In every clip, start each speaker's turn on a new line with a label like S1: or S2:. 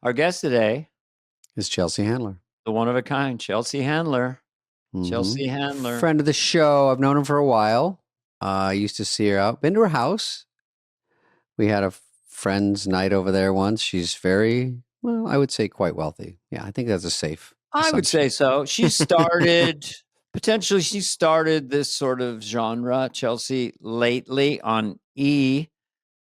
S1: Our guest today
S2: is Chelsea Handler.
S1: The one of a kind, Chelsea Handler.
S2: Mm-hmm.
S1: Chelsea Handler.
S2: Friend of the show. I've known her for a while. I used to see her out. Been to her house. We had a friend's night over there once. She's very, well, I would say quite wealthy. Yeah, I think that's a safe assumption.
S1: I would say so. She started this sort of genre, Chelsea, lately on E!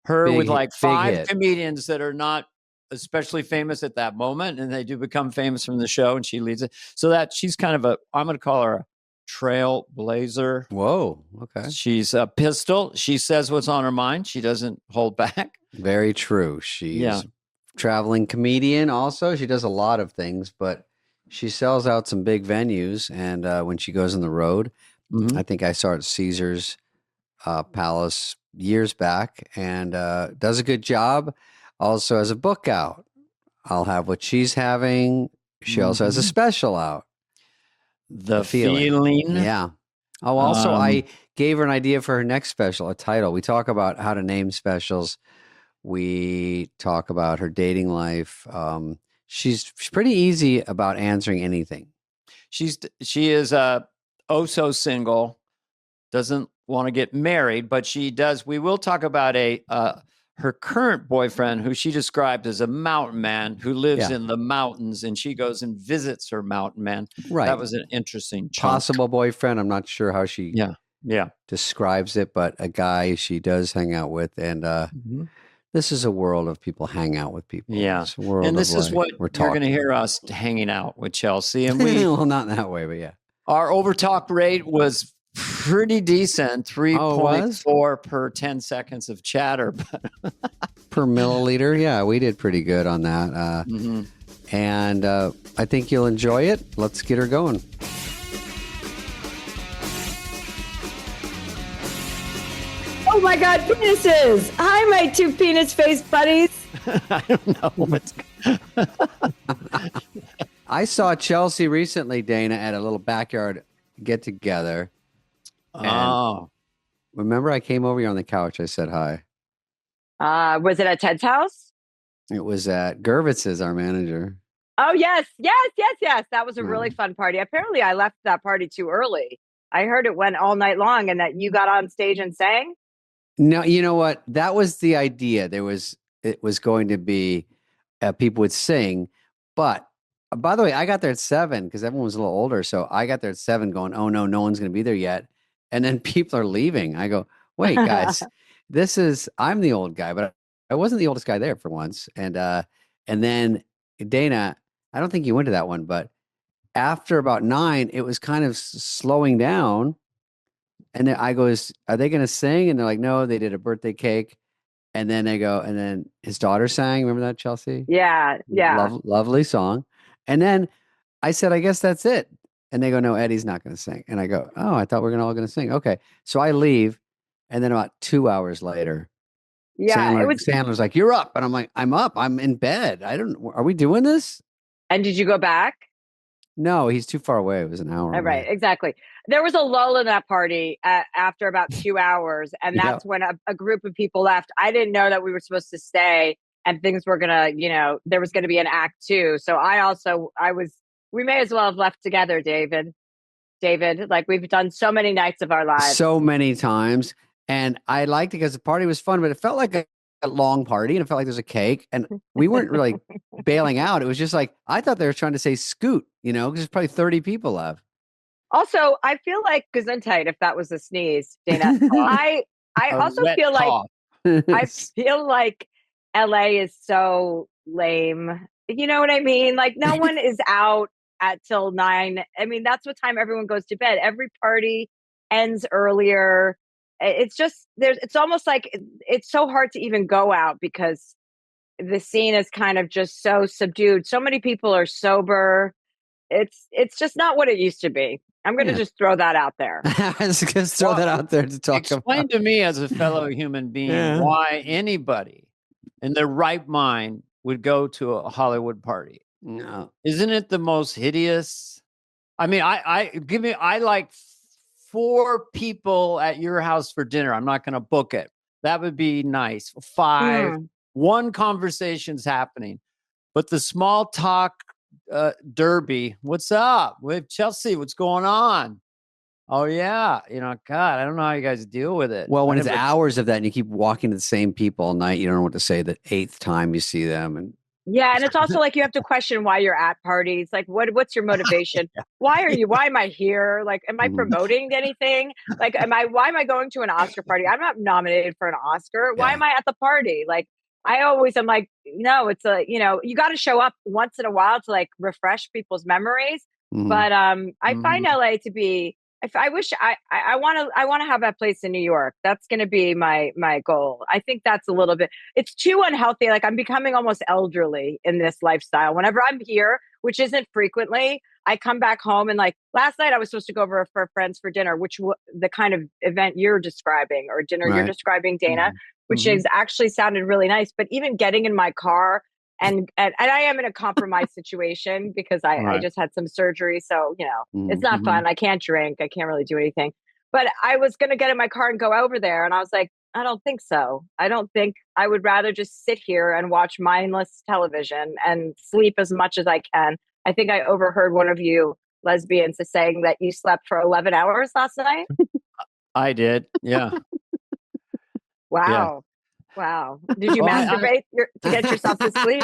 S1: With like 5 comedians that are not especially famous at that moment, and they do become famous from the show, and she leads it. So that she's kind of I'm going to call her a trailblazer.
S2: Whoa, okay.
S1: She's a pistol. She says what's on her mind. She doesn't hold back.
S2: Very true. She's a traveling comedian also. She does a lot of things, but she sells out some big venues. And when she goes on the road, I think I saw her at Caesar's Palace years back, and does a good job. Also has a book out. I'll have what she's having. She also has a special out.
S1: The feeling.
S2: Yeah. Oh, also, I gave her an idea for her next special, a title. We talk about how to name specials. We talk about her dating life. She's pretty easy about answering anything.
S1: She is so single. Doesn't want to get married, but she does. We will talk about her current boyfriend, who she described as a mountain man who lives in the mountains, and she goes and visits her mountain man.
S2: Right.
S1: That was an interesting
S2: possible boyfriend. I'm not sure how she describes it, but a guy she does hang out with, and this is a world of people hang out with people.
S1: Yeah, and this is what you're going to hear us hanging out with Chelsea, and we
S2: well, not that way, but yeah,
S1: our overtalk rate was pretty decent, 3.4 per 10 seconds of chatter.
S2: Per milliliter. Yeah, we did pretty good on that. And I think you'll enjoy it. Let's get her going.
S3: Oh my God, penises! Hi, my 2 penis-faced buddies.
S1: I don't know what's...
S2: I saw Chelsea recently, Dana, at a little backyard get-together.
S1: Oh,
S2: remember I came over here on the couch. I said hi.
S3: Was it at Ted's house?
S2: It was at Gervitz's, our manager.
S3: Oh, yes. That was a really fun party. Apparently, I left that party too early. I heard it went all night long and that you got on stage and sang.
S2: No, you know what? That was the idea. It was going to be people would sing, but by the way, I got there at 7 because everyone was a little older. So I got there at 7 going, oh no one's going to be there yet. And then people are leaving. I go, wait, guys, I'm the old guy, but I wasn't the oldest guy there for once. And then Dana, I don't think you went to that one, but after about 9, it was kind of slowing down. And then I goes, are they going to sing? And they're like, no, they did a birthday cake. And then they go, and then his daughter sang. Remember that, Chelsea?
S3: Yeah.
S2: Lovely song. And then I said, I guess that's it. And they go, no, Eddie's not going to sing. And I go, oh, I thought we were all going to sing. Okay. So I leave. And then about 2 hours later, Sandler's like, you're up. And I'm like, I'm up. I'm in bed. are we doing this?
S3: And did you go back?
S2: No, he's too far away. It was an hour.
S3: Right. Exactly. There was a lull in that party after about 2 hours. And that's when a group of people left. I didn't know that we were supposed to stay and things were going to, there was going to be an act 2. So we may as well have left together, David, like we've done so many nights of our lives.
S2: So many times. And I liked it because the party was fun, but it felt like a long party and it felt like there's a cake and we weren't really bailing out. It was just like, I thought they were trying to say scoot, because there's probably 30 people left.
S3: Also, I feel like Gesundheit, if that was a sneeze, Dana, I also feel like, LA is so lame. You know what I mean? Like no one is out till 9. I mean, that's what time everyone goes to bed. Every party ends earlier. It's just it's almost like it's so hard to even go out because the scene is kind of just so subdued. So many people are sober. It's just not what it used to be. I'm going to just throw that out there.
S2: I was going to throw that out there to talk about.
S1: Explain to me as a fellow human being why anybody in their right mind would go to a Hollywood party.
S2: No.
S1: Isn't it the most hideous? I mean, I like 4 people at your house for dinner. I'm not going to book it. That would be nice. 5, one conversation's happening. But the small talk derby, what's up with Chelsea? What's going on? Oh yeah, God, I don't know how you guys deal with it.
S2: Well, when it's hours of that and you keep walking to the same people all night, you don't know what to say the 8th time you see them. And
S3: yeah, and it's also like you have to question why you're at parties. Like, what's your motivation? Why am I here? Like, am I promoting anything? Like, why am I going to an Oscar party? I'm not nominated for an Oscar. Why am I at the party? Like, I'm like, no, it's you got to show up once in a while to like refresh people's memories. But I find LA to be, I wish I want to have that place in New York. That's going to be my goal. I think that's a little bit, it's too unhealthy. Like I'm becoming almost elderly in this lifestyle. Whenever I'm here, which isn't frequently, I come back home and like last night I was supposed to go over for friends for dinner, which the kind of event you're describing or dinner you're describing, Dana, which is actually sounded really nice. But even getting in my car and I am in a compromised situation because I just had some surgery. So, it's not fun. I can't drink. I can't really do anything. But I was going to get in my car and go over there. And I was like, I don't think so. I don't think I would rather just sit here and watch mindless television and sleep as much as I can. I think I overheard one of you lesbians saying that you slept for 11 hours last night.
S1: I did. Yeah.
S3: Wow. Yeah. Wow. Did you masturbate to get yourself to sleep?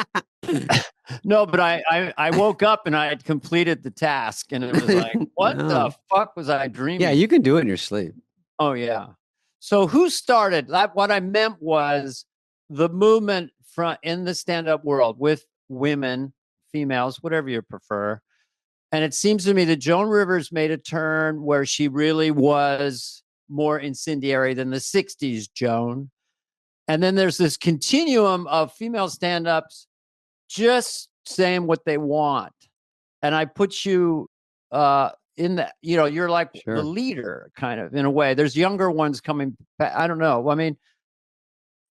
S1: No, but I woke up and I had completed the task and it was like, what the fuck was I dreaming?
S2: Yeah, you can do it in your sleep.
S1: Oh, yeah. So who started that? What I meant was the movement in the stand-up world with women, females, whatever you prefer. And it seems to me that Joan Rivers made a turn where she really was more incendiary than the 60s Joan. And then there's this continuum of female stand-ups just saying what they want. And I put you in that, you're like the leader kind of in a way. There's younger ones coming back. I don't know. I mean,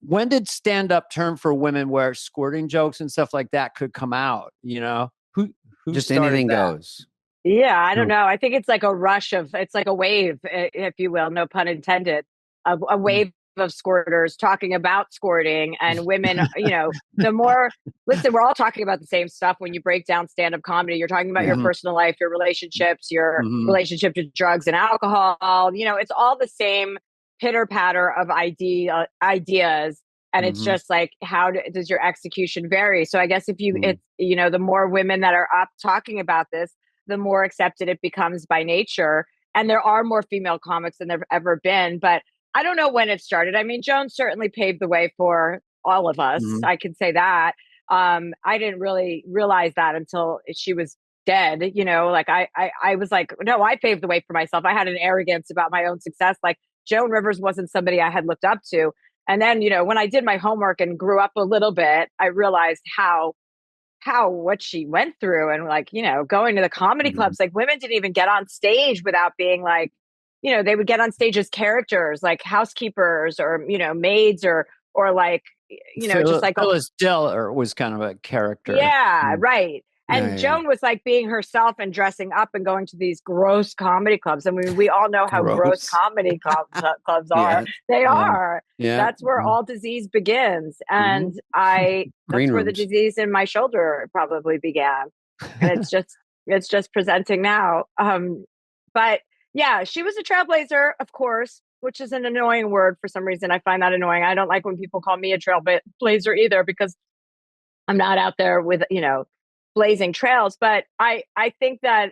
S1: when did stand-up turn for women where squirting jokes and stuff like that could come out? Who
S2: just anything goes.
S3: Yeah, I don't know. I think it's like a rush it's like a wave, if you will, no pun intended, a wave of squirters talking about squirting and women, the more, listen, we're all talking about the same stuff. When you break down stand-up comedy, you're talking about your personal life, your relationships, your relationship to drugs and alcohol. It's all the same pitter patter of ideas. And it's just like, how does your execution vary? So I guess if it's, the more women that are up talking about this, the more accepted it becomes by nature. And there are more female comics than there've ever been, but I don't know when it started. I mean, Joan certainly paved the way for all of us. I can say that. I didn't really realize that until she was dead. Like I was like, no, I paved the way for myself. I had an arrogance about my own success. Like Joan Rivers wasn't somebody I had looked up to. And then, when I did my homework and grew up a little bit, I realized what she went through and like, going to the comedy clubs, like women didn't even get on stage without being like, they would get on stage as characters like housekeepers or, maids or like, just like
S1: Phyllis Diller was kind of a character.
S3: Yeah, right. And Joan was like being herself and dressing up and going to these gross comedy clubs. I mean, we all know how gross comedy clubs are. They are. Yeah. That's where all disease begins. And that's where the disease in my shoulder probably began. And it's just presenting now. But yeah, she was a trailblazer, of course, which is an annoying word for some reason. I find that annoying. I don't like when people call me a trailblazer either, because I'm not out there with, blazing trails. But I think that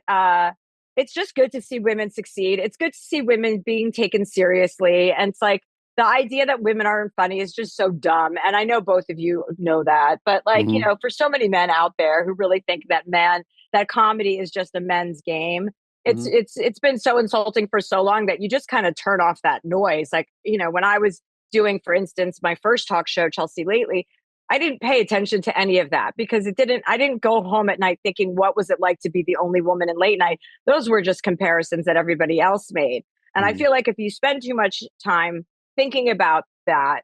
S3: it's just good to see women succeed. It's good to see women being taken seriously. And it's like the idea that women aren't funny is just so dumb. And I know both of you know that. But like, for so many men out there who really think that comedy is just a men's game. It's been so insulting for so long that you just kind of turn off that noise. Like, when I was doing, for instance, my first talk show, Chelsea Lately, I didn't pay attention to any of that because I didn't go home at night thinking, what was it like to be the only woman in late night? Those were just comparisons that everybody else made. And I feel like if you spend too much time thinking about that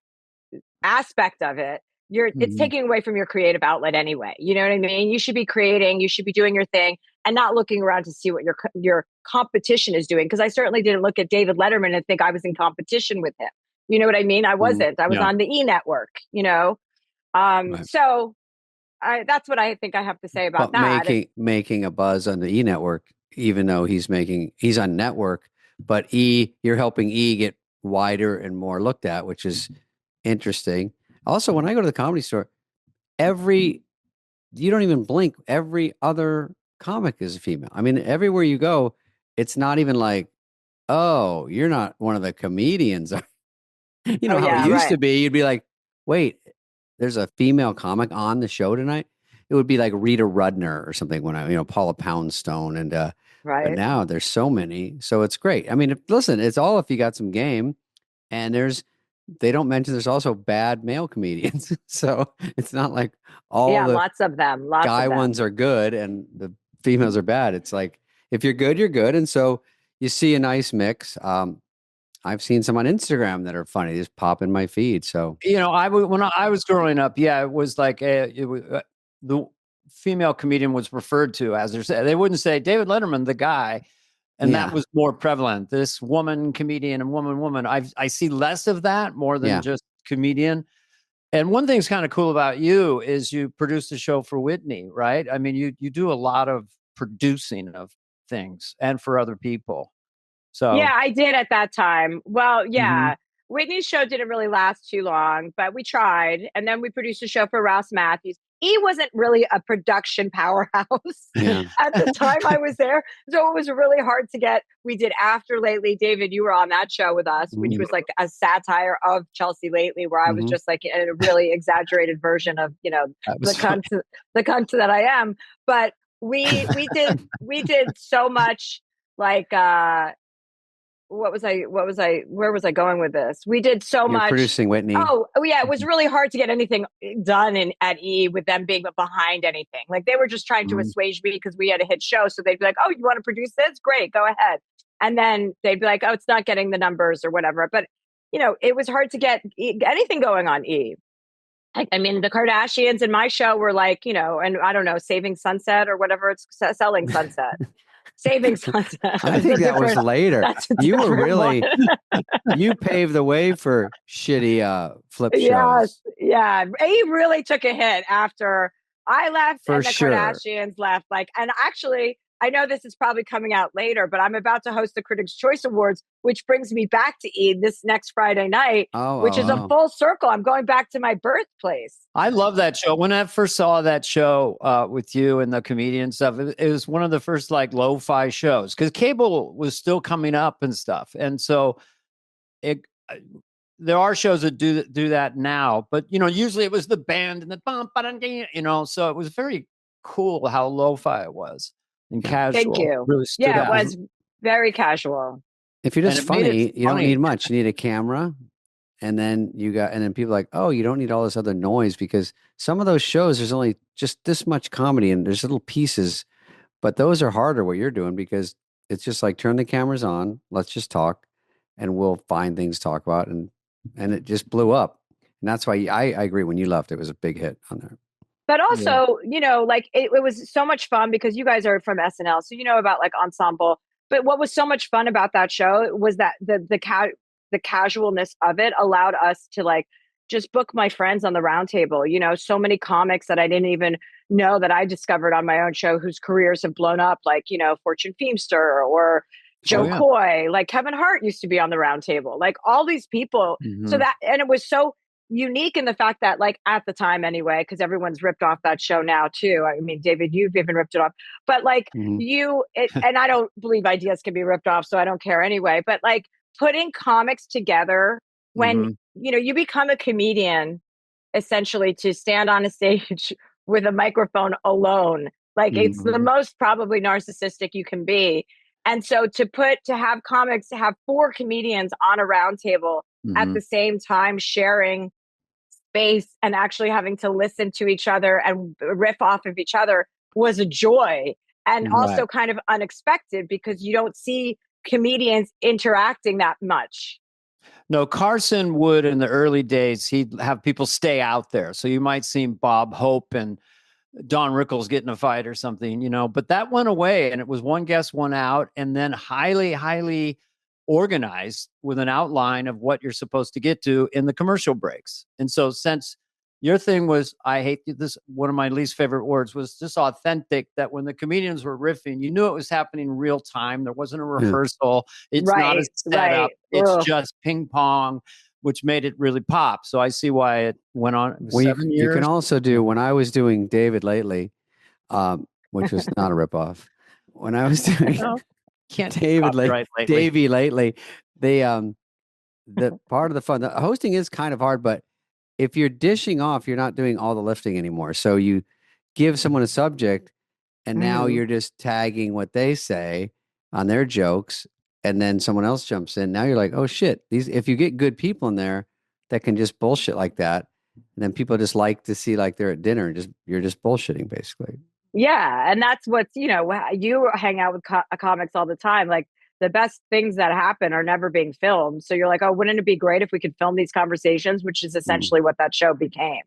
S3: aspect of it, it's taking away from your creative outlet anyway. You know what I mean? You should be creating, you should be doing your thing and not looking around to see what your competition is doing. Because I certainly didn't look at David Letterman and think I was in competition with him. You know what I mean? I wasn't. I was on the E Network, Right. So that's what I think I have to say about
S2: but
S3: that.
S2: making a buzz on the E network, even though he's on network, but you're helping E get wider and more looked at, which is interesting. Also, when I go to the Comedy Store, you don't even blink. Every other comic is a female. I mean, everywhere you go, it's not even like, oh, you're not one of the comedians. You know
S3: Oh
S2: how it
S3: yeah,
S2: used to
S3: right.
S2: be. You'd be like, wait, there's a female comic on the show tonight. It would be like Rita Rudner or something Paula Poundstone. But
S3: Right.
S2: now there's so many. So it's great. I mean, listen, it's all if you got some game, and they don't mention there's also bad male comedians. So it's not like all
S3: Yeah,
S2: the
S3: lots of them. Lots of
S2: guy ones
S3: them.
S2: are good and the females are bad. It's like, if you're good, you're good. And so you see a nice mix. I've seen some on Instagram that are funny, just pop in my feed. So,
S1: when I was growing up, yeah, it was like the female comedian was referred to as they wouldn't say David Letterman, the guy. And that
S2: yeah,
S1: was more prevalent. This woman comedian and woman. I see less of that more than
S2: yeah.
S1: just comedian. And one thing's kind of cool about you is you produced a show for Whitney, right? I mean, you do a lot of producing of things and for other people.
S3: Yeah,
S1: So
S3: I did at that time. Well,
S1: mhm.
S3: yeah. Whitney's show didn't really last too long, but we tried. And then we produced a show for Ross Matthews. He wasn't really a production powerhouse
S2: Yeah.
S3: at the time I was there. So it was really hard to get. We did After Lately. David, you were on that show with us, which
S2: Mm-hmm.
S3: was like a satire of Chelsea Lately, where I was
S2: Mm-hmm.
S3: just like a really exaggerated version of,
S1: That
S3: the
S1: was funny.
S3: cunt that I am. But we did so much like where was I going with this? We did so
S2: You're
S3: much.
S2: producing Whitney.
S3: Oh yeah, it was really hard to get anything done at E with them being behind anything. Like they were just trying to
S2: Mm-hmm.
S3: assuage me because we had a hit show. So they'd be like, "Oh, you want to produce this? Great, go ahead." And then they'd be like, "Oh, it's not getting the numbers or whatever." But it was hard to get anything going on E. I mean, the Kardashians in my show were like, and I don't know, Saving Sunset or whatever it's selling Sunset. Saving Sunset.
S2: I think that was later.
S3: That's a
S2: You were
S3: different one.
S2: really, you paved the way for shitty flip
S3: Yes,
S2: shows.
S3: yeah. He really took a hit after I left
S2: For
S3: and the
S2: sure.
S3: Kardashians left. And actually, I know this is probably coming out later, but I'm about to host the Critics' Choice Awards, which brings me back to E this next Friday night,
S2: Oh,
S3: which is a
S2: oh, oh.
S3: full circle. I'm going back to my birthplace.
S1: I love that show. When I first saw that show with you and the comedian stuff, it was one of the first like lo-fi shows because cable was still coming up and stuff. And so it there are shows that do that now, but usually it was the band and the bump, so it was very cool how lo-fi it was and
S2: Yeah.
S3: Thank
S1: casual.
S3: you.
S1: Really stood
S3: Yeah, it
S1: out.
S3: was very casual.
S2: If you're
S1: And
S2: just
S1: it made it
S2: funny, you don't
S1: funny.
S2: need much. You need a camera, and then people are like, oh, you don't need all this other noise, because some of those shows, there's only just this much comedy and there's little pieces, but those are harder what you're doing, because it's just like, turn the cameras on, let's just talk, and we'll find things to talk about, and it just blew up. And that's why I agree, when you left, it was a big hit on there.
S3: But
S1: Yeah.
S3: also, like it was so much fun because you guys are from SNL, so you know about like ensemble. But what was so much fun about that show was that the casualness of it allowed us to like just book my friends on the round table. So many comics that I didn't even know that I discovered on my own show whose careers have blown up, like Fortune Feimster or
S1: Oh
S3: Joe
S1: yeah.
S3: Coy, like Kevin Hart used to be on the round table, like all these people. So
S1: Mhm.
S3: and it was so unique in the fact that, like, at the time anyway, because everyone's ripped off that show now too. I mean, David, you've even ripped it off, but like
S2: Mhm.
S3: and I don't believe ideas can be ripped off, so I don't care anyway. But like putting comics together when
S1: Mhm.
S3: you become a comedian essentially to stand on a stage with a microphone alone, like it's the
S2: Mhm.
S3: most probably narcissistic you can be. And so to have comics, to have four comedians on a round table at
S2: Mhm.
S3: the same time sharing space and actually having to listen to each other and riff off of each other was a joy, and
S1: Right.
S3: also kind of unexpected because you don't see comedians interacting that much.
S1: No, Carson would in the early days, he'd have people stay out there. So you might see Bob Hope and Don Rickles get in a fight or something, but that went away and it was one guest, one out, and then highly, highly organized with an outline of what you're supposed to get to in the commercial breaks. And so since Your thing was, I hate this. One of my least favorite words was just authentic. That when the comedians were riffing, you knew it was happening real time. There wasn't a rehearsal. It's not a setup. It's just ping pong, which made it really pop. So I see why it went on 7 years.
S2: You can also do, when I was doing David lately, which was not a ripoff. When I was doing Davey lately, the part of the fun, the hosting is kind of hard, but if you're dishing off, you're not doing all the lifting anymore. So you give someone a subject, and now you're just tagging what they say on their jokes, and then someone else jumps in. Now you're like, oh shit, if you get good people in there that can just bullshit like that, and then people just like to see like they're at dinner and you're just bullshitting basically.
S3: Yeah, and that's what's, you hang out with comics all the time. Like, the best things that happen are never being filmed. So you're like, oh, wouldn't it be great if we could film these conversations, which is essentially what that show became.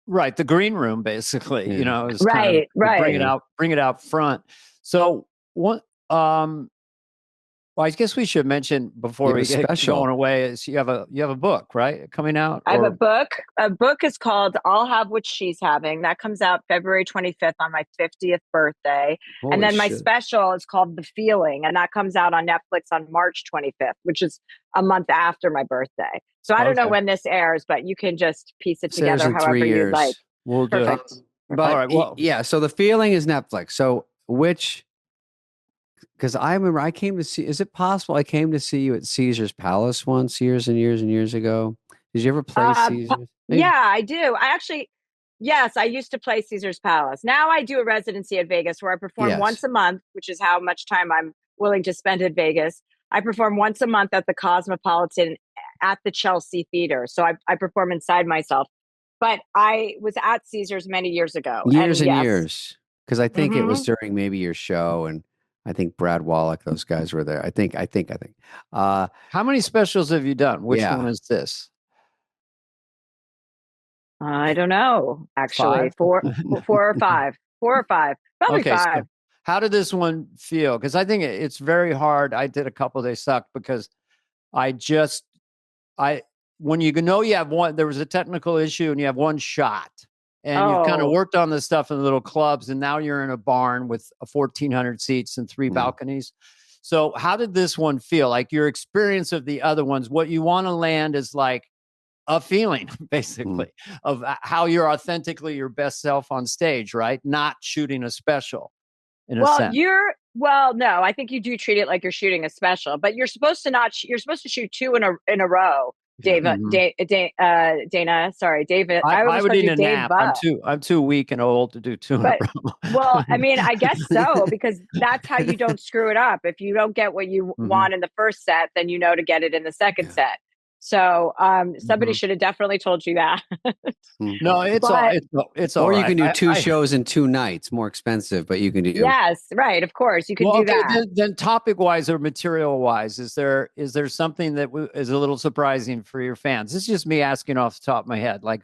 S1: Right. The green room, basically, is
S3: right.
S1: Bring it out front. So what, well, I guess we should mention before we get going away is you have a book, right? Coming out?
S3: I have a book. A book is called I'll Have What She's Having. That comes out February 25th on my 50th birthday. And then my special is called The Feeling. And that comes out on Netflix on March 25th, which is a month after my birthday. So I don't know when this airs, but you can just piece it together however you'd like.
S1: We'll do it.
S2: But all right, yeah, so The Feeling is Netflix. So because I remember I came to see, is it possible I came to see you at Caesar's Palace once years and years and years ago? Did you ever play Caesar's?
S3: Maybe? Yeah, I do. Yes, I used to play Caesar's Palace. Now I do a residency at Vegas where I perform once a month, which is how much time I'm willing to spend at Vegas. I perform once a month at the Cosmopolitan at the Chelsea Theater. So I perform inside myself. But I was at Caesar's many years ago.
S2: Years. Because I think it was during maybe your show, and I think Brad Wallach, those guys were there. I think.
S1: How many specials have you done? Which one is this?
S3: I don't know. Actually, 4 or 5. 4 or 5. Probably 5. So
S1: how did this one feel? Because I think it's very hard. I did a couple. They sucked because when you know you have one, there was a technical issue and you have one shot. And you've kind of worked on this stuff in little clubs, and now you're in a barn with 1,400 seats and 3 balconies. So how did this one feel? Like your experience of the other ones, what you want to land is like a feeling, basically, of how you're authentically your best self on stage, right? Not shooting a special, in a sense.
S3: No, I think you do treat it like you're shooting a special, but you're supposed to you're supposed to shoot 2 in a row. Dana, sorry, David.
S1: I would need a nap. I'm too weak and old to do 2 in a row.
S3: Well, I mean, I guess so, because that's how you don't screw it up. If you don't get what you want in the first set, then you know to get it in the second set. So somebody should have definitely told you that.
S1: No, it's all
S2: or
S1: right.
S2: You can do 2 shows in 2 nights, more expensive, but you can do.
S3: Yes, right. Of course, you can do that.
S1: Then topic wise or material wise, is there something that is a little surprising for your fans? This is just me asking off the top of my head. Like,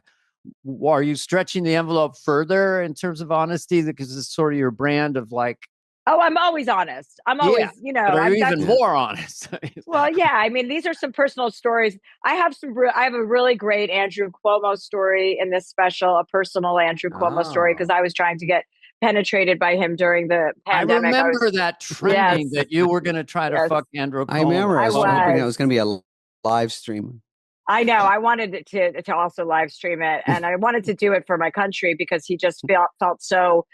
S1: are you stretching the envelope further in terms of honesty? Because it's sort of your brand of like.
S3: Oh, I'm always honest. I'm always,
S1: But are you even more honest?
S3: Well, yeah. I mean, these are some personal stories. I have a really great Andrew Cuomo story in this special, a personal Andrew Cuomo story, because I was trying to get penetrated by him during the pandemic.
S1: I remember that trending that you were going to try to fuck Andrew Cuomo.
S2: I remember. I was hoping it was going to be a live stream.
S3: I know. I wanted to also live stream it, and I wanted to do it for my country because he just felt so.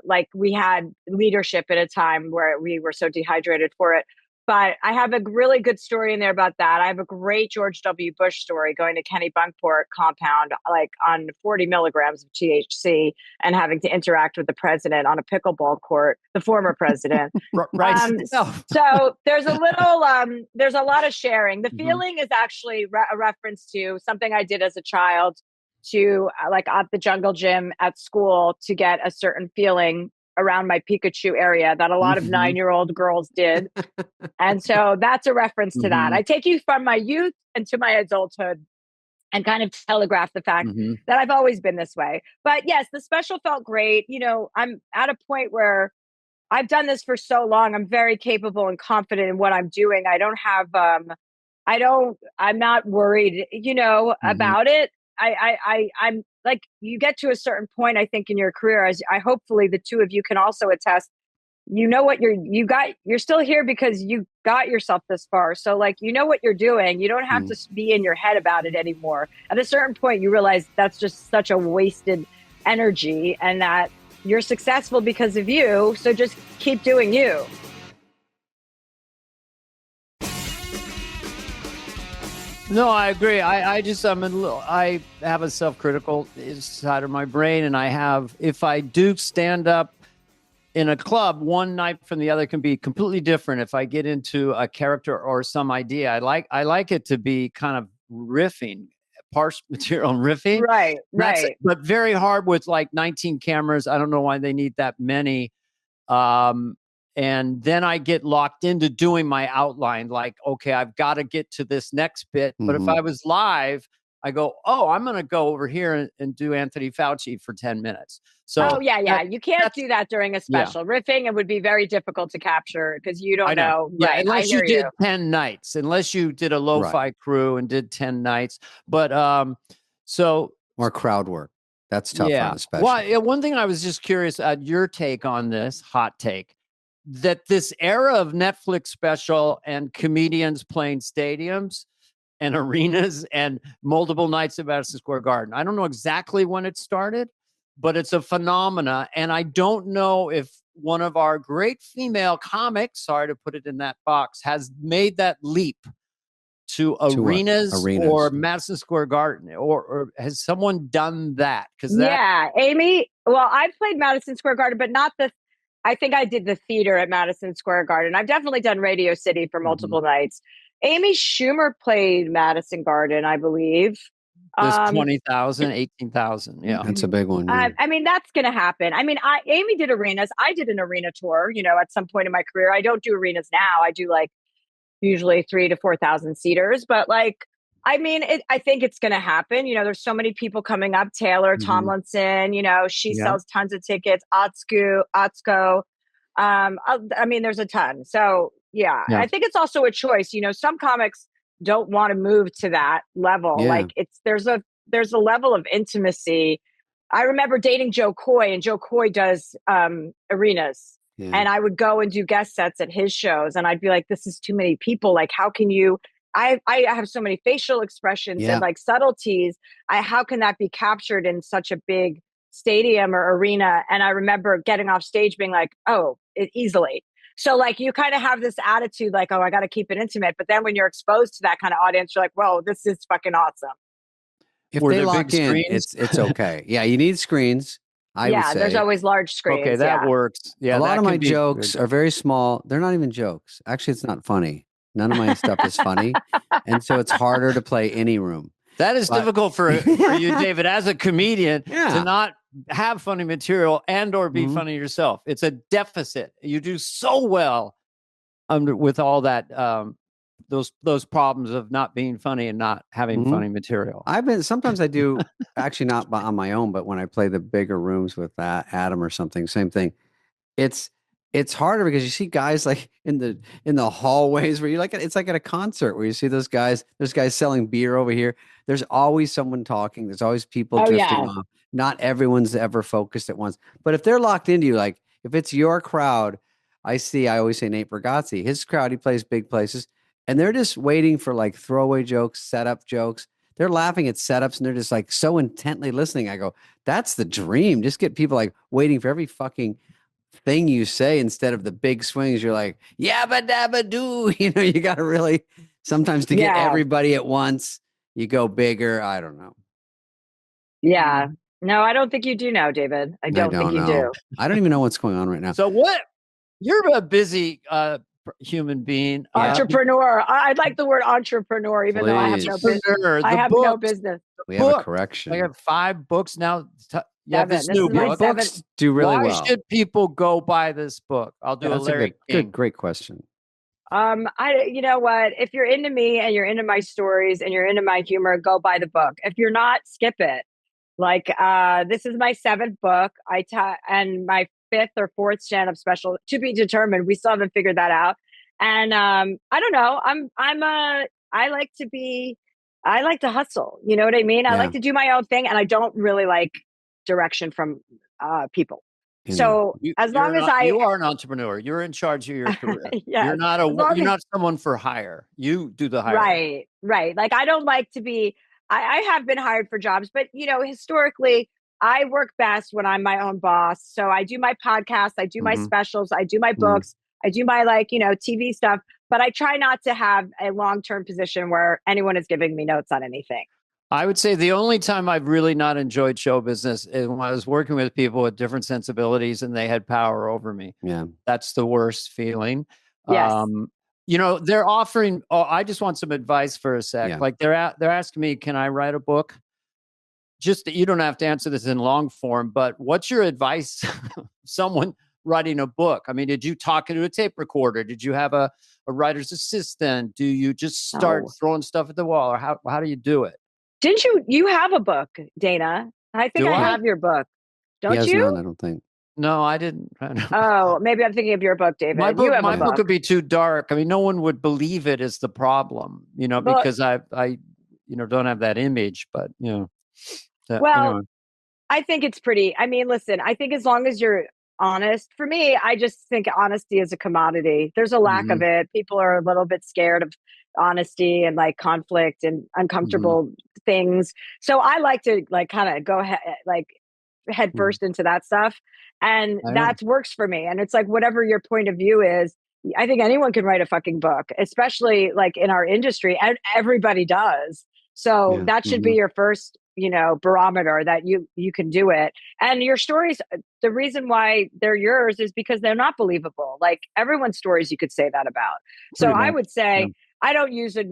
S3: Like we had leadership at a time where we were so dehydrated for it. But I have a really good story in there about that. I have a great George W. Bush story going to Kenny Bunkport compound, like on 40 milligrams of THC and having to interact with the president on a pickleball court, the former president.
S1: Right.
S3: So there's a lot of sharing. The feeling is actually a reference to something I did as a child, to like at the jungle gym at school, to get a certain feeling around my Pikachu area that a lot of 9-year-old girls did. And so that's a reference to that. I take you from my youth into my adulthood and kind of telegraph the fact that I've always been this way. But yes, the special felt great. You know, I'm at a point where I've done this for so long. I'm very capable and confident in what I'm doing. I don't have, I'm not worried, about it. I'm like, you get to a certain point, I think, in your career, as I hopefully the two of you can also attest, you know what you're still here because you got yourself this far. So like, you know what you're doing. You don't have to be in your head about it anymore. At a certain point, you realize that's just such a wasted energy and that you're successful because of you. So just keep doing you.
S1: No, I agree. I have a self-critical side of my brain, and if I do stand up in a club, one night from the other can be completely different. If I get into a character or some idea, I like it to be kind of riffing, parse material and riffing.
S3: Right.
S1: But very hard with like 19 cameras. I don't know why they need that many. And then I get locked into doing my outline. Like, okay, I've got to get to this next bit. But if I was live, I go, oh, I'm going to go over here and do Anthony Fauci for 10 minutes. So,
S3: you can't do that during a special. Riffing, it would be very difficult to capture because you don't know.
S1: Yeah,
S3: right.
S1: unless you did 10 nights, unless you did a lo-fi crew and did 10 nights. But
S2: or crowd work. That's tough on a special.
S1: Well, one thing I was just curious at your take on this, hot take, that this era of Netflix special and comedians playing stadiums and arenas and multiple nights at Madison Square Garden. I don't know exactly when it started, but it's a phenomena. And I don't know if one of our great female comics, sorry to put it in that box, has made that leap to arenas or Madison Square Garden, or has someone done that?
S3: Amy. Well, I've played Madison Square Garden, but not I think I did the theater at Madison Square Garden. I've definitely done Radio City for multiple nights. Amy Schumer played Madison Garden, I believe.
S1: There's 20,000, 18,000. Yeah.
S2: That's a big one. Yeah.
S3: I mean, that's going to happen. I mean, Amy did arenas. I did an arena tour, at some point in my career. I don't do arenas now. I do like usually 3,000 to 4,000 seaters, but like, I mean, I think it's going to happen. There's so many people coming up. Taylor Tomlinson, she sells tons of tickets. Otsko. I mean, there's a ton. So yeah, I think it's also a choice. Some comics don't want to move to that level.
S2: Yeah.
S3: Like there's a level of intimacy. I remember dating Joe Coy, and Joe Coy does arenas. Yeah. And I would go and do guest sets at his shows, and I'd be like, this is too many people. Like, how can you, I have so many facial expressions and like subtleties. How can that be captured in such a big stadium or arena? And I remember getting off stage being like, easily. So like, you kind of have this attitude like, I got to keep it intimate. But then when you're exposed to that kind of audience, you're like, whoa, this is fucking awesome.
S2: If they lock in, it's okay. Yeah, you need screens. I would say.
S3: There's always large screens.
S1: Okay, that works. Yeah,
S2: a lot of my jokes are very small. They're not even jokes. Actually, it's not funny. None of my stuff is funny. And so it's harder to play any room.
S1: That is difficult for you, David, as a comedian, to not have funny material and or be funny yourself. It's a deficit. You do so well with all that, those problems of not being funny and not having funny material.
S2: Sometimes I do, actually not on my own, but when I play the bigger rooms with Adam or something, same thing. It's harder because you see guys like in the hallways where it's like at a concert where you see those guys. There's guys selling beer over here. There's always someone talking. There's always people drifting off. Not everyone's ever focused at once. But if they're locked into you, like if it's your crowd, I always say Nate Bargatze, his crowd, he plays big places, and they're just waiting for like throwaway jokes, setup jokes. They're laughing at setups and they're just like so intently listening. I go, that's the dream. Just get people like waiting for every fucking thing you say instead of the big swings. You're like, yabba dabba doo. You got to really sometimes to get everybody at once. You go bigger. I don't know.
S3: Yeah. No, I don't think you do now, David. I don't think you do.
S2: I don't even know what's going on right now.
S1: So what? You're a busy human being.
S3: Entrepreneur. I like the word entrepreneur, even though I have no business. No business.
S2: We have a correction.
S1: I have 5 books now.
S3: This new book.
S2: Books do really well.
S1: Why should people go buy this book? I'll do a Larry King.
S2: Great question.
S3: You know what? If you're into me and you're into my stories and you're into my humor, go buy the book. If you're not, skip it. Like, this is my 7th book. And my 5th or 4th stand-up special, to be determined. We still haven't figured that out. And I don't know. I like to be I like to hustle. You know what I mean? I
S2: Yeah.
S3: like to do my own thing, and I don't really like direction from people. So as long as
S1: you are an entrepreneur, you're in charge of your career.
S3: Yes,
S1: You're not someone for hire. You do the hiring.
S3: right. Like I don't like to be. I have been hired for jobs, but historically, I work best when I'm my own boss. So I do my podcast, I do my specials, I do my books, I do my TV stuff. But I try not to have a long-term position where anyone is giving me notes on anything.
S1: I would say the only time I've really not enjoyed show business is when I was working with people with different sensibilities and they had power over me.
S2: Yeah.
S1: That's the worst feeling.
S3: Yes.
S1: They're offering, I just want some advice for a sec.
S2: Yeah.
S1: Like they're asking me, can I write a book? Just you don't have to answer this in long form, but what's your advice? Someone writing a book. I mean, did you talk into a tape recorder? Did you have a writer's assistant? Do you just start throwing stuff at the wall, or how do you do it?
S3: Didn't you have a book, Dana? I think I have your book. Don't you?
S2: None, I don't think.
S1: No, I didn't.
S3: Oh, maybe I'm thinking of your book, David.
S1: My book would be too dark. I mean, no one would believe it is the problem, because I don't have that image, but
S3: I think it's pretty. I mean, listen, I think as long as you're honest, for me, I just think honesty is a commodity. There's a lack of it. People are a little bit scared of honesty and like conflict and uncomfortable things. So I like to kind of go ahead, head first into that stuff. And that works for me. And it's like, whatever your point of view is, I think anyone can write a fucking book, especially like in our industry, and everybody does. So that should be your first, barometer that you can do it. And your stories, the reason why they're yours is because they're not believable. Like everyone's stories you could say that about. So I would say, I don't use a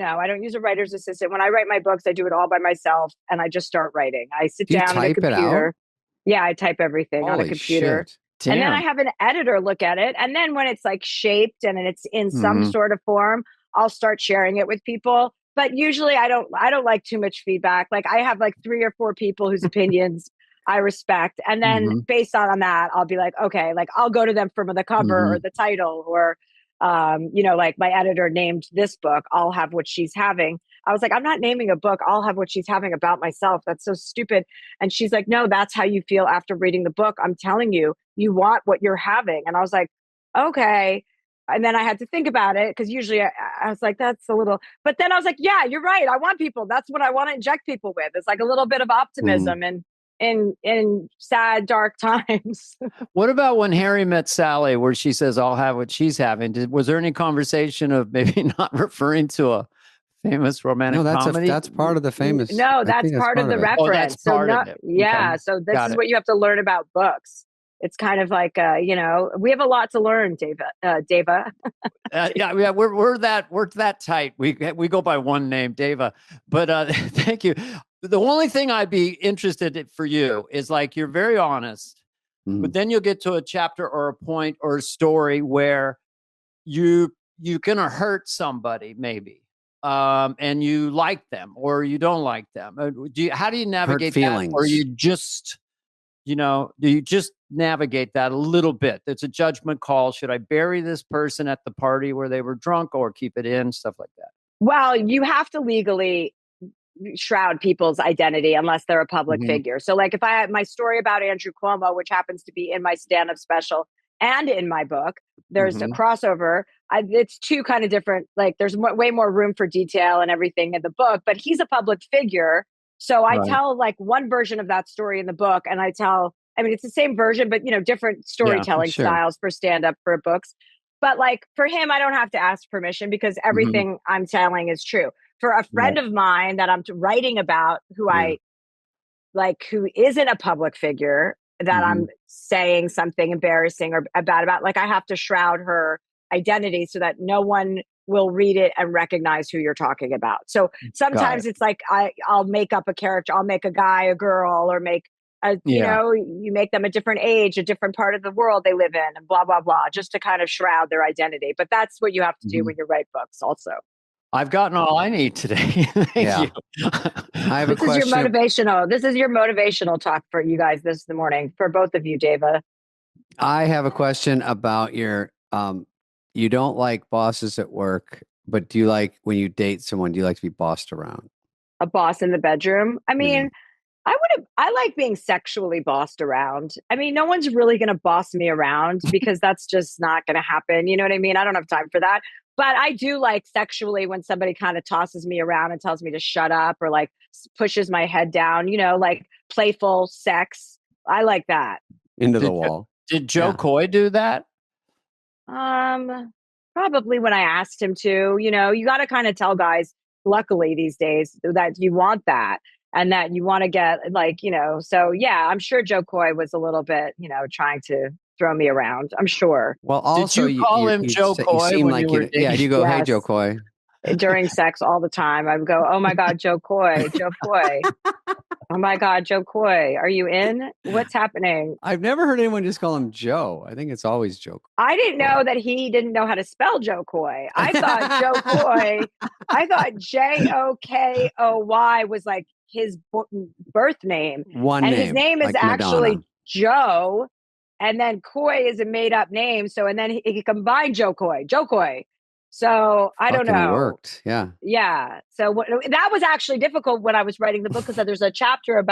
S3: writer's assistant. When I write my books, I do it all by myself and I just start writing. I sit down at a computer. Yeah, I type everything on a computer. And then I have an editor look at it. And then when it's like shaped and it's in some sort of form, I'll start sharing it with people. But usually I don't like too much feedback. Like I have like 3 or 4 people whose opinions I respect. And then based on that, I'll be like, okay, like I'll go to them for the cover or the title or, like my editor named this book, I'll have what she's having. I was like, I'm not naming a book. I'll have what she's having about myself. That's so stupid. And she's like, no, that's how you feel after reading the book. I'm telling you, you want what you're having. And I was like, okay. And then I had to think about it because usually I was like, that's a little, but then I was like, yeah, you're right. I want people. That's what I want to inject people with. It's like a little bit of optimism and in sad, dark times.
S1: What about when Harry met Sally, where she says, I'll have what she's having? Was there any conversation of maybe not referring to a famous romantic comedy?
S2: That's part of the famous.
S3: No, that's part of the reference.
S1: Oh, that's part of it.
S3: Yeah. So this is what you have to learn about books. It's kind of like, we have a lot to learn, Deva.
S1: Yeah, we're that tight. We go by one name, Deva. But thank you. The only thing I'd be interested in for you is like you're very honest, but then you'll get to a chapter or a point or a story where you're gonna hurt somebody maybe, and you like them or you don't like them. How do you navigate that? Or you just do you just navigate that a little bit? It's a judgment call. Should I bury this person at the party where they were drunk or keep it in? Stuff like that.
S3: Well, you have to legally shroud people's identity unless they're a public figure. So like if I had my story about Andrew Cuomo, which happens to be in my stand-up special and in my book, there's a crossover. It's two kind of different, like there's way more room for detail and everything in the book, but he's a public figure. So I tell like one version of that story in the book and it's the same version, but different storytelling styles for stand-up for books. But like for him, I don't have to ask permission because everything I'm telling is true. For a friend of mine that I'm writing about who I like, who isn't a public figure that I'm saying something embarrassing or bad about, like I have to shroud her identity so that no one will read it and recognize who you're talking about. So sometimes it's like I'll make up a character. I'll make a guy, a girl, or make you make them a different age, a different part of the world they live in, and blah, blah, blah, just to kind of shroud their identity. But that's what you have to do when you write books also.
S1: I've gotten all I need today. Thank you.
S2: I have a question.
S3: This is your motivational talk for you guys this morning, for both of you, Deva.
S2: I have a question about your, you don't like bosses at work, but do you like when you date someone, do you like to be bossed around?
S3: a boss in the bedroom. I mean, I like being sexually bossed around. I mean, no one's really going to boss me around because that's just not going to happen. You know what I mean? I don't have time for that. But I do like sexually when somebody kind of tosses me around and tells me to shut up or like pushes my head down, like playful sex. I like that.
S2: Into the wall.
S1: Did Joe Coy do that?
S3: Probably when I asked him to. You got to kind of tell guys, luckily these days, that you want that. And that you want to get so yeah, I'm sure Joe Coy was a little bit, trying to throw me around. I'm sure.
S2: Well, also,
S1: did you call him Joe Coy?
S2: You like you go, hey, Joe Coy.
S3: During sex all the time. I would go, oh my God, Joe Coy, Joe Coy. Oh my God, Joe Coy, are you in? What's happening?
S2: I've never heard anyone just call him Joe. I think it's always Joe.
S3: I didn't know that he didn't know how to spell Joe Coy. I thought Joe Coy, I thought Jokoy was like his birth name. And his name is like actually Madonna. Joe. And then Coy is a made up name. So, and then he combined Joe Coy. So I don't know.
S2: Worked. Yeah.
S3: Yeah. So that was actually difficult when I was writing the book because there's a chapter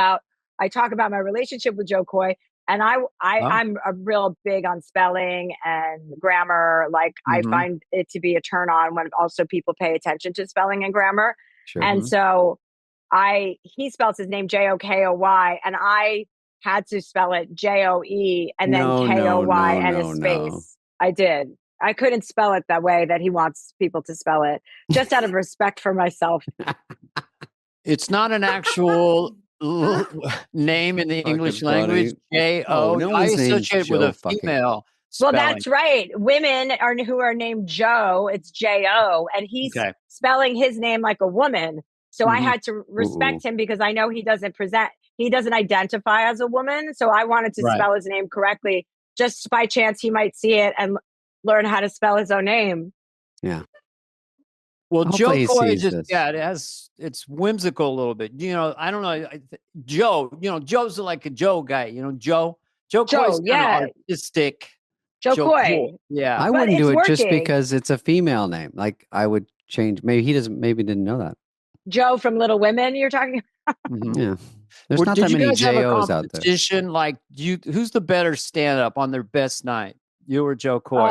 S3: I talk about my relationship with Joe Coy, and I'm a real big on spelling and grammar. Like I find it to be a turn on when also people pay attention to spelling and grammar.
S2: Sure.
S3: And so he spells his name Jokoy, and I had to spell it Joe and then Koy and a space. I did. I couldn't spell it that way that he wants people to spell it, just out of respect for myself.
S1: It's not an actual name in the English language. J-O. I associate with a female spelling.
S3: Well, that's right. Women who are named Joe, it's J-O, and he's spelling his name like a woman. So I had to respect him because I know he doesn't identify as a woman. So I wanted to spell his name correctly. Just by chance, he might see it and learn how to spell his own name.
S2: Yeah.
S1: Well, Joe Coy it's whimsical a little bit. I don't know. Joe, Joe's like a Joe guy. Joe Coy's kind of artistic.
S3: Joe Coy.
S1: Yeah.
S2: I wouldn't do it just because it's a female name. Like I would change. Maybe he didn't know that.
S3: Joe from Little Women, you're talking
S2: about? Yeah. There's not that many J-Os out there.
S1: Like who's the better stand-up on their best night? You or Joe Coy?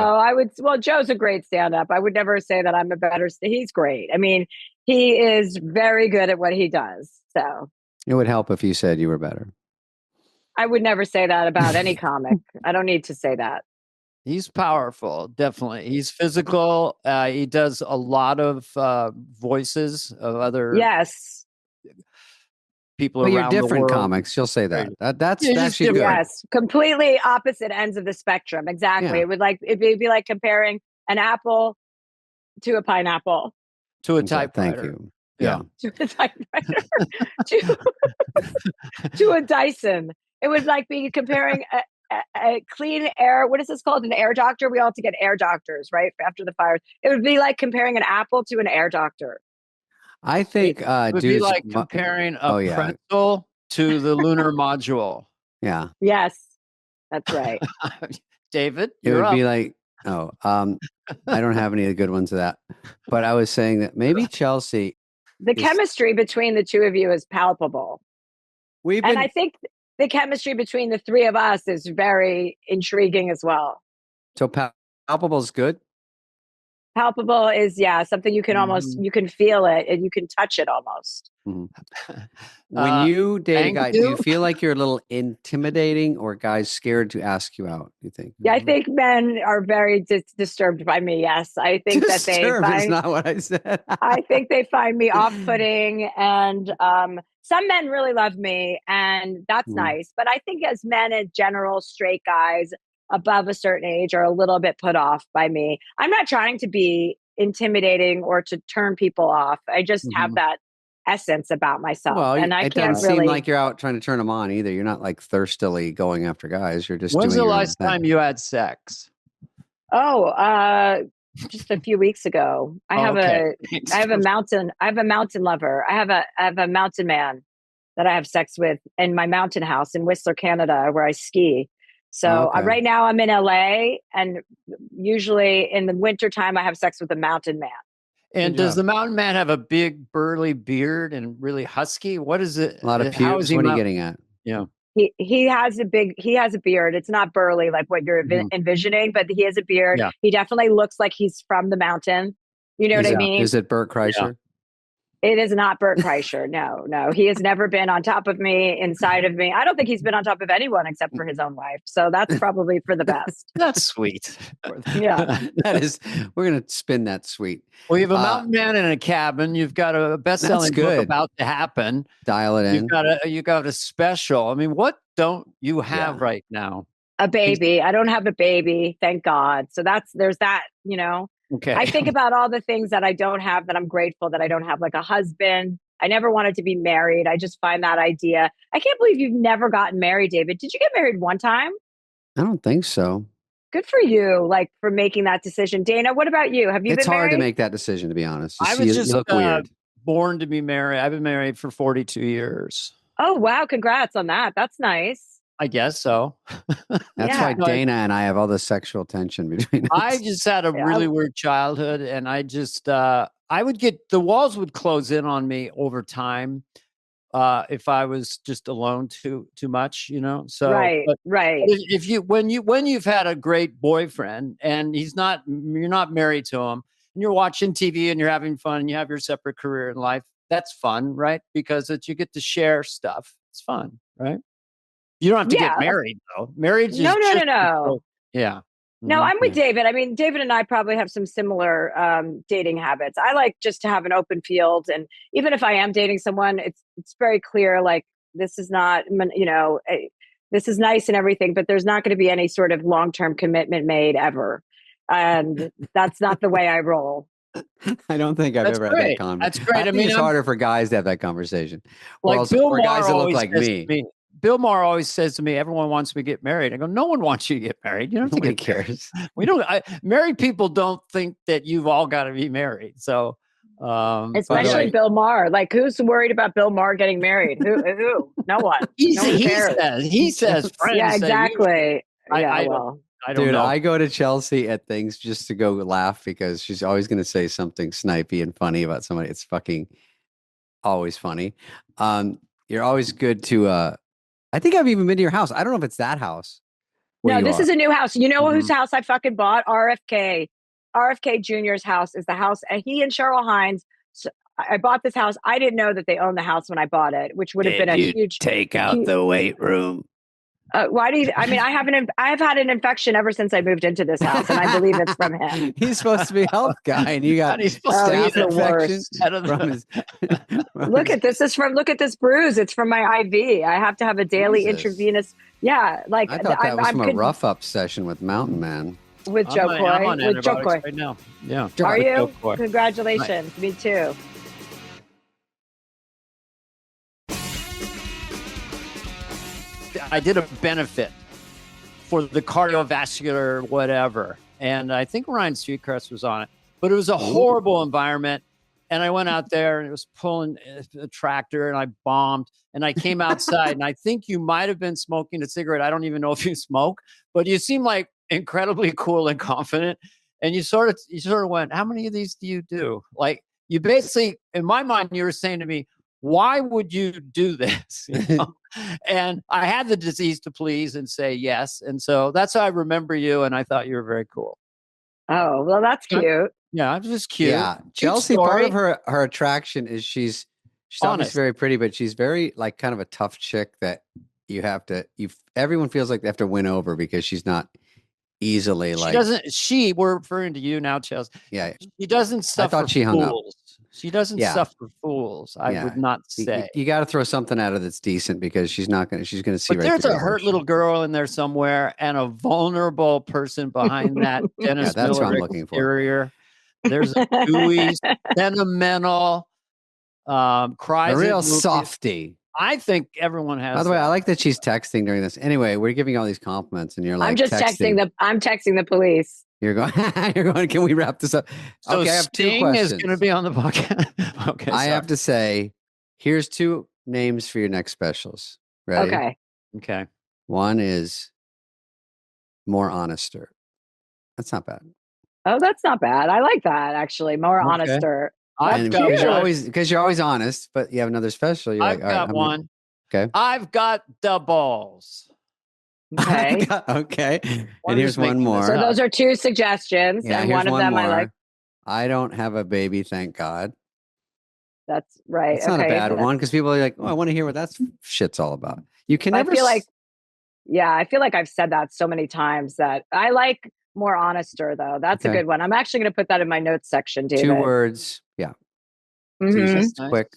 S3: Well, Joe's a great stand-up. I would never say that I'm a better. He's great. I mean, he is very good at what he does. So
S2: it would help if you said you were better.
S3: I would never say that about any comic. I don't need to say that.
S1: He's powerful, definitely. He's physical. He does a lot of voices of other people around the world.
S2: You're different comics. You'll say that. That's actually good.
S3: Yes, completely opposite ends of the spectrum. Exactly.
S2: Yeah.
S3: It'd be like comparing an apple to a pineapple.
S1: To a typewriter.
S2: Thank you.
S1: Yeah.
S3: To a typewriter. to a Dyson. It would like be comparing a clean air. What is this called? An air doctor. We all have to get air doctors, right? After the fires. It would be like comparing an apple to an air doctor.
S2: I think
S1: it would be like comparing a pretzel to the lunar module.
S2: Yeah.
S3: Yes, that's right.
S1: David,
S2: it would be like, I don't have any good ones of that. But I was saying that maybe Chelsea.
S3: The chemistry between the two of you is palpable. And I think the chemistry between the three of us is very intriguing as well.
S2: So palpable is good?
S3: Palpable is something you can almost you can feel it and you can touch it almost.
S2: When you date a guy, do you feel like you're a little intimidating or guys scared to ask you out? You think?
S3: Yeah, I think men are very disturbed by me. Yes, I think that they find
S2: is not what I said.
S3: I think they find me off-putting, and some men really love me, and that's nice. But I think as men in general, straight guys above a certain age are a little bit put off by me. I'm not trying to be intimidating or to turn people off. I just have that essence about myself.
S2: Well,
S3: and
S2: it doesn't seem like you're out trying to turn them on either. You're not like thirstily going after guys. You're just
S1: When's the last time you had sex?
S3: Just a few weeks ago. I have a mountain lover. I have a mountain man that I have sex with in my mountain house in Whistler, Canada, where I ski. So right now I'm in LA, and usually in the wintertime I have sex with a mountain man.
S1: And does the mountain man have a big burly beard and really husky? What is it?
S2: A lot of pubes.
S1: How is he
S2: what are you getting at?
S3: Yeah. He has a beard. It's not burly like what you're envisioning, but he has a beard. Yeah. He definitely looks like he's from the mountain. You know what I mean?
S2: Is it Bert Kreischer? Yeah.
S3: It is not Bert Kreischer. No. He has never been on top of me, inside of me. I don't think he's been on top of anyone except for his own wife. So that's probably for the best.
S1: That's sweet.
S3: Yeah.
S2: We're going to spin that sweet.
S1: Well, you have a mountain man in a cabin. You've got a best-selling book about to happen.
S2: Dial it in.
S1: You got a special. I mean, what don't you have right now?
S3: A baby. I don't have a baby. Thank God. So there's that, Okay. I think about all the things that I don't have that I'm grateful that I don't have, like a husband. I never wanted to be married. I just find that idea. I can't believe you've never gotten married, David. Did you get married one time?
S2: I don't think so.
S3: Good for you, like for making that decision. Dana, what about you? Have you been married?
S2: It's hard to make that decision, to be honest.
S1: I was just weird. Born to be married. I've been married for 42 years.
S3: Oh, wow. Congrats on that. That's nice.
S1: I guess so.
S2: That's why Dana and I have all the sexual tension between us.
S1: I just had a really weird childhood, and I just the walls would close in on me over time if I was just alone too much, So
S3: right.
S1: When you've had a great boyfriend and you're not married to him, and you're watching TV and you're having fun and you have your separate career in life, that's fun, right? Because you get to share stuff. It's fun, right? You don't have to get married, though. Marriage is
S3: no.
S1: Yeah.
S3: No, I'm with David. I mean, David and I probably have some similar dating habits. I like just to have an open field. And even if I am dating someone, it's very clear, like, this is not, this is nice and everything, but there's not going to be any sort of long-term commitment made ever. And that's not the way I roll.
S2: I don't think I've ever had that conversation.
S1: That's great.
S2: I mean, it's harder for guys to have that conversation.
S1: Like Bill Maher
S2: guys that look like me.
S1: Bill Maher always says to me, everyone wants me to get married. I go, no one wants you to get married. You don't have to get married. We don't. Married people don't think that you've all got to be married. So,
S3: especially Bill Maher. Like, who's worried about Bill Maher getting married? Who? No one. He
S1: says. Friends
S3: yeah, exactly.
S1: I don't know.
S2: I go to Chelsea at things just to go laugh because she's always going to say something snipey and funny about somebody. It's fucking always funny. You're always good to. I think I've even been to your house. I don't know if it's that house.
S3: No, this is a new house. You know whose house I fucking bought? RFK. RFK Jr.'s house is the house. And he and Cheryl Hines. So I bought this house. I didn't know that they owned the house when I bought it, which would have been a huge.
S2: Take out the weight room.
S3: Why do you? I mean, I've had an infection ever since I moved into this house, and I believe it's from him.
S2: He's supposed to be a health guy, and you got staph infections from his.
S3: Look at this bruise. It's from my IV. I have to have a daily intravenous. Yeah, like
S2: I thought that was from a rough up session with Mountain Man.
S3: With Joe Coy.
S1: With Joe Coy right now. Yeah.
S3: Are you? Congratulations. Right. Me too.
S1: I did a benefit for the cardiovascular whatever. And I think Ryan Seacrest was on it. But it was a horrible environment. And I went out there and it was pulling a tractor and I bombed. And I came outside and I think you might have been smoking a cigarette. I don't even know if you smoke, but you seem like incredibly cool and confident. And you sort of went, how many of these do you do? Like you basically, in my mind, you were saying to me, why would you do this? You know? And I had the disease to please and say yes. And so that's how I remember you. And I thought you were very cool.
S3: Oh, well, that's cute.
S1: Yeah, I'm just cute.
S2: Yeah. Chelsea, part of her attraction is she's obviously very pretty, but she's very like kind of a tough chick that everyone feels like they have to win over because she's not easily
S1: we're referring to you now, Chelsea.
S2: Yeah.
S1: She doesn't suffer
S2: I thought she hung
S1: fools. Up. She doesn't suffer fools. I would not say.
S2: You got to throw something at her that's decent because she's going to see.
S1: But there's a hurt little girl in there somewhere and a vulnerable person behind that Dennis
S2: that's
S1: Miller
S2: what I'm looking
S1: exterior. For. There's a gooey, sentimental, cries.
S2: A real softy.
S1: I think everyone has.
S2: By the way, I like that she's texting during this. Anyway, we're giving all these compliments, and you're like,
S3: I'm just texting. I'm texting the police.
S2: You're going. Can we wrap this up?
S1: So
S2: okay, I have two questions.
S1: Is going to be on the podcast. Okay,
S2: I have to say, here's two names for your next specials. Ready?
S1: Okay.
S2: One is More Honester. That's not bad.
S3: Oh, that's not bad. I like that actually. More honester.
S2: Because you're always honest, but you have another special. You're
S1: I've got one.
S2: Okay.
S1: I've got the balls.
S3: Okay.
S2: Okay. And here's one more.
S3: So those are 2 suggestions, and one of them more. I like.
S2: I don't have a baby, thank God.
S3: That's right.
S2: It's not a bad one because people are like, oh, I want to hear what that shit's all about. You can never.
S3: I feel like I've said that so many times that I like more honester though. That's a good one. I'm actually going to put that in my notes section, David.
S2: 2 words. Yeah.
S3: Mm-hmm.
S2: Quick.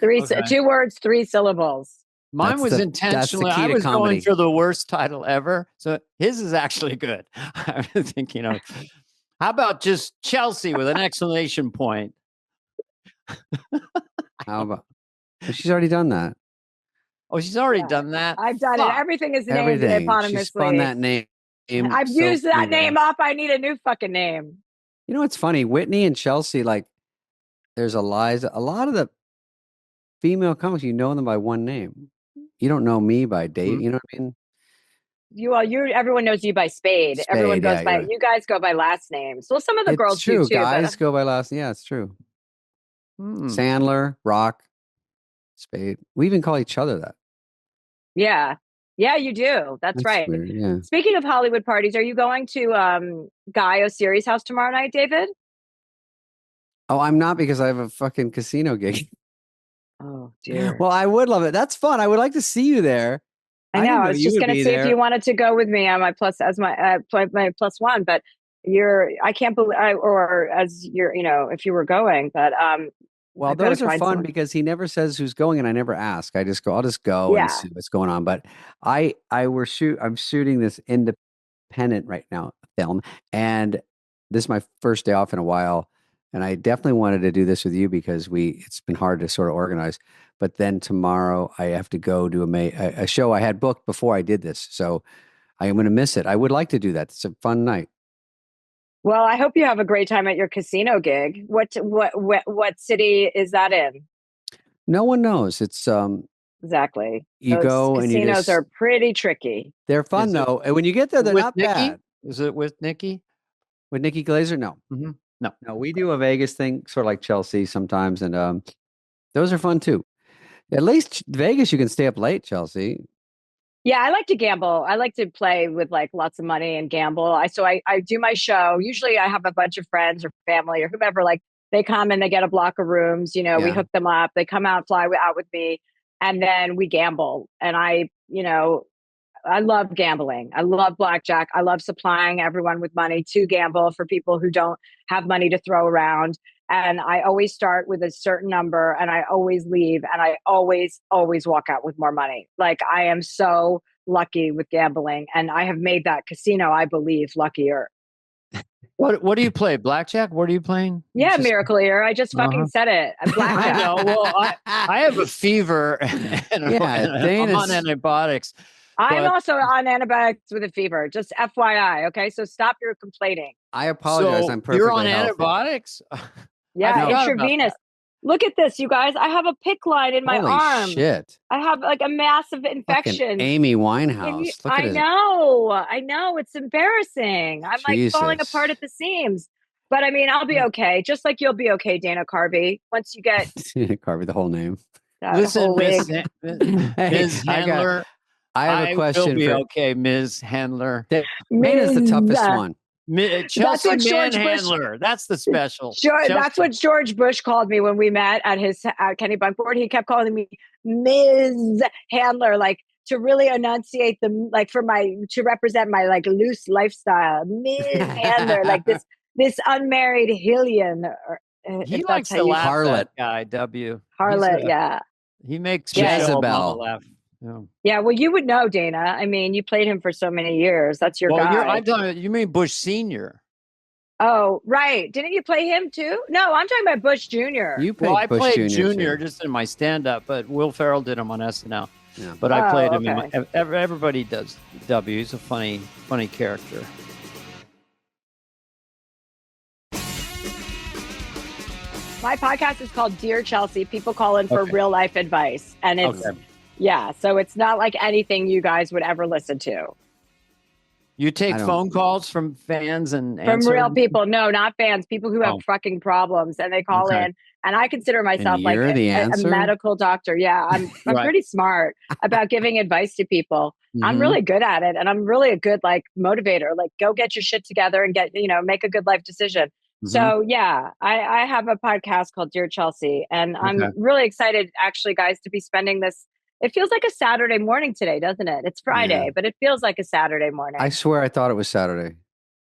S3: 2 words, 3 syllables.
S1: Mine was intentionally. I was going for the worst title ever. So his is actually good. I was thinking of, how about just Chelsea with an exclamation point?
S2: How about? She's already done that.
S1: Oh, she's already done that.
S3: I've done it. Everything is named eponymously.
S2: She spun that name.
S3: I've used that name up. I need a new fucking name.
S2: You know what's funny? Whitney and Chelsea, like, there's a lot of the female comics, you know them by one name. You don't know me by Dave. Mm-hmm. You know what I mean?
S3: Everyone knows you by Spade. Everyone goes by. Right. You guys go by last names. Well, some of the girls do too.
S2: Guys go by last. Yeah, it's true. Sandler, Rock, Spade. We even call each other that.
S3: Yeah, you do. That's right.
S2: Weird, yeah.
S3: Speaking of Hollywood parties, are you going to Guy Osiris' house tomorrow night, David?
S2: Oh, I'm not because I have a fucking casino gig.
S3: Oh dear.
S2: Well, I would love it. That's fun. I would like to see you there.
S3: I know. I was just going to see if you wanted to go with me on my my +1, but I can't believe, if you were going, but
S2: well, those are fun because he never says who's going, and I never ask. I'll just go and see what's going on. But I'm shooting this independent right now film, and this is my first day off in a while. And I definitely wanted to do this with you because it's been hard to sort of organize. But then tomorrow I have to go do a show I had booked before I did this. So I am going to miss it. I would like to do that. It's a fun night.
S3: Well, I hope you have a great time at your casino gig. What city is that in?
S2: No one knows. It's
S3: exactly.
S2: You go and
S3: casinos are pretty tricky.
S2: They're fun though. And when you get there, they're not bad.
S1: Is it with Nikki?
S2: With Nikki Glazer? No.
S1: Mm-hmm.
S2: No, we do a Vegas thing, sort of like Chelsea sometimes, and those are fun too. At least Vegas, you can stay up late, Chelsea.
S3: Yeah, I like to gamble. I like to play with like lots of money and gamble. I do my show. Usually I have a bunch of friends or family or whomever, like they come and they get a block of rooms, we hook them up. They come out, fly out with me, and then we gamble. And I love gambling. I love blackjack. I love supplying everyone with money to gamble for people who don't have money to throw around. And I always start with a certain number and I always leave and I always walk out with more money. Like I am so lucky with gambling and I have made that casino, I believe, luckier.
S1: What do you play? Blackjack? What are you playing?
S3: Yeah, Miracle Ear. I just fucking said it. Blackjack.
S1: I know. Well, I have a fever and I'm on antibiotics.
S3: I'm also on antibiotics with a fever. Just FYI, okay? So stop your complaining.
S2: I apologize. I'm perfectly
S1: You're on
S2: healthy.
S1: antibiotics?
S3: Yeah, intravenous. Look at this, you guys. I have a PICC line in my arm.
S2: Holy shit.
S3: I have like a massive infection.
S2: Fucking Amy Winehouse.
S3: I know. It's embarrassing. I'm like falling apart at the seams. But I mean, I'll be okay. Just like you'll be okay, Dana Carvey. Once you get...
S2: Carvey, the whole name.
S1: Listen, Ms. Handler...
S2: I have a question.
S1: Will be okay, Ms. Handler.
S2: Dana's the toughest one.
S1: Chelsea Handler. That's the special.
S3: That's what George Bush called me when we met at his Kenny Bunk board. He kept calling me Ms. Handler, like to really enunciate to represent my like loose lifestyle. Ms. Handler, like this unmarried Hillian.
S1: He likes to laugh. Harlot guy,
S3: Harlot, yeah.
S1: He makes
S2: Jezebel
S1: laugh.
S3: Yeah, well, you would know, Dana. I mean, you played him for so many years. That's your guy.
S1: You mean Bush Sr.?
S3: Oh, right. Didn't you play him too? No, I'm talking about Bush Jr.
S2: I
S1: played Jr. just in my stand-up, but Will Ferrell did him on SNL. Yeah. But I played him. Everybody does W. He's a funny character.
S3: My podcast is called Dear Chelsea. People call in for real life advice, and it's. Okay. Yeah, so it's not like anything you guys would ever listen to.
S1: You take phone calls from fans and
S3: from real people. No, not fans. People who have fucking problems, and they call in. And I consider myself like a medical doctor. Yeah, I'm pretty smart about giving advice to people. I'm really good at it, and I'm really a good like motivator. Like, go get your shit together and make a good life decision. So yeah, I have a podcast called Dear Chelsea, and I'm really excited, actually, guys, to be spending this. It feels like a Saturday morning today, doesn't it? It's Friday, but it feels like a Saturday morning.
S2: I swear I thought it was Saturday.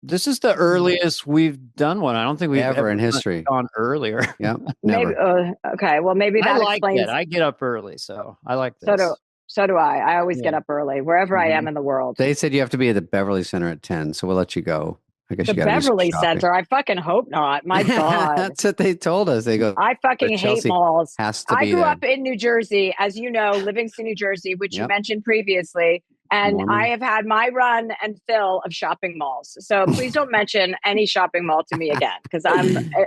S1: This is the earliest we've done one. I don't think we've
S2: ever in history
S1: gone earlier.
S2: Yeah,
S3: maybe. Okay, well, maybe that explains.
S1: I get up early, so I like this.
S3: So do I. I always get up early, wherever I am in the world.
S2: They said you have to be at the Beverly Center at 10, so we'll let you go. I guess
S3: the Beverly Center. I fucking hope not. My God.
S2: That's what they told us. They go,
S3: I fucking hate malls. I grew up
S2: in
S3: New Jersey, as you know, Livingston, New Jersey, which you mentioned previously. And I have had my run and fill of shopping malls. So please don't mention any shopping mall to me again, because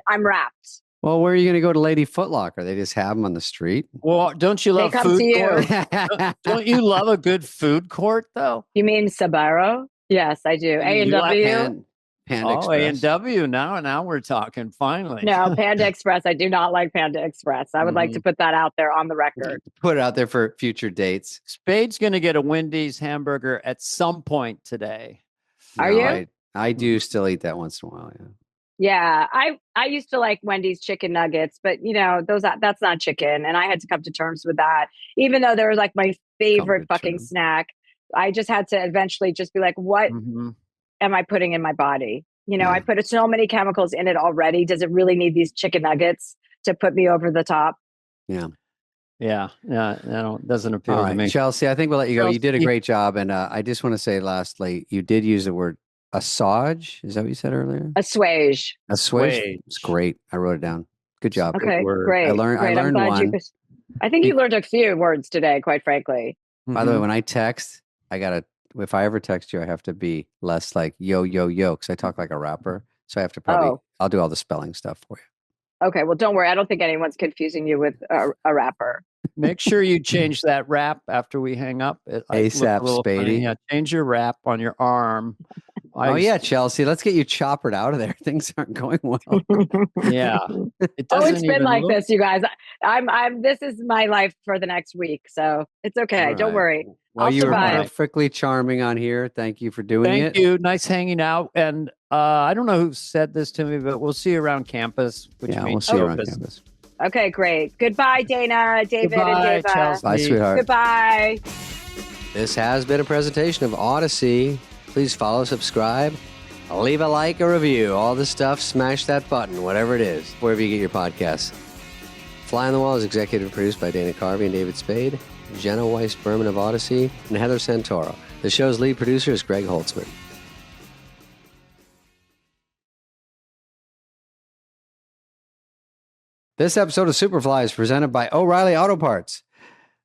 S3: I'm wrapped.
S2: Well, where are you going to go to Lady Foot Locker? They just have them on the street.
S1: Well, don't you love food court? Don't you love a good food court, though?
S3: You mean Sbarro? Yes, I do. A&W.
S2: Panda Express.
S1: A&W. Now we're talking, finally.
S3: No, Panda Express. I do not like Panda Express. I would like to put that out there on the record.
S2: Put it out there for future dates.
S1: Spade's going to get a Wendy's hamburger at some point today.
S3: Are you?
S2: I do still eat that once in a while,
S3: Yeah, I used to like Wendy's chicken nuggets, but that's not chicken, and I had to come to terms with that. Even though they were like my favorite fucking snack, I just had to eventually just be like, what am I putting in my body? I put so many chemicals in it already. Does it really need these chicken nuggets to put me over the top?
S1: Yeah. Doesn't appeal to me.
S2: Chelsea, I think we'll let you go. You did a great job, and I just want to say, lastly, you did use the word assuage. Is that what you said earlier?
S3: Assuage.
S2: It's great. I wrote it down. Good job.
S3: Okay, great.
S2: I learned one.
S3: I think you learned a few words today, quite frankly.
S2: By the way, when I text, if I ever text you, I have to be less like yo, because I talk like a rapper. So I have to I'll do all the spelling stuff for you.
S3: Okay, well, don't worry. I don't think anyone's confusing you with a rapper.
S1: Make sure you change that wrap after we hang up.
S2: ASAP, Spady.
S1: Yeah, change your wrap on your arm.
S2: Chelsea, let's get you choppered out of there. Things aren't going well.
S1: Yeah.
S3: It's been like this, you guys. This is my life for the next week. So it's okay. Right. Don't worry.
S2: Well, you were perfectly charming on here. Thank you for doing it.
S1: Thank you. Nice hanging out. And I don't know who said this to me, but we'll see you around campus.
S2: We'll see you around campus.
S3: Okay, great. Goodbye, Dana, David, and Deva.
S1: Chelsea.
S2: Bye, sweetheart.
S3: Goodbye.
S2: This has been a presentation of Odyssey. Please follow, subscribe, leave a like, a review, all this stuff. Smash that button, whatever it is, wherever you get your podcasts. Fly on the Wall is executive produced by Dana Carvey and David Spade, Jenna Weiss-Berman of Odyssey, and Heather Santoro. The show's lead producer is Greg Holtzman. This episode of Superfly is presented by O'Reilly Auto Parts.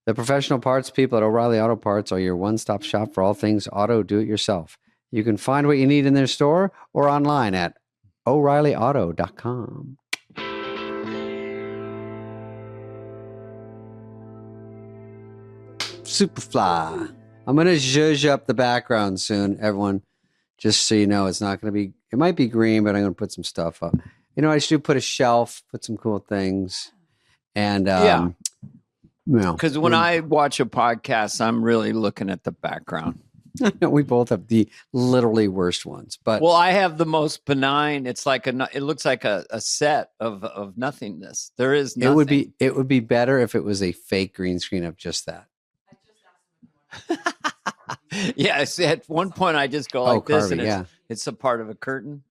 S2: The professional parts people at O'Reilly Auto Parts are your one-stop shop for all things auto do-it-yourself. You can find what you need in their store or online at O'ReillyAuto.com. Superfly. I'm going to zhuzh up the background soon, everyone. Just so you know, it's not going to be, it might be green, but I'm going to put some stuff up. I should put a shelf, put some cool things. And,
S1: because when I watch a podcast, I'm really looking at the background.
S2: We both have the literally worst ones, but
S1: I have the most benign. It's like it looks like a set of nothingness. There is nothing.
S2: It would be better if it was a fake green screen of just that.
S1: Yes, at one point I just go like this, Carvey, and it's a part of a curtain.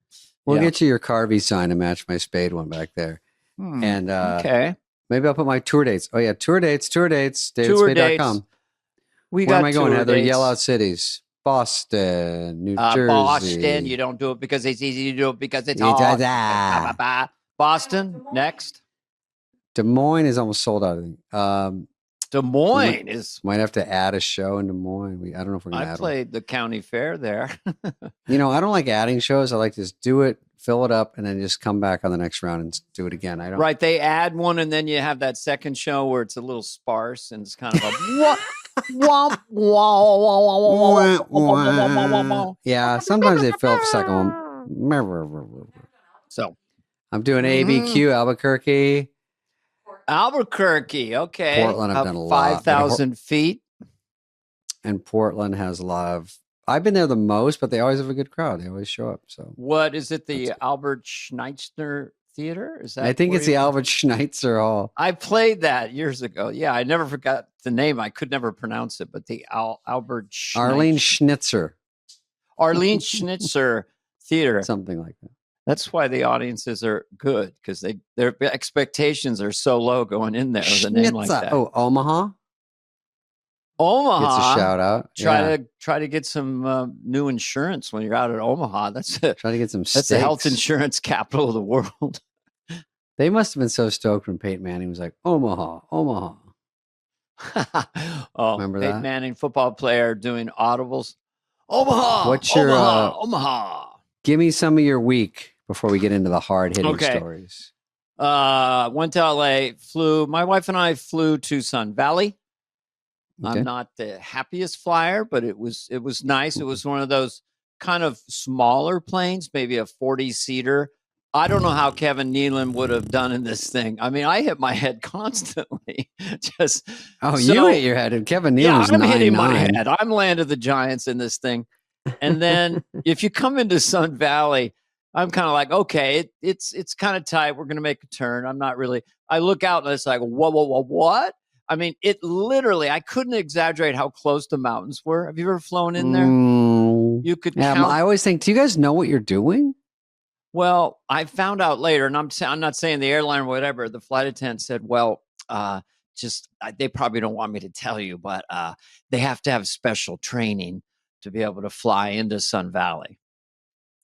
S2: We'll get you your Carvey sign to match my Spade one back there. And
S1: okay.
S2: Maybe I'll put my tour dates. Oh, yeah. Tour dates. DavidSpade.com. Where am I going, Heather? Yell out cities. Boston, New Jersey.
S1: Boston. You don't do it because it's easy. You do it because it's hard. Boston, next.
S2: Des Moines is almost sold out, I think.
S1: Des Moines is...
S2: Might have to add a show in Des Moines. I don't know if we're going to add one.
S1: I played the county fair there.
S2: I don't like adding shows. I like to just do it, fill it up, and then just come back on the next round and do it again.
S1: Right. They add one, and then you have that second show where it's a little sparse, and it's kind of a, what?
S2: Yeah, sometimes they fill up a second one.
S1: So
S2: I'm doing ABQ, Albuquerque.
S1: Albuquerque, okay.
S2: Portland, I've done a lot.
S1: 5,000 feet.
S2: And Portland has a lot of. I've been there the most, but they always have a good crowd. They always show up. So
S1: what is it? The Albert Schneitzer Theater? Is that?
S2: I think it's the Albert Schneitzer Hall.
S1: I played that years ago. Yeah, I never forgot the name. I could never pronounce it, but the Albert Schneitzer. Arlene Schnitzer Theater.
S2: Something like that.
S1: That's why the audiences are good, because their expectations are so low going in there with a name like that.
S2: Oh, Omaha.
S1: Omaha
S2: gets a shout out.
S1: Try to get some new insurance when you're out at Omaha.
S2: Try to get some.
S1: That's the health insurance capital of the world.
S2: They must have been so stoked when Peyton Manning was like, Omaha.
S1: Remember Peyton Manning, football player, doing audibles. Omaha.
S2: What's your
S1: Omaha?
S2: Give me some of your week before we get into the hard hitting stories.
S1: Went to LA. My wife and I flew to Sun Valley. Okay. I'm not the happiest flyer, but it was nice. It was one of those kind of smaller planes, maybe a 40-seater. I don't know how Kevin Nealon would have done in this thing. I mean, I hit my head constantly.
S2: You hit your head, and Kevin Nealon's
S1: I'm hitting my head. I'm Land of the Giants in this thing. And then if you come into Sun Valley, I'm kind of like, okay, it's kind of tight. We're going to make a turn. I'm not really. I look out and it's like, what? I mean, it literally, I couldn't exaggerate how close the mountains were. Have you ever flown in there? You could count.
S2: I always think, do you guys know what you're doing?
S1: Well, I found out later, and I'm not saying the airline or whatever. The flight attendant said, well, they probably don't want me to tell you, but they have to have special training to be able to fly into Sun Valley.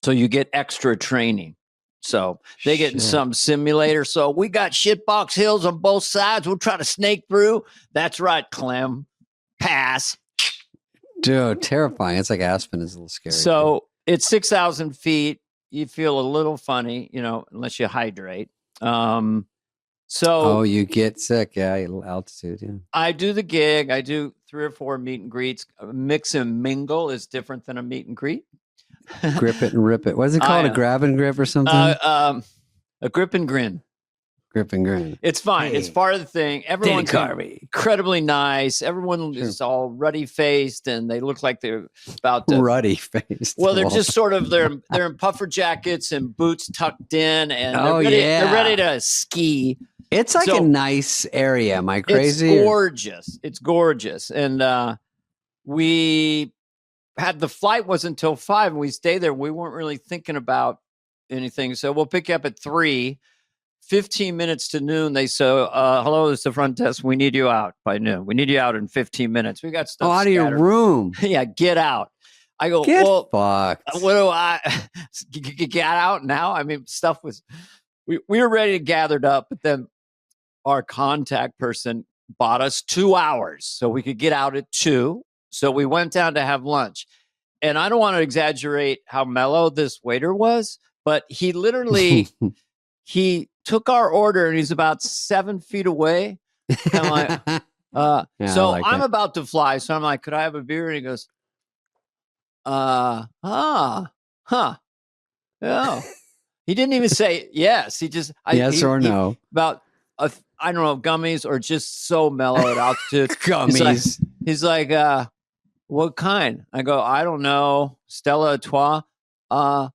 S1: So you get extra training. So they get in some simulator. So we got shitbox hills on both sides. We'll try to snake through. That's right, Clem. Pass.
S2: Dude, terrifying. It's like Aspen is a little scary.
S1: So it's 6,000 feet. You feel a little funny, unless you hydrate. You
S2: get sick. Yeah, altitude. Yeah.
S1: I do the gig. I do 3 or 4 meet and greets. Mix and mingle is different than a meet and greet.
S2: Grip it and rip it. What is it called? A grab and grip or something?
S1: A grip and grin.
S2: Grip and grin.
S1: It's fine. Hey, it's part of the thing. Everyone's incredibly nice. Everyone is all ruddy faced, and they look like they're about to
S2: ruddy faced.
S1: Well, they're just sort of they're in puffer jackets and boots tucked in, and they're ready to ski.
S2: It's like a nice area. Am I crazy?
S1: It's gorgeous. It's gorgeous, and we had the flight wasn't until 5, and we stayed there. We weren't really thinking about anything, so we'll pick you up at 3. 15 minutes to noon, they say, hello, it's the front desk. We need you out by noon. We need you out in 15 minutes. We got stuff
S2: out of your room.
S1: Yeah, get out. I go,
S2: fucked.
S1: What do I get out now? I mean, stuff was, we were ready to gathered up, but then our contact person bought us 2 hours so we could get out at 2. So we went down to have lunch. And I don't want to exaggerate how mellow this waiter was, but he literally, he took our order and he's about 7 feet away. And I'm like, I'm about to fly. So I'm like, could I have a beer? And he goes, yeah. He didn't even say yes. He just,
S2: yes or no.
S1: About, I don't know, gummies or just so mellow at altitude.
S2: Gummies.
S1: He's like, what kind? I go, I don't know. Stella Artois. I'll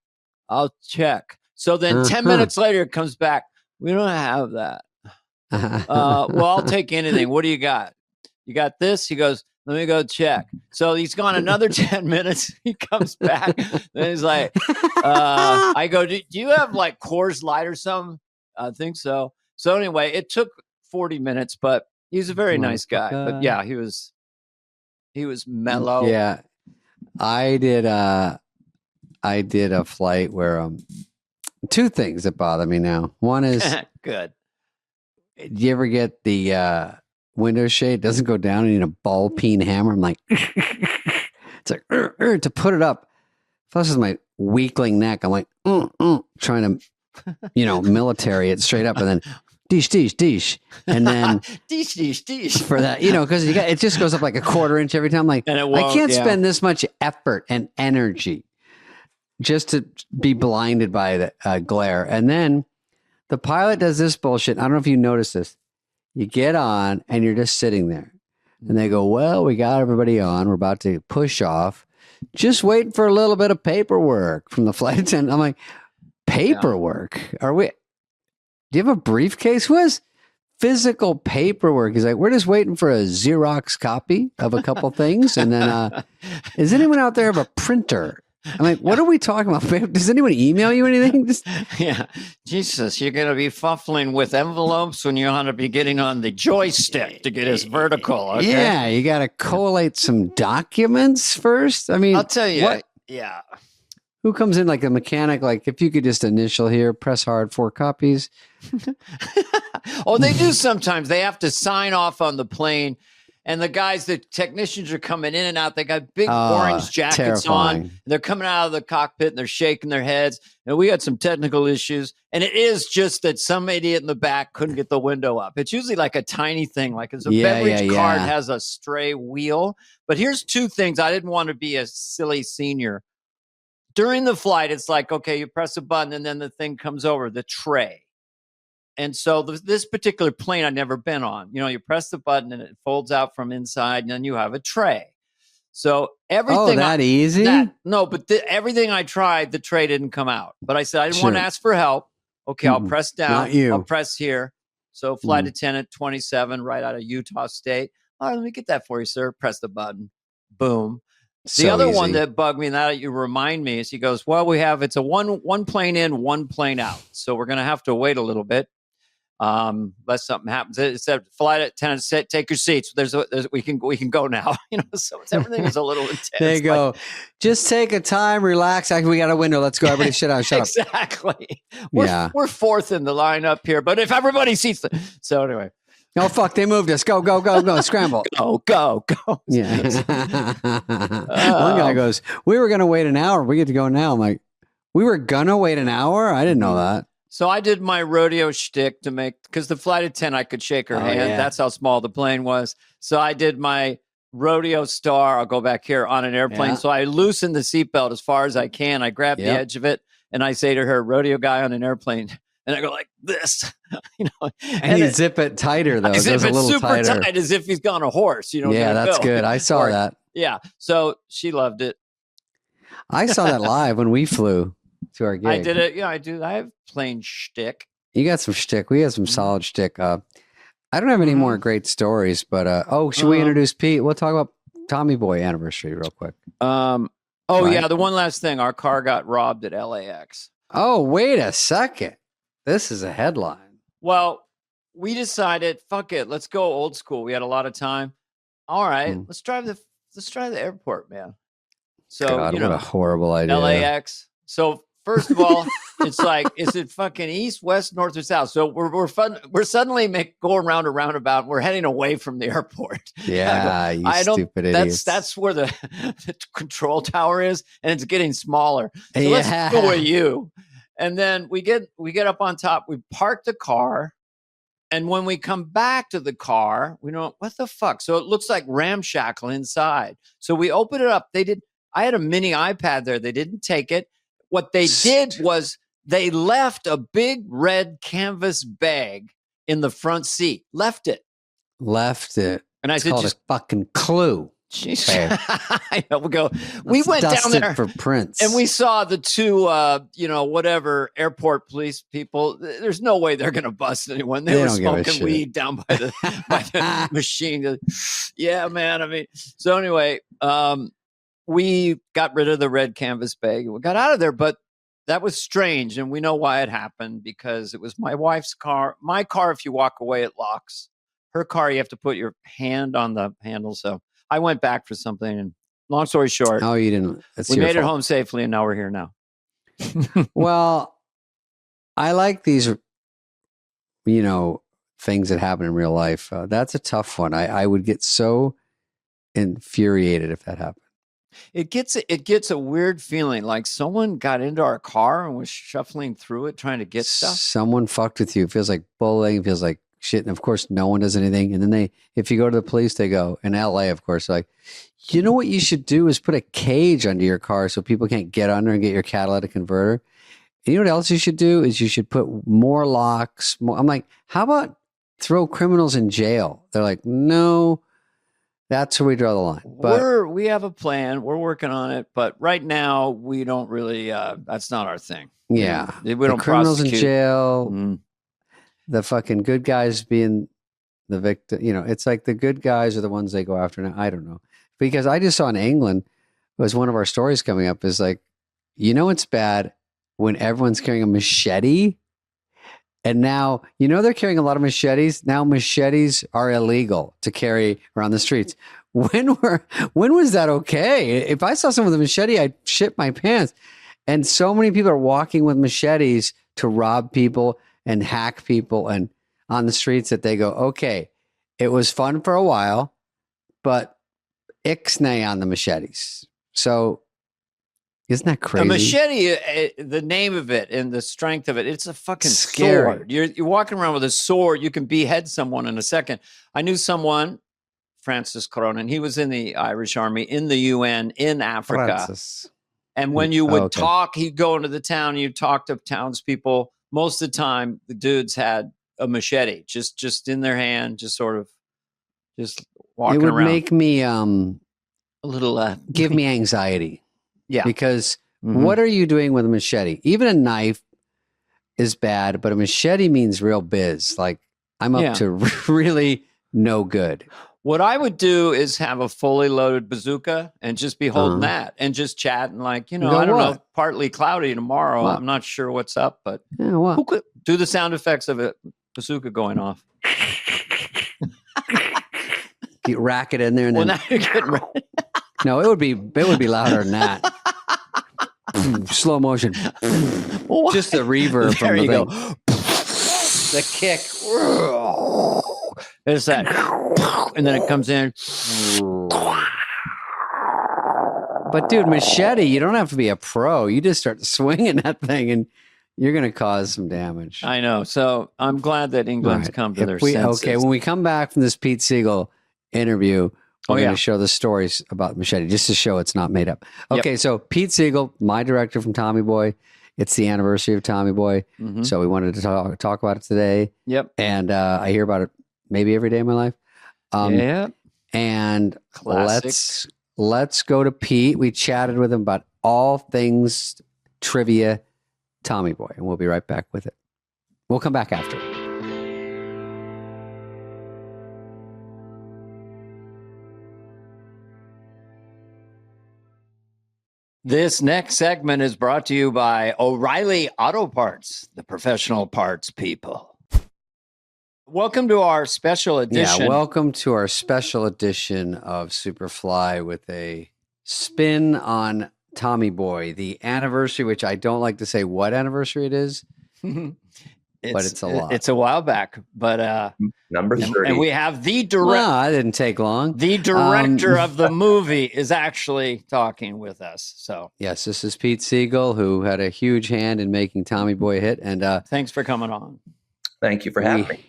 S1: check. So then 10 minutes later, it comes back. We don't have that. Well, I'll take anything. What do you got? You got this? He goes, let me go check. So he's gone another 10 minutes. He comes back. Then he's like, I go, do you have like Coors Light or something? I think so. So anyway, it took 40 minutes, but he's a very nice guy. But yeah, he was mellow.
S2: Yeah. I did a flight where 2 things that bother me now. One is
S1: good.
S2: Do you ever get the window shade doesn't go down and you need a ball peen hammer? I'm like, it's like to put it up. Plus is my weakling neck. I'm like, trying to, military it straight up, and then Dish. And then
S1: dish.
S2: For that, because it just goes up like a quarter inch every time. Like, I can't spend this much effort and energy just to be blinded by the glare. And then the pilot does this bullshit. I don't know if you noticed this. You get on and you're just sitting there. And they go, well, we got everybody on. We're about to push off. Just waiting for a little bit of paperwork from the flight attendant. I'm like, paperwork? Are we? Do you have a briefcase? Who has physical paperwork? He's like, we're just waiting for a Xerox copy of a couple things. And then, is anyone out there have a printer? I'm like, what are we talking about? Does anyone email you anything?
S1: Jesus, you're going to be fuffling with envelopes when you're going to be getting on the joystick to get us vertical. Okay?
S2: Yeah, you got to collate some documents first. I mean,
S1: I'll tell you.
S2: What?
S1: Yeah.
S2: Who comes in like a mechanic? Like, if you could just initial here, press hard, 4 copies.
S1: Oh, they do sometimes. They have to sign off on the plane. And the technicians are coming in and out. They got big orange jackets on. They're coming out of the cockpit and they're shaking their heads. And we had some technical issues. And it is just that some idiot in the back couldn't get the window up. It's usually like a tiny thing, like it's a beverage cart has a stray wheel. But here's 2 things. I didn't want to be a silly senior. During the flight, it's like, okay, you press a button and then the thing comes over, the tray. And so this particular plane I'd never been on, you press the button and it folds out from inside and then you have a tray. So everything.
S2: Oh, easy?
S1: No, but everything I tried, the tray didn't come out. But I said, I didn't want to ask for help. Okay, I'll press down.
S2: Not you.
S1: I'll press here. So flight attendant 27 right out of Utah State. All right, let me get that for you, sir. Press the button. Boom. The other one that bugged me, now that you remind me, is he goes, well, it's a one plane in, 1 plane out. So we're going to have to wait a little bit. Unless something happens. It said flight attendants, take your seats. We can go now. So everything is a little intense.
S2: They go, just take a time, relax. We got a window. Let's go. Everybody shut up.
S1: Exactly. We're 4th in the lineup here, but if everybody seats so anyway.
S2: Oh fuck! They moved us. Go! Scramble!
S1: Go!
S2: Yeah. One guy goes, "We were gonna wait an hour. We get to go now." I'm like, "We were gonna wait an hour? I didn't know that."
S1: So I did my rodeo shtick because the flight attendant, I could shake her hand. Yeah. That's how small the plane was. So I did my rodeo star. I'll go back here on an airplane. Yeah. So I loosen the seatbelt as far as I can. I grab the edge of it and I say to her, rodeo guy on an airplane. And I go like this,
S2: And you zip it tighter though.
S1: I zip it super tight as if he's on a horse.
S2: Yeah, that's good. I saw that.
S1: Yeah. So she loved it.
S2: I saw that live when we flew to our gig.
S1: I did it. Yeah, I do. I have plain shtick.
S2: You got some shtick. We have some solid shtick. I don't have any more great stories, but should we introduce Pete? We'll talk about Tommy Boy anniversary real quick.
S1: Yeah, the one last thing. Our car got robbed at LAX.
S2: Oh, wait a second. This is a headline.
S1: Well, we decided, fuck it, let's go old school. We had a lot of time. All right, let's try the airport, man. So
S2: God, what a horrible idea.
S1: LAX. So first of all, it's like, is it fucking east, west, north, or south? So we're suddenly going around a roundabout. We're heading away from the airport.
S2: Yeah, stupid idiots.
S1: That's where the control tower is, and it's getting smaller. So let's go with you. And then we get up on top. We park the car, and when we come back to the car, we know what the fuck. So it looks like ramshackle inside. So we open it up. I had a mini iPad there. They didn't take it. What they did was they left a big red canvas bag in the front seat. Left it.
S2: And
S1: I said,
S2: just a fucking clue.
S1: Jeez. I know. We went down there
S2: for prints,
S1: and we saw the 2, whatever airport police people. There's no way they're going to bust anyone. They were smoking weed down by the machine. Yeah, man. I mean, so anyway, we got rid of the red canvas bag. We got out of there, but that was strange. And we know why it happened, because it was my wife's car. My car, if you walk away, it locks. Her car, you have to put your hand on the handle. So I went back for something, and long story short,
S2: you didn't.
S1: We made it home safely, and now we're here now.
S2: Well, I like these, things that happen in real life. That's a tough one. I would get so infuriated if that happened.
S1: It gets a weird feeling, like someone got into our car and was shuffling through it trying to get stuff.
S2: Someone fucked with you. It feels like bullying. It feels like shit. And of course, no one does anything. And then if you go to the police, they go, in LA, of course, like, you know what you should do is put a cage under your car so people can't get under and get your catalytic converter. And you know what else you should do is you should put more locks. I'm like, how about throw criminals in jail? They're like, no. That's where we draw the line. But
S1: we have a plan. We're working on it. But right now, we don't really, that's not our thing.
S2: Yeah.
S1: We don't
S2: criminals
S1: prosecute.
S2: in jail, the fucking good guys being the victim. You know, it's like the good guys are the ones they go after. Now, I don't know. Because I just saw in England, it was one of our stories coming up, is like, you know, it's bad when everyone's carrying a machete. And now, you know, they're carrying a lot of machetes. Now machetes are illegal to carry around the streets. When was that okay? If I saw someone with a machete, I'd shit my pants. And so many people are walking with machetes to rob people and hack people and on the streets that they go, okay, it was fun for a while, but ixnay on the machetes. So isn't that crazy?
S1: A machete, the name of it and the strength of it, it's a fucking
S2: Scary.
S1: sword. You're walking around with a sword. You can behead someone in a second. I knew someone, Francis Cronin, he was in the Irish Army, in the UN, in Africa.
S2: Francis.
S1: And when you would talk, he'd go into the town, you'd talk to townspeople. Most of the time, the dudes had a machete just in their hand, just sort of just walking around.
S2: It would make me
S1: a little
S2: give me anxiety.
S1: Yeah.
S2: Because what are you doing with a machete? Even a knife is bad, but a machete means real biz. Like I'm up to really no good.
S1: What I would do is have a fully loaded bazooka and just be holding that and just chatting like, you know, I don't know, partly cloudy tomorrow. What? I'm not sure what's up, but who could do the sound effects of a bazooka going off?
S2: You rack it in there and then
S1: now you're getting ready.
S2: No, it would be louder than that. Slow motion. Just the reverb from the thing. The kick.
S1: There's that. And then it comes in.
S2: But dude, machete, you don't have to be a pro. You just start swinging that thing and you're going to cause some damage.
S1: I know. So I'm glad that England's come to their senses.
S2: Okay, when we come back from this Pete Segal interview, we're going to show the stories about machete, just to show it's not made up. Okay, so Pete Segal, my director from Tommy Boy. It's the anniversary of Tommy Boy. So we wanted to talk about it today.
S1: Yep.
S2: And I hear about it maybe every day of my life. And
S1: classics.
S2: let's go to Pete. We chatted with him about all things trivia Tommy Boy, and we'll be right back with it. We'll come back after.
S1: This next segment is brought to you by O'Reilly Auto Parts, the professional parts people. Welcome to our special edition.
S2: Yeah, welcome to our special edition of Superfly with a spin on Tommy Boy, the anniversary, which I don't like to say what anniversary it is, but it's a lot.
S1: It's a while back, but
S4: number 30.
S1: And we have the director.
S2: Well, I didn't take long.
S1: The director of the movie is actually talking with us. So
S2: yes, this is Pete Segal, who had a huge hand in making Tommy Boy a hit. And
S1: thanks for coming on.
S4: Thank you for having me.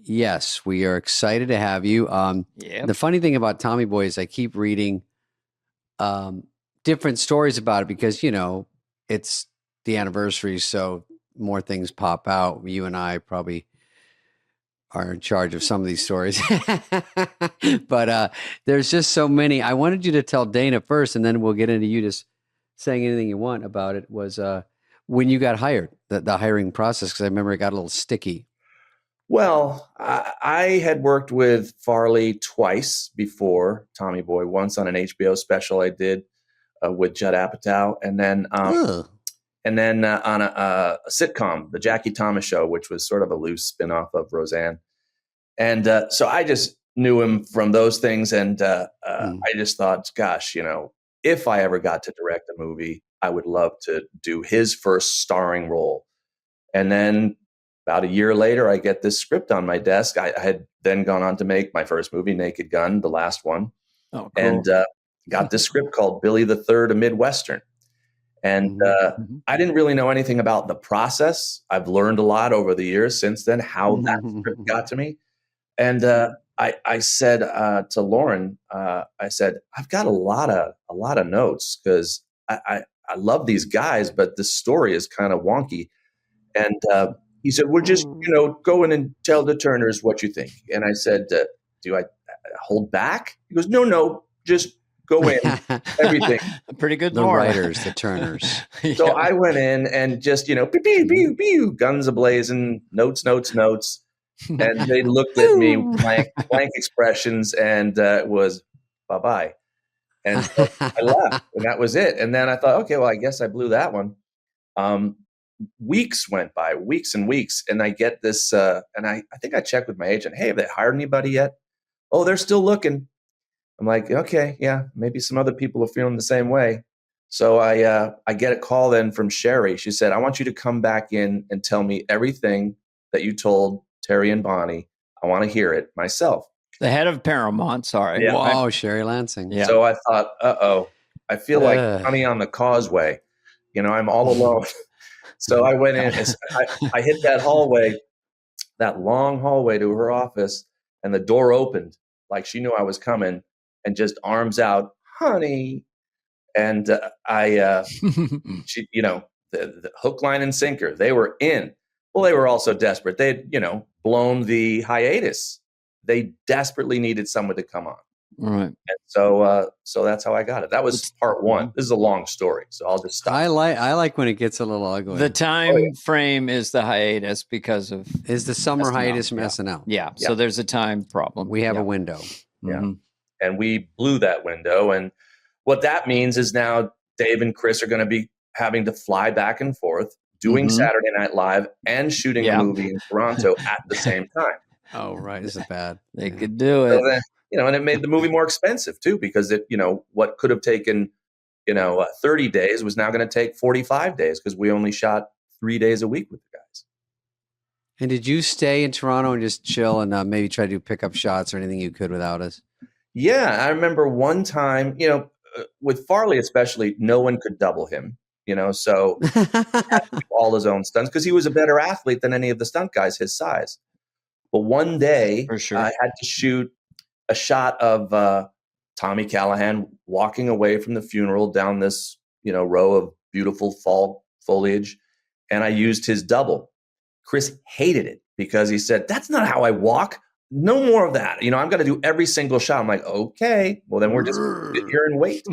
S2: Yes, we are excited to have you. The funny thing about Tommy Boy is I keep reading different stories about it because, you know, it's the anniversary, so more things pop out. You and I probably are in charge of some of these stories. But there's just so many. I wanted you to tell Dana first, and then we'll get into you just saying anything you want about it, was when you got hired, the hiring process, because I remember it got a little sticky.
S4: Well, I had worked with Farley twice before Tommy Boy, once on an HBO special I did with Judd Apatow, and then on a sitcom, The Jackie Thomas Show, which was sort of a loose spinoff of Roseanne. And so I just knew him from those things. And I just thought, gosh, you know, if I ever got to direct a movie, I would love to do his first starring role. And then about a year later, I get this script on my desk. I had then gone on to make my first movie, Naked Gun, the last one.
S1: Oh, cool.
S4: And got this script called Billy the Third, a Midwestern. And I didn't really know anything about the process. I've learned a lot over the years since then, how that script got to me. And I said to Lauren, I said, I've got a lot of notes because I love these guys, but the story is kind of wonky. And he said, we're just, go in and tell the Turners what you think. And I said, do I hold back? He goes, no, just go in, everything.
S1: Pretty good.
S2: The writers, the Turners.
S4: So I went in and just, pew, pew, pew, pew, guns a-blazing, notes. And they looked at me with blank expressions, and it was bye-bye. And so I left, and that was it. And then I thought, okay, well, I guess I blew that one. Weeks went by, weeks and weeks, and I get this, and I think I checked with my agent, hey, have they hired anybody yet? Oh, they're still looking. I'm like, okay, yeah, maybe some other people are feeling the same way. So I get a call then from Sherry. She said, I want you to come back in and tell me everything that you told Terry and Bonnie. I want to hear it myself.
S1: The head of Paramount, sorry.
S2: Yeah. Wow, Sherry Lansing.
S4: Yeah. So I thought, I feel like Honey on the Causeway. I'm all alone. So I went in, I hit that hallway, that long hallway to her office, and the door opened like she knew I was coming, and just arms out, honey. And she, the hook, line, and sinker, they were in. Well, they were also desperate. They'd, blown the hiatus. They desperately needed someone to come on.
S1: Right.
S4: And so that's how I got it. That was part one. This is a long story, so I'll just stop.
S2: I like when it gets a little ugly.
S1: The time frame is the hiatus because of
S2: the summer
S1: SNL.
S2: hiatus from SNL.
S1: Yeah. So there's a time problem.
S2: We have a window.
S4: Yeah. And we blew that window. And what that means is now Dave and Chris are going to be having to fly back and forth, doing Saturday Night Live and shooting a movie in Toronto at the same time.
S2: Oh, right. This is bad.
S1: They could do it.
S4: So then, and it made the movie more expensive too, because it, what could have taken, 30 days was now going to take 45 days because we only shot 3 days a week with the guys.
S2: And did you stay in Toronto and just chill and maybe try to do pickup shots or anything you could without us?
S4: Yeah. I remember one time, with Farley especially, no one could double him, so he had to do all his own stunts because he was a better athlete than any of the stunt guys his size. But one day
S1: For sure.
S4: I had to shoot a shot of Tommy Callahan walking away from the funeral down this, row of beautiful fall foliage. And I used his double. Chris hated it because he said, that's not how I walk. No more of that. I'm going to do every single shot. I'm like, okay, well then we're just sit here and wait.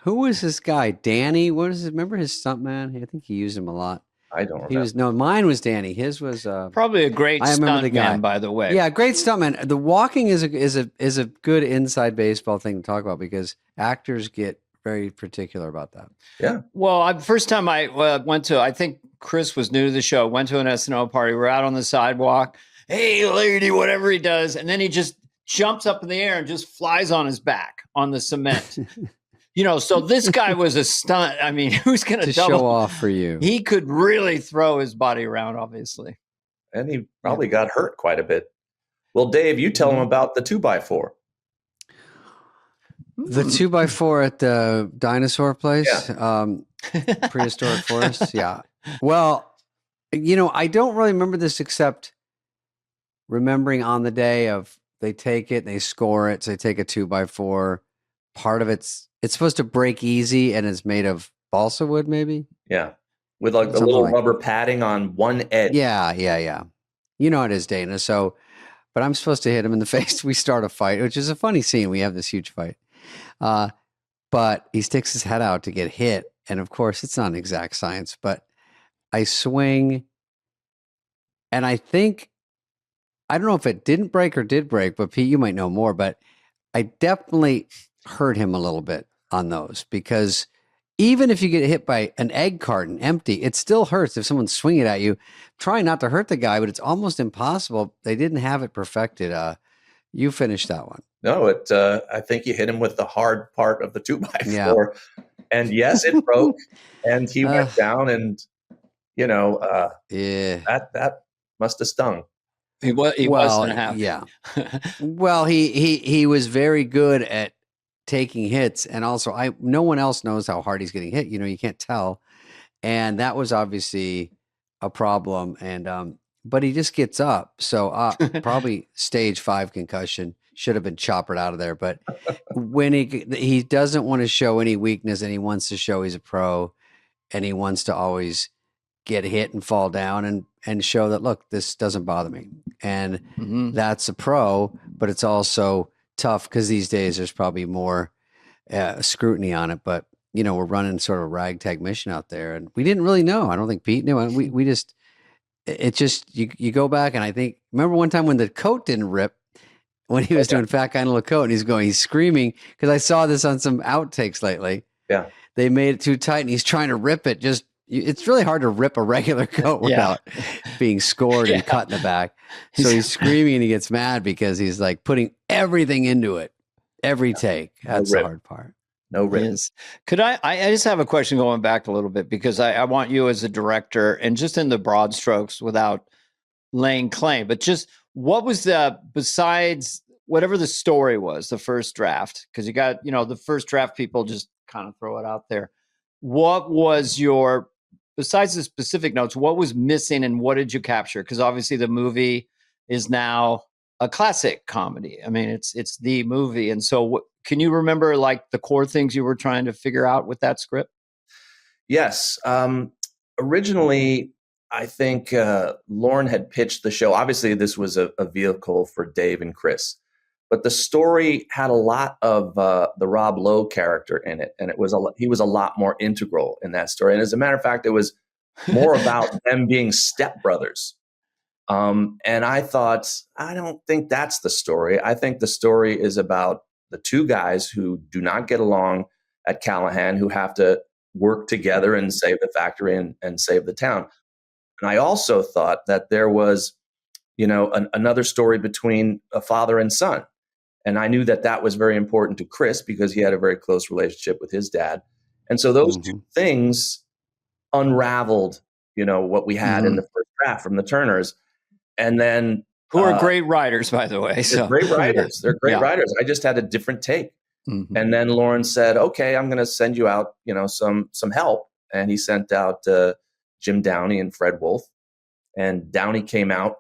S2: Who was this guy? Danny? What is it? Remember his stuntman? I think he used him a lot.
S4: I don't remember.
S2: Mine was Danny. His was
S1: probably a great stuntman, by the way.
S2: Yeah, great stuntman. The walking is a good inside baseball thing to talk about because actors get very particular about that.
S4: Yeah.
S1: Well, first time I went to, I think Chris was new to the show, went to an SNL party. We're out on the sidewalk. Hey, lady, whatever he does. And then he just jumps up in the air and just flies on his back on the cement. So this guy was a stunt. I mean, who's going to
S2: show off for you?
S1: He could really throw his body around, obviously.
S4: And he probably got hurt quite a bit. Well, Dave, you tell him about the 2x4.
S2: The 2x4 at the dinosaur place, prehistoric forest. Yeah. Well, I don't really remember this except remembering on the day of they take it and they score it. So they take a 2x4. Part of it's supposed to break easy and it's made of balsa wood, maybe.
S4: Yeah. With like the little rubber padding on one edge.
S2: Yeah. You know how it is, Dana. So, but I'm supposed to hit him in the face. We start a fight, which is a funny scene. We have this huge fight. But he sticks his head out to get hit. And of course, it's not an exact science, but I swing. And I don't know if it didn't break or did break, but Pete, you might know more, but I definitely hurt him a little bit on those because even if you get hit by an egg carton empty, it still hurts if someone's swinging it at you. Try not to hurt the guy, but it's almost impossible. They didn't have it perfected. You finished that one.
S4: No, I think you hit him with the hard part of the 2x4. Yeah. And yes, it broke and he went down and, that must have stung.
S1: He wasn't happy.
S2: Yeah. Well, he was very good at taking hits, and also no one else knows how hard he's getting hit. You can't tell, and that was obviously a problem. And but he just gets up. So probably stage 5 concussion, should have been choppered out of there. But when he doesn't want to show any weakness, and he wants to show he's a pro, and he wants to always get hit and fall down and show that, look, this doesn't bother me. And that's a pro, but it's also tough because these days there's probably more scrutiny on it. But we're running sort of a ragtag mission out there, and we didn't really know. I don't think Pete knew. We just, it just, you go back, and I think, remember one time when the coat didn't rip, when he was doing Fat Guy in a Little Coat, and he's screaming, because I saw this on some outtakes lately.
S4: Yeah.
S2: They made it too tight, and he's trying to rip it. It's really hard to rip a regular coat without being scored and cut in the back. So he's screaming, and he gets mad because he's like putting everything into it every take. That's the hard part.
S4: No rip.
S1: Could I just have a question going back a little bit, because I want you as a director, and just in the broad strokes without laying claim, but just what was besides whatever the story was, the first draft, because you got, the first draft people just kind of throw it out there. What was besides the specific notes, what was missing and what did you capture? Because obviously the movie is now a classic comedy. I mean, it's the movie. And so can you remember like the core things you were trying to figure out with that script?
S4: Yes. Originally, I think Lorne had pitched the show. Obviously, this was a vehicle for Dave and Chris, but the story had a lot of the Rob Lowe character in it, and he was a lot more integral in that story. And as a matter of fact, it was more about them being stepbrothers. And I thought, I don't think that's the story. I think the story is about the two guys who do not get along at Callahan, who have to work together and save the factory and save the town. And I also thought that there was, another story between a father and son. And I knew that was very important to Chris because he had a very close relationship with his dad. And so those two things unraveled, what we had in the first draft from the Turners. And then
S1: who are great writers, by the way.
S4: They're great writers. They're great writers. I just had a different take. And then Lorne said, okay, I'm going to send you out, some help. And he sent out Jim Downey and Fred Wolf. And Downey came out.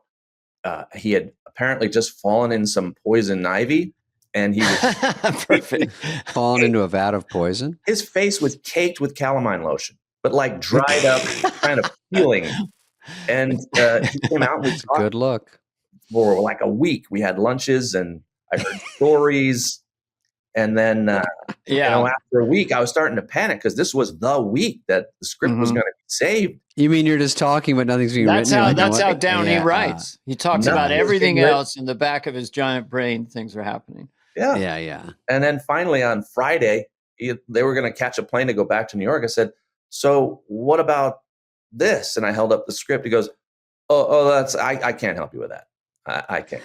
S4: He had apparently just fallen in some poison ivy. And he was
S1: perfect.
S2: Fallen into a vat of poison.
S4: His face was caked with calamine lotion, but like dried up, kind of peeling. And he came out and we talked.
S2: Good look.
S4: For like a week. We had lunches and I heard stories. And then, after a week, I was starting to panic because this was the week that the script was going to be saved.
S2: You mean you're just talking, but nothing's being written?
S1: That's how Downey writes. He talks about everything else in the back of his giant brain. Things are happening.
S2: Yeah.
S4: And then finally on Friday, they were going to catch a plane to go back to New York. I said, so what about this? And I held up the script. He goes, I can't help you with that. I can't.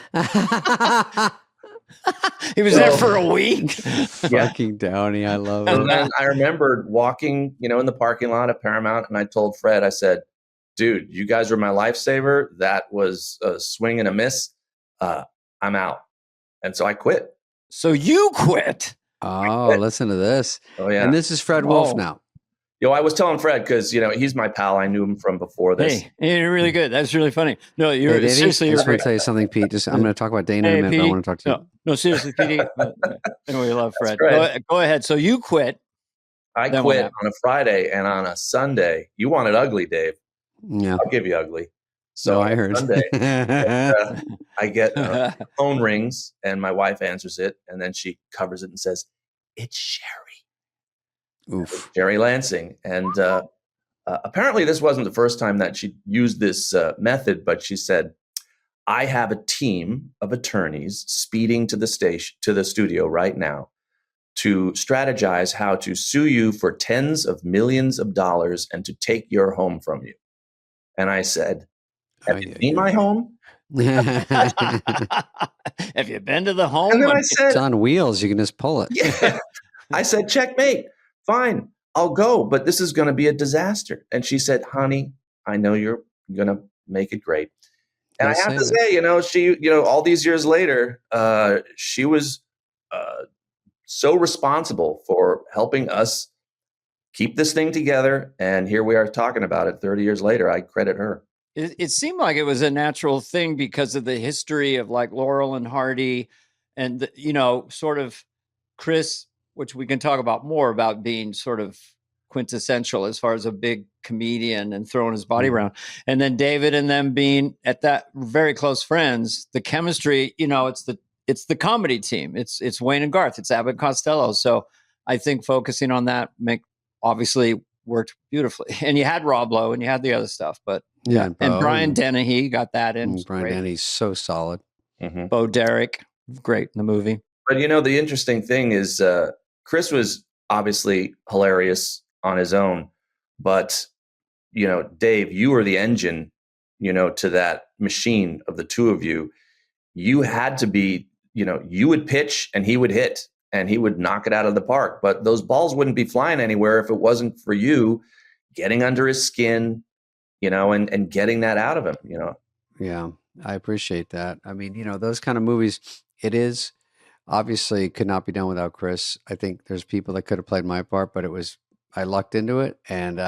S1: He was there for a week.
S2: Fucking Downey, I love it.
S4: And then I remembered walking, in the parking lot at Paramount, and I told Fred, I said, dude, you guys were my lifesaver. That was a swing and a miss. I'm out. And so I quit.
S1: So you quit?
S2: Oh, listen to this.
S4: Oh, yeah.
S2: And this is Fred Wolf now.
S4: I was telling Fred because, he's my pal. I knew him from before this.
S1: Hey, you're really good. That's really funny. No, seriously.
S2: I just want to tell you something, Pete. I'm going to talk about Dana in a minute, but I want to talk to you.
S1: No, seriously, Pete. We love Fred. Go ahead. So you quit.
S4: I quit on a Friday, and on a Sunday, you wanted ugly, Dave.
S2: Yeah.
S4: I'll give you ugly. So
S2: I heard.
S4: Sunday, I get phone rings, and my wife answers it, and then she covers it and says, it's Sherry.
S2: Oof.
S4: Jerry Lansing. And apparently this wasn't the first time that she used this method, but she said, I have a team of attorneys speeding to the studio right now to strategize how to sue you for tens of millions of dollars and to take your home from you. And I said, have you seen my home?
S1: Have you been to the home?
S4: And then I said,
S2: it's on wheels. You can just pull it.
S4: Yeah. I said, checkmate. Fine, I'll go, but this is going to be a disaster. And she said, honey, I know you're going to make it great. And I have to say, she, all these years later, she was so responsible for helping us keep this thing together. And here we are talking about it 30 years later. I credit her.
S1: It seemed like it was a natural thing because of the history of like Laurel and Hardy and, sort of Chris, which we can talk about more about being sort of quintessential as far as a big comedian and throwing his body around. And then David and them being at that very close friends, the chemistry, it's the comedy team. It's Wayne and Garth, it's Abbott and Costello. So I think focusing on that obviously worked beautifully. And you had Rob Lowe and you had the other stuff, but and Brian Dennehy got that in.
S2: Brian Dennehy's so solid.
S1: Bo Derek, great in the movie.
S4: But the interesting thing is Chris was obviously hilarious on his own, but Dave, you were the engine, to that machine of the two of you. You had to be, you would pitch and he would hit and he would knock it out of the park, but those balls wouldn't be flying anywhere if it wasn't for you getting under his skin, and getting that out of him,
S2: Yeah, I appreciate that. I mean, those kind of movies, it is obviously could not be done without Chris. I think there's people that could have played my part, but I lucked into it, and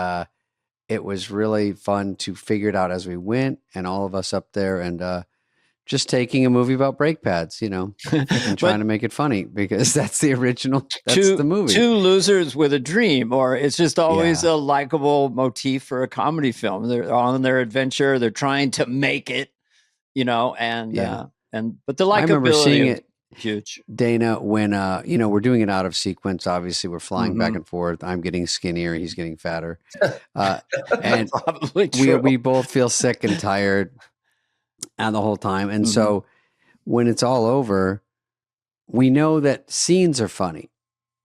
S2: it was really fun to figure it out as we went, and all of us up there, and just taking a movie about brake pads, and trying to make it funny because that's the original. That's the movie.
S1: Two losers with a dream, or it's just always a likable motif for a comedy film. They're on their adventure. They're trying to make it, but the likability.
S2: I remember seeing it.
S1: Huge.
S2: Dana, when we're doing it out of sequence, obviously we're flying back and forth. I'm getting skinnier, he's getting fatter. And
S1: probably true.
S2: we both feel sick and tired and the whole time. And so when it's all over, we know that scenes are funny,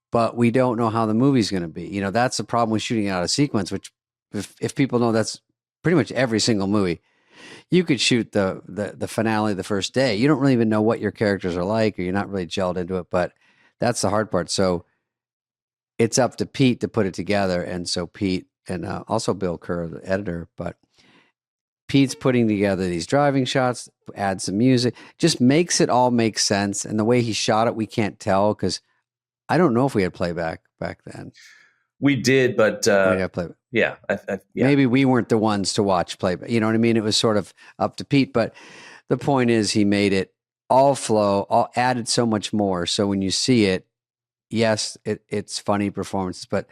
S2: but we don't know how the movie's going to be. That's the problem with shooting out of sequence, which if people know, that's pretty much every single movie. You could shoot the finale the first day. You don't really even know what your characters are like, or you're not really gelled into it, but that's the hard part. So it's up to Pete to put it together. And so Pete, and also Bill Kerr, the editor, but Pete's putting together these driving shots, adds some music, just makes it all make sense. And the way he shot it, we can't tell because I don't know if we had playback back then.
S4: We did, but
S2: yeah. Maybe we weren't the ones to watch playback. You know what I mean? It was sort of up to Pete. But the point is, he made it all flow, added so much more. So when you see it, yes, it's funny performances, but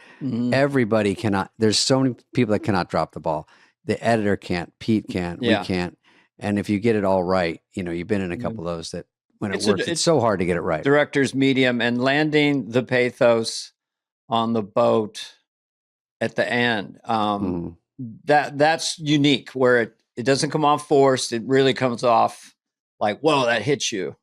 S2: everybody cannot. There's so many people that cannot drop the ball. The editor can't. Pete can't. We can't. And if you get it all right, you've been in a couple of those that when it works, it's so hard to get it right.
S1: Director's medium, and landing the pathos on the boat at the end. That's unique, where it doesn't come off forced. It really comes off like, whoa, that hits you.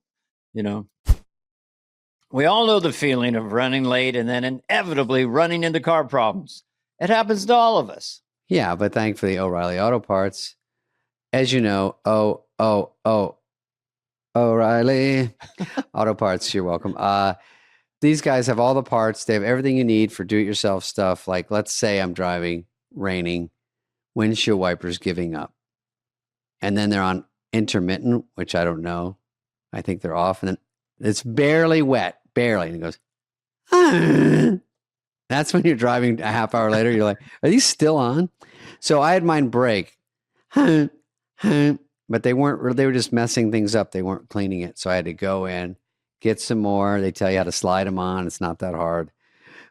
S1: We all know the feeling of running late and then inevitably running into car problems. It happens to all of us.
S2: Yeah, but thankfully, O'Reilly Auto Parts, as you know, O'Reilly Auto Parts, you're welcome. These guys have all the parts. They have everything you need for do-it-yourself stuff. Like, let's say I'm driving, raining, windshield wipers giving up. And then they're on intermittent, which I don't know. I think they're off. And then it's barely wet, barely. And it goes, ah. That's when you're driving a half hour later. You're like, are these still on? So I had mine break. But they weren't, they were just messing things up. They weren't cleaning it. So I had to go in, get some more. They tell you how to slide them on. It's not that hard.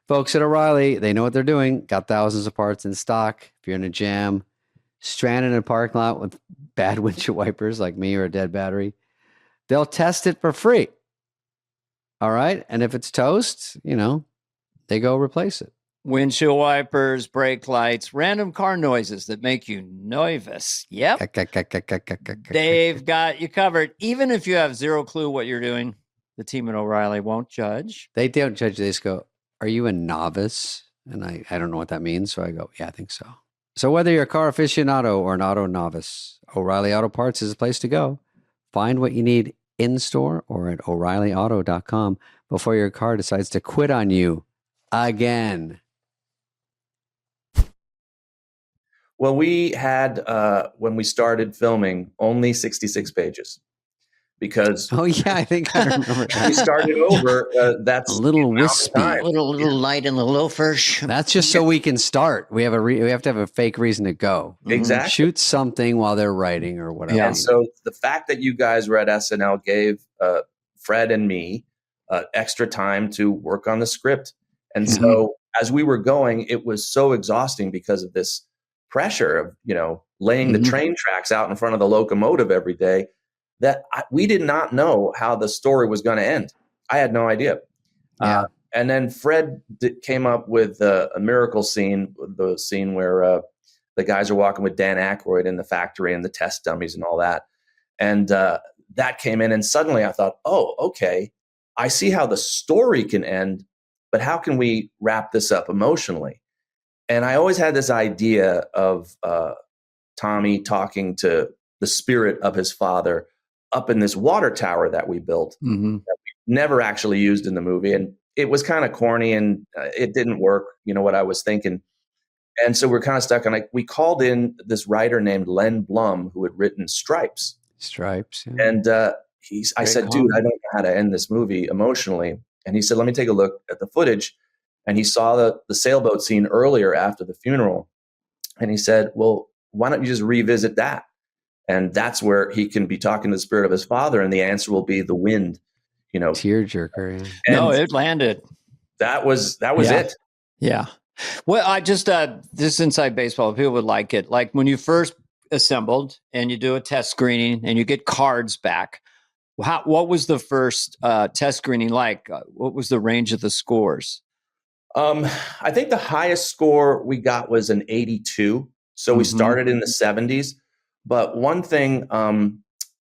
S2: Folks at O'Reilly, they know what they're doing. Got thousands of parts in stock. If you're in a jam, stranded in a parking lot with bad windshield wipers like me or a dead battery, they'll test it for free. All right. And if it's toast, they go replace it.
S1: Windshield wipers, brake lights, random car noises that make you nervous. Yep. They've got you covered. Even if you have zero clue what you're doing, the team at O'Reilly won't judge.
S2: They don't judge. They just go, are you a novice? And I don't know what that means. So I go, yeah, I think so. So whether you're a car aficionado or an auto novice, O'Reilly Auto Parts is the place to go. Find what you need in-store or at O'ReillyAuto.com before your car decides to quit on you again.
S4: Well, we had, when we started filming, only 66 pages because
S2: oh yeah, I think I remember that.
S4: we started over. That's
S2: a little wispy,
S5: a little light in the loafers.
S2: That's just so we can start. We have we have to have a fake reason to go.
S4: Exactly.
S2: Shoot something while they're writing or whatever.
S4: Yeah. And so the fact that you guys were at SNL gave Fred and me extra time to work on the script. And so as we were going, it was so exhausting because of this pressure of, laying the train tracks out in front of the locomotive every day, that we did not know how the story was going to end. I had no idea.
S2: Yeah.
S4: And then Fred came up with a miracle scene, the scene where the guys are walking with Dan Aykroyd in the factory and the test dummies and all that. And that came in, and suddenly I thought, oh, okay, I see how the story can end, but how can we wrap this up emotionally? And I always had this idea of Tommy talking to the spirit of his father up in this water tower that we built that we never actually used in the movie. And it was kind of corny and it didn't work, what I was thinking. And so we're kind of stuck. And we called in this writer named Len Blum, who had written Stripes.
S2: Yeah.
S4: And I said, dude, I don't know how to end this movie emotionally. And he said, let me take a look at the footage. And he saw the sailboat scene earlier after the funeral. And he said, well, why don't you just revisit that? And that's where he can be talking to the spirit of his father. And the answer will be the wind,
S2: Tearjerker.
S1: Yeah. No, it landed.
S4: That was it.
S1: Yeah. Well, I just, this inside baseball, people would like it. Like when you first assembled and you do a test screening and you get cards back, what was the first test screening like? What was the range of the scores?
S4: I think the highest score we got was an 82. So we started in the 70s. But one thing,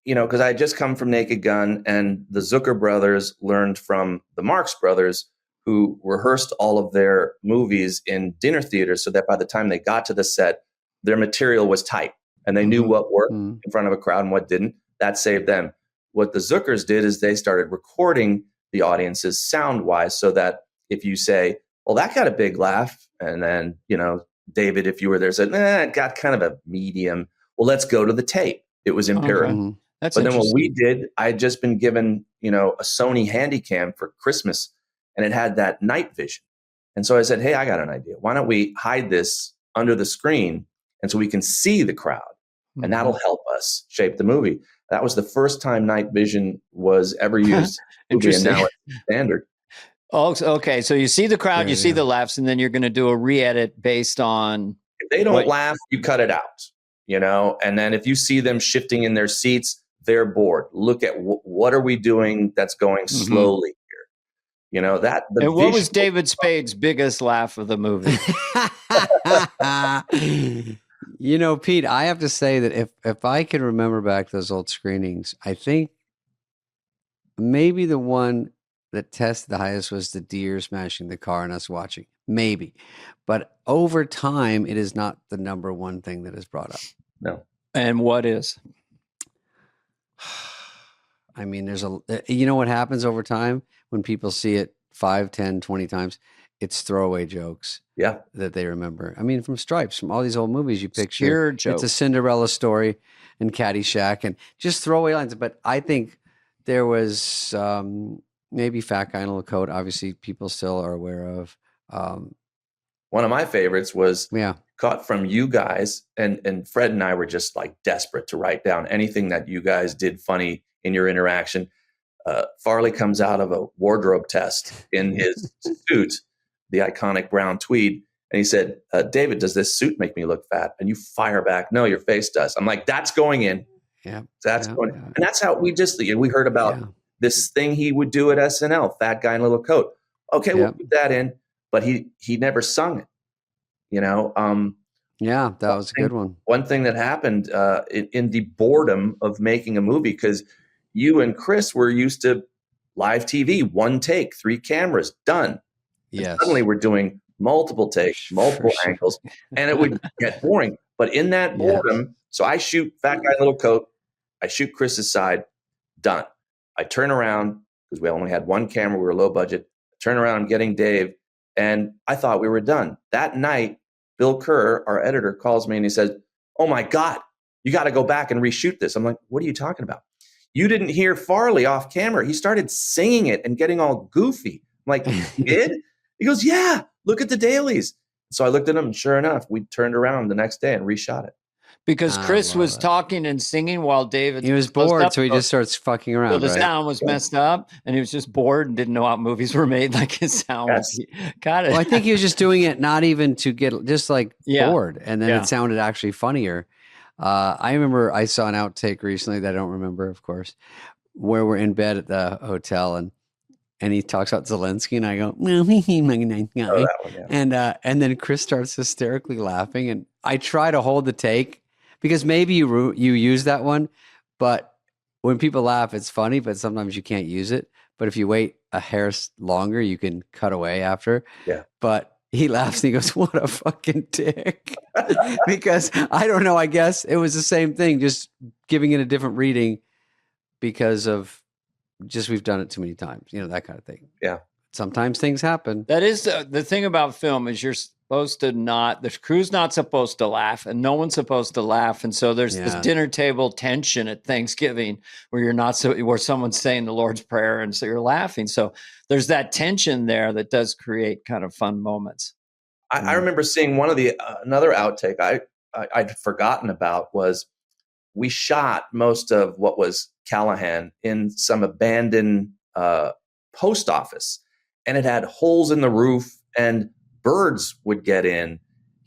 S4: because I had just come from Naked Gun, and the Zucker brothers learned from the Marx brothers, who rehearsed all of their movies in dinner theaters so that by the time they got to the set, their material was tight and they knew what worked in front of a crowd and what didn't. That saved them. What the Zuckers did is they started recording the audiences sound-wise so that if you say, well, that got a big laugh, and then, David, if you were there, said, it got kind of a medium. Well, let's go to the tape. It was empirical.
S1: Okay. That's
S4: but then what we did, I had just been given, a Sony Handycam for Christmas, and it had that night vision. And so I said, hey, I got an idea. Why don't we hide this under the screen, and so we can see the crowd, and that'll help us shape the movie. That was the first time night vision was ever used.
S1: Interesting.
S4: And now it's standard.
S1: Oh, okay. So you see the crowd, you see the laughs, and then you're going to do a re-edit based on.
S4: If they don't laugh, you cut it out, and then if you see them shifting in their seats, they're bored. Look at what are we doing that's going slowly here?
S1: And what was David Spade's biggest laugh of the movie?
S2: Pete, I have to say that if I can remember back those old screenings, I think maybe the one that tested the highest was the deer smashing the car and us watching. Maybe. But over time, it is not the number one thing that is brought up.
S4: No.
S1: And what is?
S2: I mean, what happens over time when people see it 5, 10, 20 times? It's throwaway jokes.
S4: Yeah.
S2: That they remember. I mean, from Stripes, from all these old movies you picture.
S1: It's
S2: a Cinderella story and Caddyshack and just throwaway lines. But I think there was maybe Fat Guy in a Little Coat. Obviously, people still are aware of.
S4: One of my favorites was caught from you guys, and Fred and I were just like desperate to write down anything that you guys did funny in your interaction. Farley comes out of a wardrobe test in his suit, the iconic brown tweed, and he said, David, does this suit make me look fat? And you fire back, no, your face does. I'm like, that's going in.
S2: Yeah,
S4: that's going in. And that's how we heard about this thing he would do at SNL, Fat Guy in a Little Coat. Okay, we'll put that in. But he never sung it,
S2: that was a good one.
S4: One thing that happened in the boredom of making a movie, because you and Chris were used to live TV, one take, 3 cameras, done.
S2: Yes.
S4: And suddenly we're doing multiple takes, multiple angles, and it would get boring. But in that boredom, so I shoot Fat Guy in a Little Coat, I shoot Chris's side, done. I turn around, because we only had 1 camera, we were low budget, turn around, I'm getting Dave, and I thought we were done. That night, Bill Kerr, our editor, calls me and he says, oh my God, you got to go back and reshoot this. I'm like, what are you talking about? you didn't hear Farley off camera. He started singing it and getting all goofy. I'm like, you did? He goes, yeah, look at the dailies. So I looked at him, and sure enough, we turned around the next day and reshot it.
S1: Because Chris was talking and singing while David...
S2: He was bored, so he just starts fucking around,
S1: so the sound was messed up, and he was just bored and didn't know how movies were made. Like his sound was... Got it.
S2: Well, I think he was just doing it not even to get... Just like bored, and then it sounded actually funnier. I remember I saw an outtake recently that I don't remember, of course, where we're in bed at the hotel, and he talks about Zelensky, and I go, well, he's a nice guy. And then Chris starts hysterically laughing, and I try to hold the take, because maybe you use that one, but when people laugh, it's funny, but sometimes you can't use it. But if you wait a hair longer, you can cut away after.
S4: Yeah.
S2: But he laughs and he goes, what a fucking dick. Because I don't know, I guess it was the same thing, just giving it a different reading because of just we've done it too many times, that kind of thing.
S4: Yeah.
S2: Sometimes things happen.
S1: That is the thing about film is you're supposed to the crew's not supposed to laugh, and no one's supposed to laugh. And so there's this dinner table tension at Thanksgiving where where someone's saying the Lord's Prayer, and so you're laughing. So there's that tension there that does create kind of fun moments.
S4: I remember seeing one of another outtake I'd forgotten about was we shot most of what was Callahan in some abandoned post office, and it had holes in the roof, and birds would get in,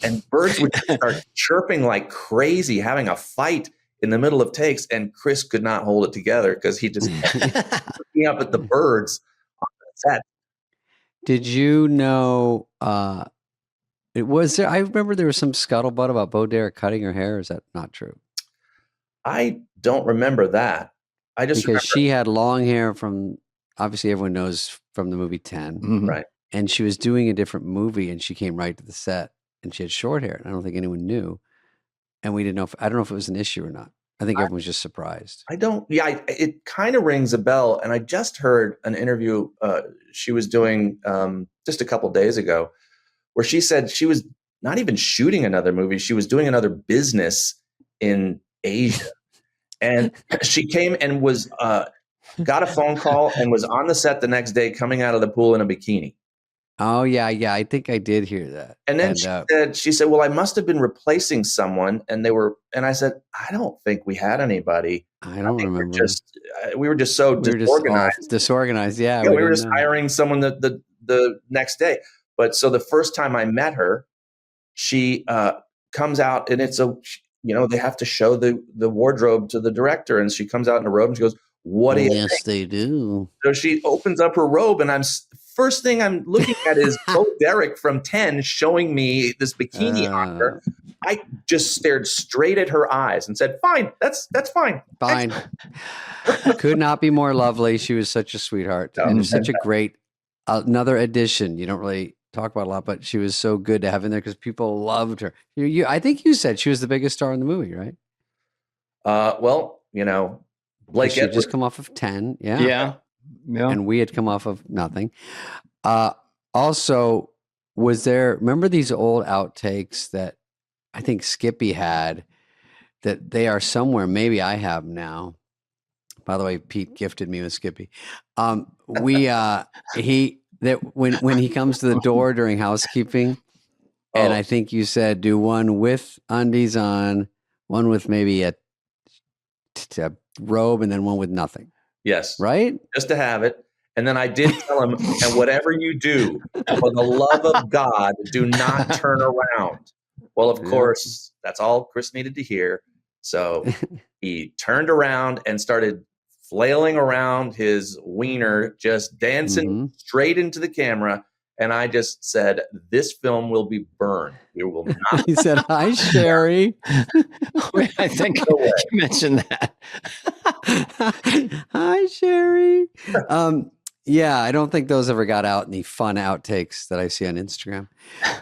S4: and birds would start chirping like crazy, having a fight in the middle of takes, and Chris could not hold it together because he just kept looking up at the birds on the set.
S2: Did you know it was there? I remember there was some scuttlebutt about Bo Derek cutting her hair. Is that not true?
S4: I don't remember that. I just
S2: because she had long hair from, obviously everyone knows from the movie 10.
S1: Mm-hmm.
S4: Right.
S2: And she was doing a different movie, and she came right to the set, and she had short hair. And I don't think anyone knew. And we didn't know I don't know if it was an issue or not. I think everyone was just surprised.
S4: It kind of rings a bell. And I just heard an interview she was doing just a couple days ago where she said she was not even shooting another movie. She was doing another business in Asia. And she came and was got a phone call and was on the set the next day coming out of the pool in a bikini.
S2: Oh, yeah. I think I did hear that.
S4: And then she said, well, I must have been replacing someone. And I said, I don't think we had anybody.
S2: I don't remember.
S4: We were just so disorganized.
S2: Disorganized, yeah.
S4: We were just hiring someone the next day. But so the first time I met her, she comes out, and it's they have to show the wardrobe to the director. And she comes out in a robe and she goes, what do you think?
S2: Yes, they do.
S4: So she opens up her robe, and first thing I'm looking at is Bo Derek from 10 showing me this bikini on her. I just stared straight at her eyes and said, fine, that's fine.
S2: Fine. Could not be more lovely. She was such a sweetheart. And such a great, another addition. You don't really talk about a lot, but she was so good to have in there because people loved her. I think you said she was the biggest star in the movie, right?
S4: Well, Blake
S2: she had just come off of 10.
S1: Yeah.
S2: And we had come off of nothing. Also, remember these old outtakes that I think Skippy had, that they are somewhere, maybe I have now. By the way, Pete gifted me with Skippy. When he comes to the door during housekeeping, and I think you said do one with undies on, one with maybe a robe, and then one with nothing.
S4: Yes.
S2: Right?
S4: Just to have it. And then I did tell him, and whatever you do, for the love of God, do not turn around. Well, of course, that's all Chris needed to hear. So he turned around and started flailing around his wiener, just dancing straight into the camera. And I just said, this film will be burned. We will not.
S2: He said, hi, Sherry.
S1: I think you mentioned that.
S2: Hi, Sherry. Yeah, I don't think those ever got out in the fun outtakes that I see on Instagram.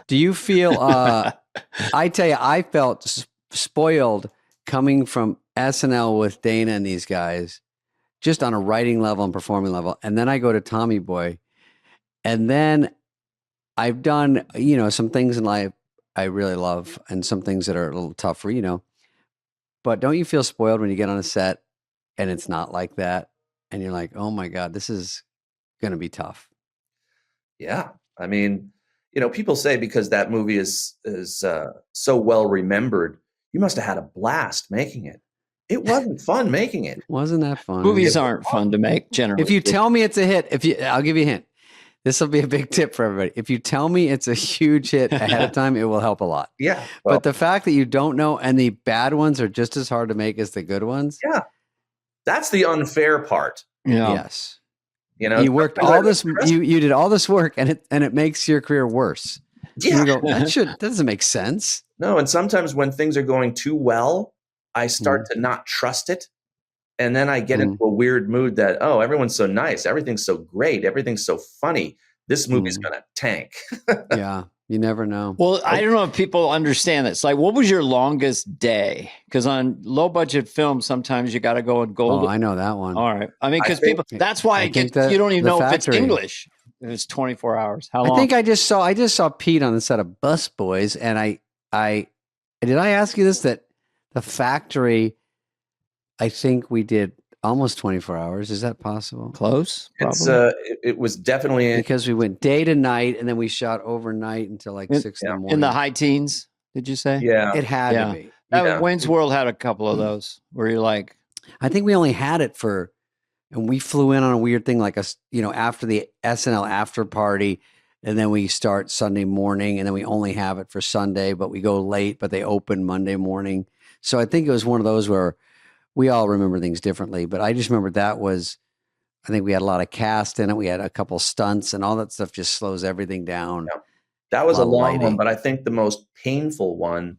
S2: Do you feel, I tell you, I felt spoiled coming from SNL with Dana and these guys, just on a writing level and performing level. And then I go to Tommy Boy, and then I've done, some things in life I really love, and some things that are a little tougher, but don't you feel spoiled when you get on a set and it's not like that, and you're like, oh my God, this is going to be tough.
S4: Yeah. I mean, people say because that movie is so well remembered, you must have had a blast making it. It wasn't fun making it.
S2: Wasn't that fun?
S1: Movies aren't fun to make generally.
S2: If you tell me it's a hit, I'll give you a hint. This will be a big tip for everybody. If you tell me it's a huge hit ahead of time, it will help a lot.
S4: Yeah.
S2: But the fact that you don't know and the bad ones are just as hard to make as the good ones.
S4: Yeah. That's the unfair part.
S1: Yeah.
S2: Yes. You worked all this. You did all this work, and it makes your career worse.
S4: Yeah.
S2: You go, that doesn't make sense.
S4: No, and sometimes when things are going too well, I start to not trust it, and then I get into a weird mood that everyone's so nice, everything's so great, everything's so funny. This movie's gonna tank.
S2: Yeah. You never know.
S1: Well, I don't know if people understand this. Like, what was your longest day? Because on low budget films, sometimes you got to go and gold.
S2: Oh, I know that one.
S1: All right. I mean, because people, that's why you don't even know if it's English. If it's 24 hours. How long?
S2: I think I just saw Pete on the set of Bus Boys, and I did I ask you this, that the Factory, I think we did almost 24 hours. Is that possible?
S1: Close. Probably.
S4: It was definitely
S2: because we went day to night, and then we shot overnight until like 6 in the morning.
S1: In the high teens, did you say?
S4: Yeah,
S2: it had to be.
S1: Wayne's World had a couple of those where you're like,
S2: I think we only had it and we flew in on a weird thing, like after the SNL after party, and then we start Sunday morning, and then we only have it for Sunday, but we go late, but they open Monday morning. So I think it was one of those where we all remember things differently, but I just remember I think we had a lot of cast in it. We had a couple stunts, and all that stuff just slows everything down.
S4: Yeah. That was a long one, but I think the most painful one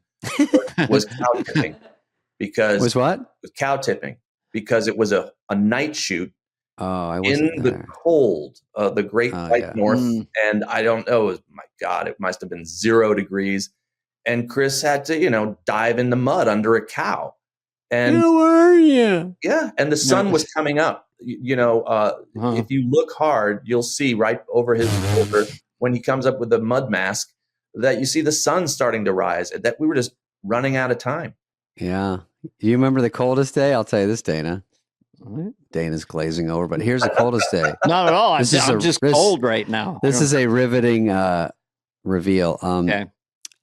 S4: was cow tipping. Because cow tipping, because it was a night shoot.
S2: Oh, I wasn't
S4: in the cold, the Great White North, and I don't know. My God, it must have been 0 degrees, and Chris had to, dive in the mud under a cow. And
S2: how are you?
S4: Yeah, and the sun was coming up. If you look hard, you'll see right over his shoulder when he comes up with the mud mask that you see the sun starting to rise. That we were just running out of time.
S2: Yeah, you remember the coldest day? I'll tell you this, Dana. Dana's glazing over, but here's the coldest day.
S1: Not at all. I'm just cold right now.
S2: This is a riveting reveal.
S1: Okay.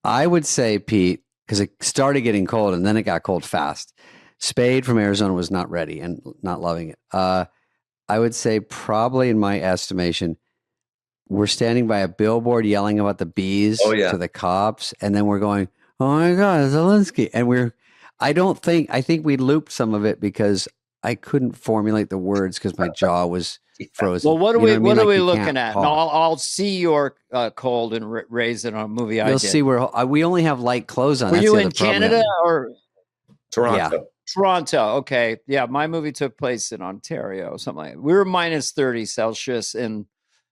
S2: I would say, Pete, because it started getting cold and then it got cold fast. Spade from Arizona was not ready and not loving it. I would say probably, in my estimation, we're standing by a billboard yelling about the bees to the cops, and then we're going, "Oh my God, Zelensky!" And I think we looped some of it because I couldn't formulate the words because my jaw was frozen.
S1: Well, what are we looking at? No, I'll see your cold and raise it on a movie.
S2: You'll see where we only have light clothes on.
S1: Were you in Canada or
S4: Toronto?
S2: Yeah.
S1: Toronto. Okay. Yeah. My movie took place in Ontario, something like that. We were minus 30 Celsius, and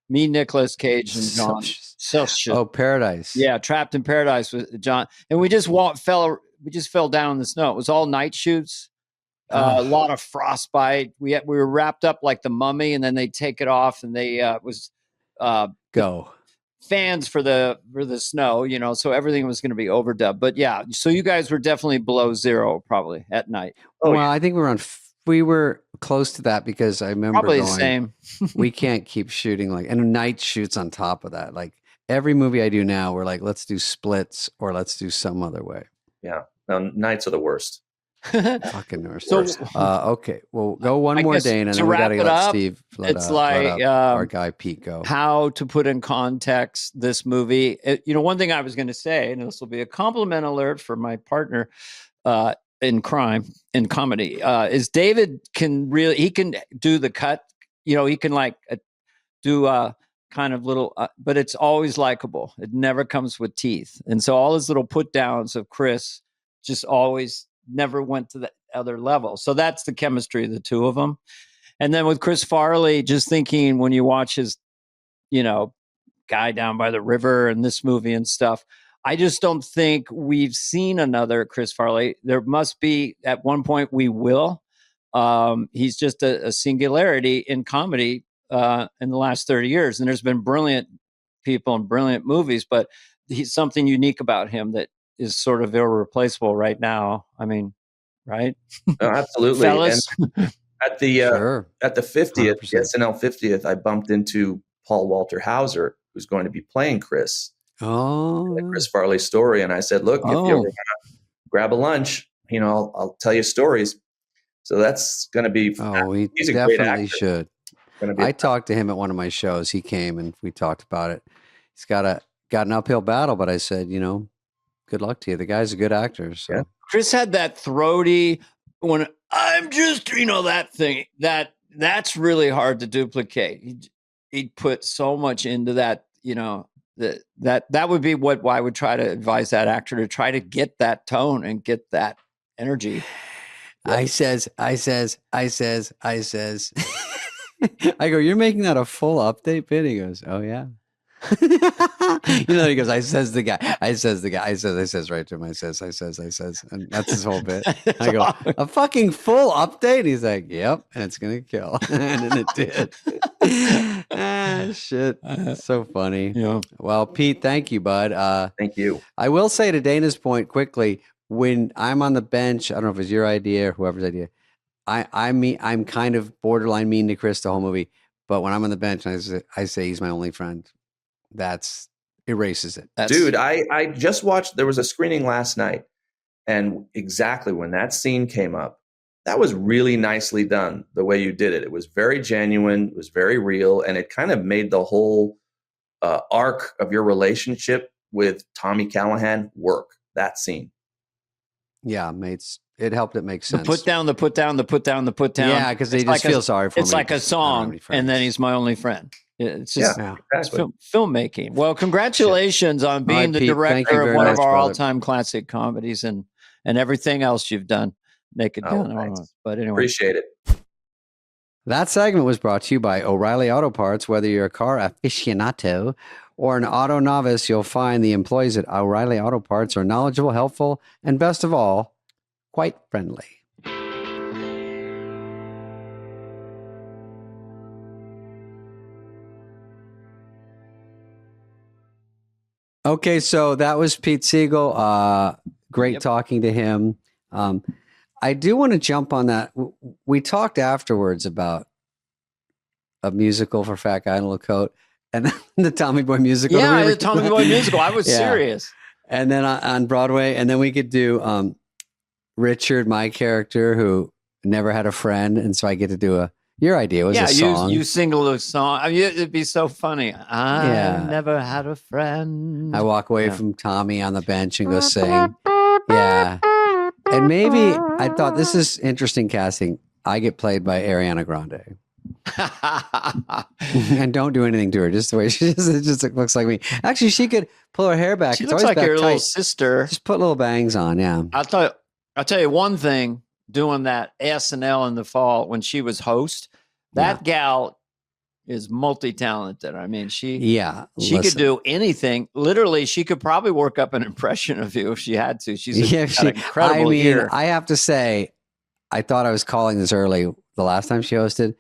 S1: me, Nicolas Cage, and John Celsius.
S2: Oh, paradise.
S1: Yeah. Trapped in Paradise with John. And we just fell down in the snow. It was all night shoots. A lot of frostbite. We were wrapped up like the Mummy, and then they take it off, and they fans for the snow, so everything was going to be overdubbed. But yeah, so you guys were definitely below 0 probably at night.
S2: I think we were close to that because I remember
S1: probably the same.
S2: We can't keep shooting and night shoots on top of that. Like every movie I do now, we're like, let's do splits or let's do some other way.
S4: Yeah, no, nights are the worst.
S2: Fucking nurse. So, okay, well, go one more, Dana, and then we got to let Steve. Our guy Pete go.
S1: How to put in context this movie? One thing I was going to say, and this will be a compliment alert for my partner in comedy, is David can do the cut. He can do kind of little, but it's always likable. It never comes with teeth, and so all his little put downs of Chris just always never went to the other level. So that's the chemistry of the two of them. And then with Chris Farley, just thinking when you watch his, guy down by the river and this movie and stuff, I just don't think we've seen another Chris Farley. There must be at one point we will. He's just a singularity in comedy in the last 30 years. And there's been brilliant people and brilliant movies, but he's something unique about him that is sort of irreplaceable right now. I mean, right?
S4: Oh, absolutely. At the 50th,
S2: 100%.
S4: the SNL 50th, I bumped into Paul Walter Hauser, who's going to be playing Chris.
S2: Oh,
S4: Chris Farley's story. And I said, look, if you ever want to grab a lunch, I'll tell you stories. So that's going to be.
S2: He
S4: he's a great
S2: definitely
S4: actor.
S2: should. I talked to him at one of my shows. He came and we talked about it. He's got an uphill battle, but I said, good luck to you. The guy's a good actor. So
S4: Yeah.
S1: Chris had that throaty when I'm just, that thing that's really hard to duplicate. He'd put so much into that, that would be what I would try to advise that actor to try to get that tone and get that energy.
S2: I says, I go, you're making that a full update bit? He goes, oh yeah. He goes, I says right to him. I says, and that's his whole bit. I go, a fucking full update? He's like, yep, and it's gonna kill. And then it did. Shit. So funny. Yeah. Well, Pete, thank you, bud.
S4: Thank you.
S2: I will say to Dana's point quickly, when I'm on the bench, I don't know if it's your idea or whoever's idea, I'm kind of borderline mean to Chris the whole movie, but when I'm on the bench, I say he's my only friend. That's erases it.
S4: Dude, I just watched, there was a screening last night, and exactly when that scene came up, that was really nicely done the way you did it. It was very genuine, it was very real, and it kind of made the whole arc of your relationship with Tommy Callahan work, that scene.
S2: Yeah, it helped it make sense.
S1: The put down.
S2: Yeah, because they just feel sorry for me.
S1: It's like a song, and then he's my only friend. It's just filmmaking. Well, congratulations on being the director of one of our all-time classic comedies and everything else you've done. Naked Gun. But anyway.
S4: Appreciate it.
S2: That segment was brought to you by O'Reilly Auto Parts. Whether you're a car aficionado or an auto novice, you'll find the employees at O'Reilly Auto Parts are knowledgeable, helpful, and best of all, quite friendly. Okay, so that was Pete Siegel. Great talking to him. I do want to jump on that. We talked afterwards about a musical for Fat Guy in a Little Coat and the Tommy Boy musical.
S1: Yeah, the Tommy Boy musical. I was serious.
S2: And then on Broadway, and then we could do Richard, my character, who never had a friend, and so I get to do your idea was a song.
S1: You single a song. I mean, it'd be so funny. I never had a friend.
S2: I walk away from Tommy on the bench and go sing. Yeah. And maybe I thought this is interesting casting. I get played by Ariana Grande. And don't do anything to her. Just the way she is. It just looks like me. Actually, she could pull her hair back.
S1: She looks like your little sister.
S2: Just put little bangs on. Yeah.
S1: I'll tell you one thing. Doing that SNL in the fall when she was host, that gal is multi-talented. I mean, she could do anything. Literally, she could probably work up an impression of you if she had to. She's got an incredible ear.
S2: I have to say, I thought I was calling this early the last time she hosted,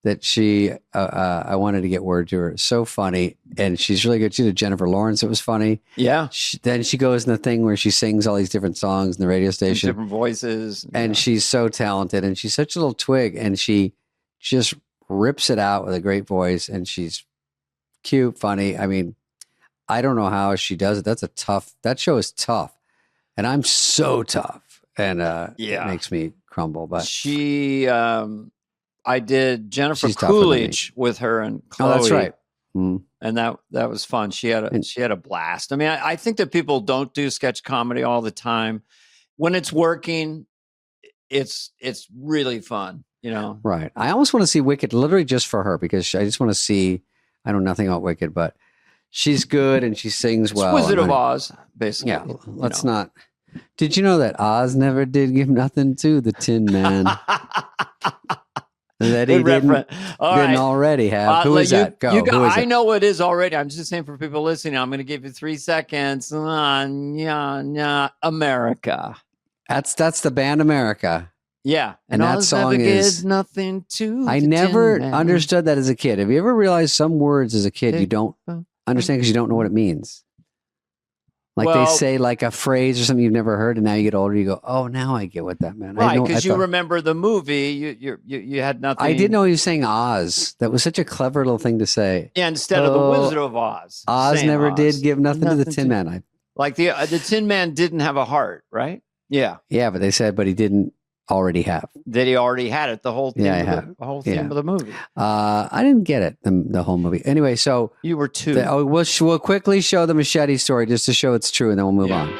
S2: that she, I wanted to get word to her. So funny. And she's really good. She did Jennifer Lawrence. It was funny.
S1: Yeah.
S2: Then she goes in the thing where she sings all these different songs in the radio station.
S1: Different voices.
S2: And she's so talented. And she's such a little twig. And she just rips it out with a great voice. And she's cute, funny. I mean, I don't know how she does it. That show is tough. And I'm so tough. And it makes me crumble. But
S1: I did Jennifer Coolidge with her and Chloe.
S2: Oh, that's right. Mm.
S1: And that was fun. She had a blast. I mean, I think that people don't do sketch comedy all the time. When it's working, it's really fun,
S2: Right. I almost want to see Wicked literally just for her, because I just want to see, I know nothing about Wicked, but she's good and she sings well.
S1: Wizard of Oz, basically.
S2: Yeah. Let's not. Did you know that Oz never did give nothing to the Tin Man? That he didn't already have. Who is that? Go.
S1: I know it is already. I'm just saying for people listening, I'm going to give you 3 seconds. America.
S2: That's the band America.
S1: Yeah.
S2: And that song is
S1: nothing to.
S2: I never understood that as a kid. Have you ever realized some words as a kid you don't understand because you don't know what it means? Like they say like a phrase or something you've never heard, and now you get older, you go, "Oh, now I get what that meant."
S1: Right, because you remember the movie. You had nothing.
S2: I didn't know he was saying Oz. That was such a clever little thing to say.
S1: Yeah, instead of the Wizard of Oz.
S2: Oz never did give nothing to the Tin Man.
S1: Like the Tin Man didn't have a heart, right? Yeah.
S2: Yeah, but they said, but he didn't already have.
S1: That he already had it. The whole theme, the whole theme of the movie.
S2: I didn't get it, the whole movie. Anyway, so
S1: you were two.
S2: We'll quickly show the machete story just to show it's true, and then we'll move on.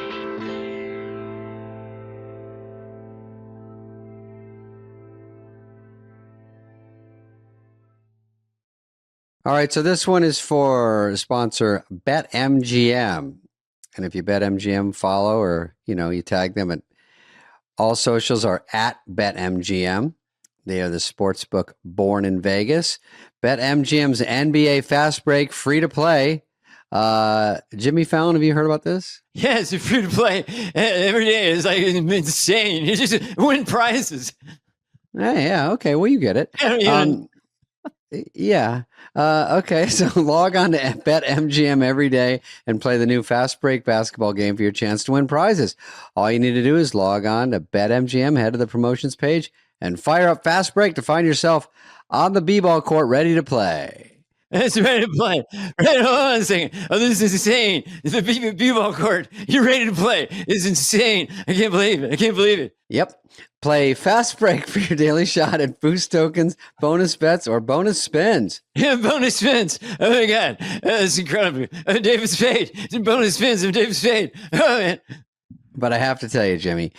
S2: All right, so this one is for sponsor BetMGM. And if you BetMGM, follow or, you tag them at all socials are at BetMGM. They are the sports book born in Vegas. BetMGM's NBA Fast Break, free to play. Jimmy Fallon, have you heard about this?
S1: Yes, it's free to play every day. It's like insane. You just win prizes.
S2: Yeah, okay. Well, you get it. Yeah. Okay. So log on to BetMGM every day and play the new Fast Break basketball game for your chance to win prizes. All you need to do is log on to BetMGM, head to the promotions page, and fire up Fast Break to find yourself on the b-ball court ready to play.
S1: It's ready to play. Right, hold on a second. Oh, this is insane. It's a b-ball court. You're ready to play. It's insane. I can't believe it.
S2: Yep. Play Fast Break for your daily shot at boost tokens, bonus bets, or bonus spins.
S1: Yeah, bonus spins. Oh, my God. That's incredible. David Spade. Bonus spins of David Spade. Oh, man.
S2: But I have to tell you, Jimmy,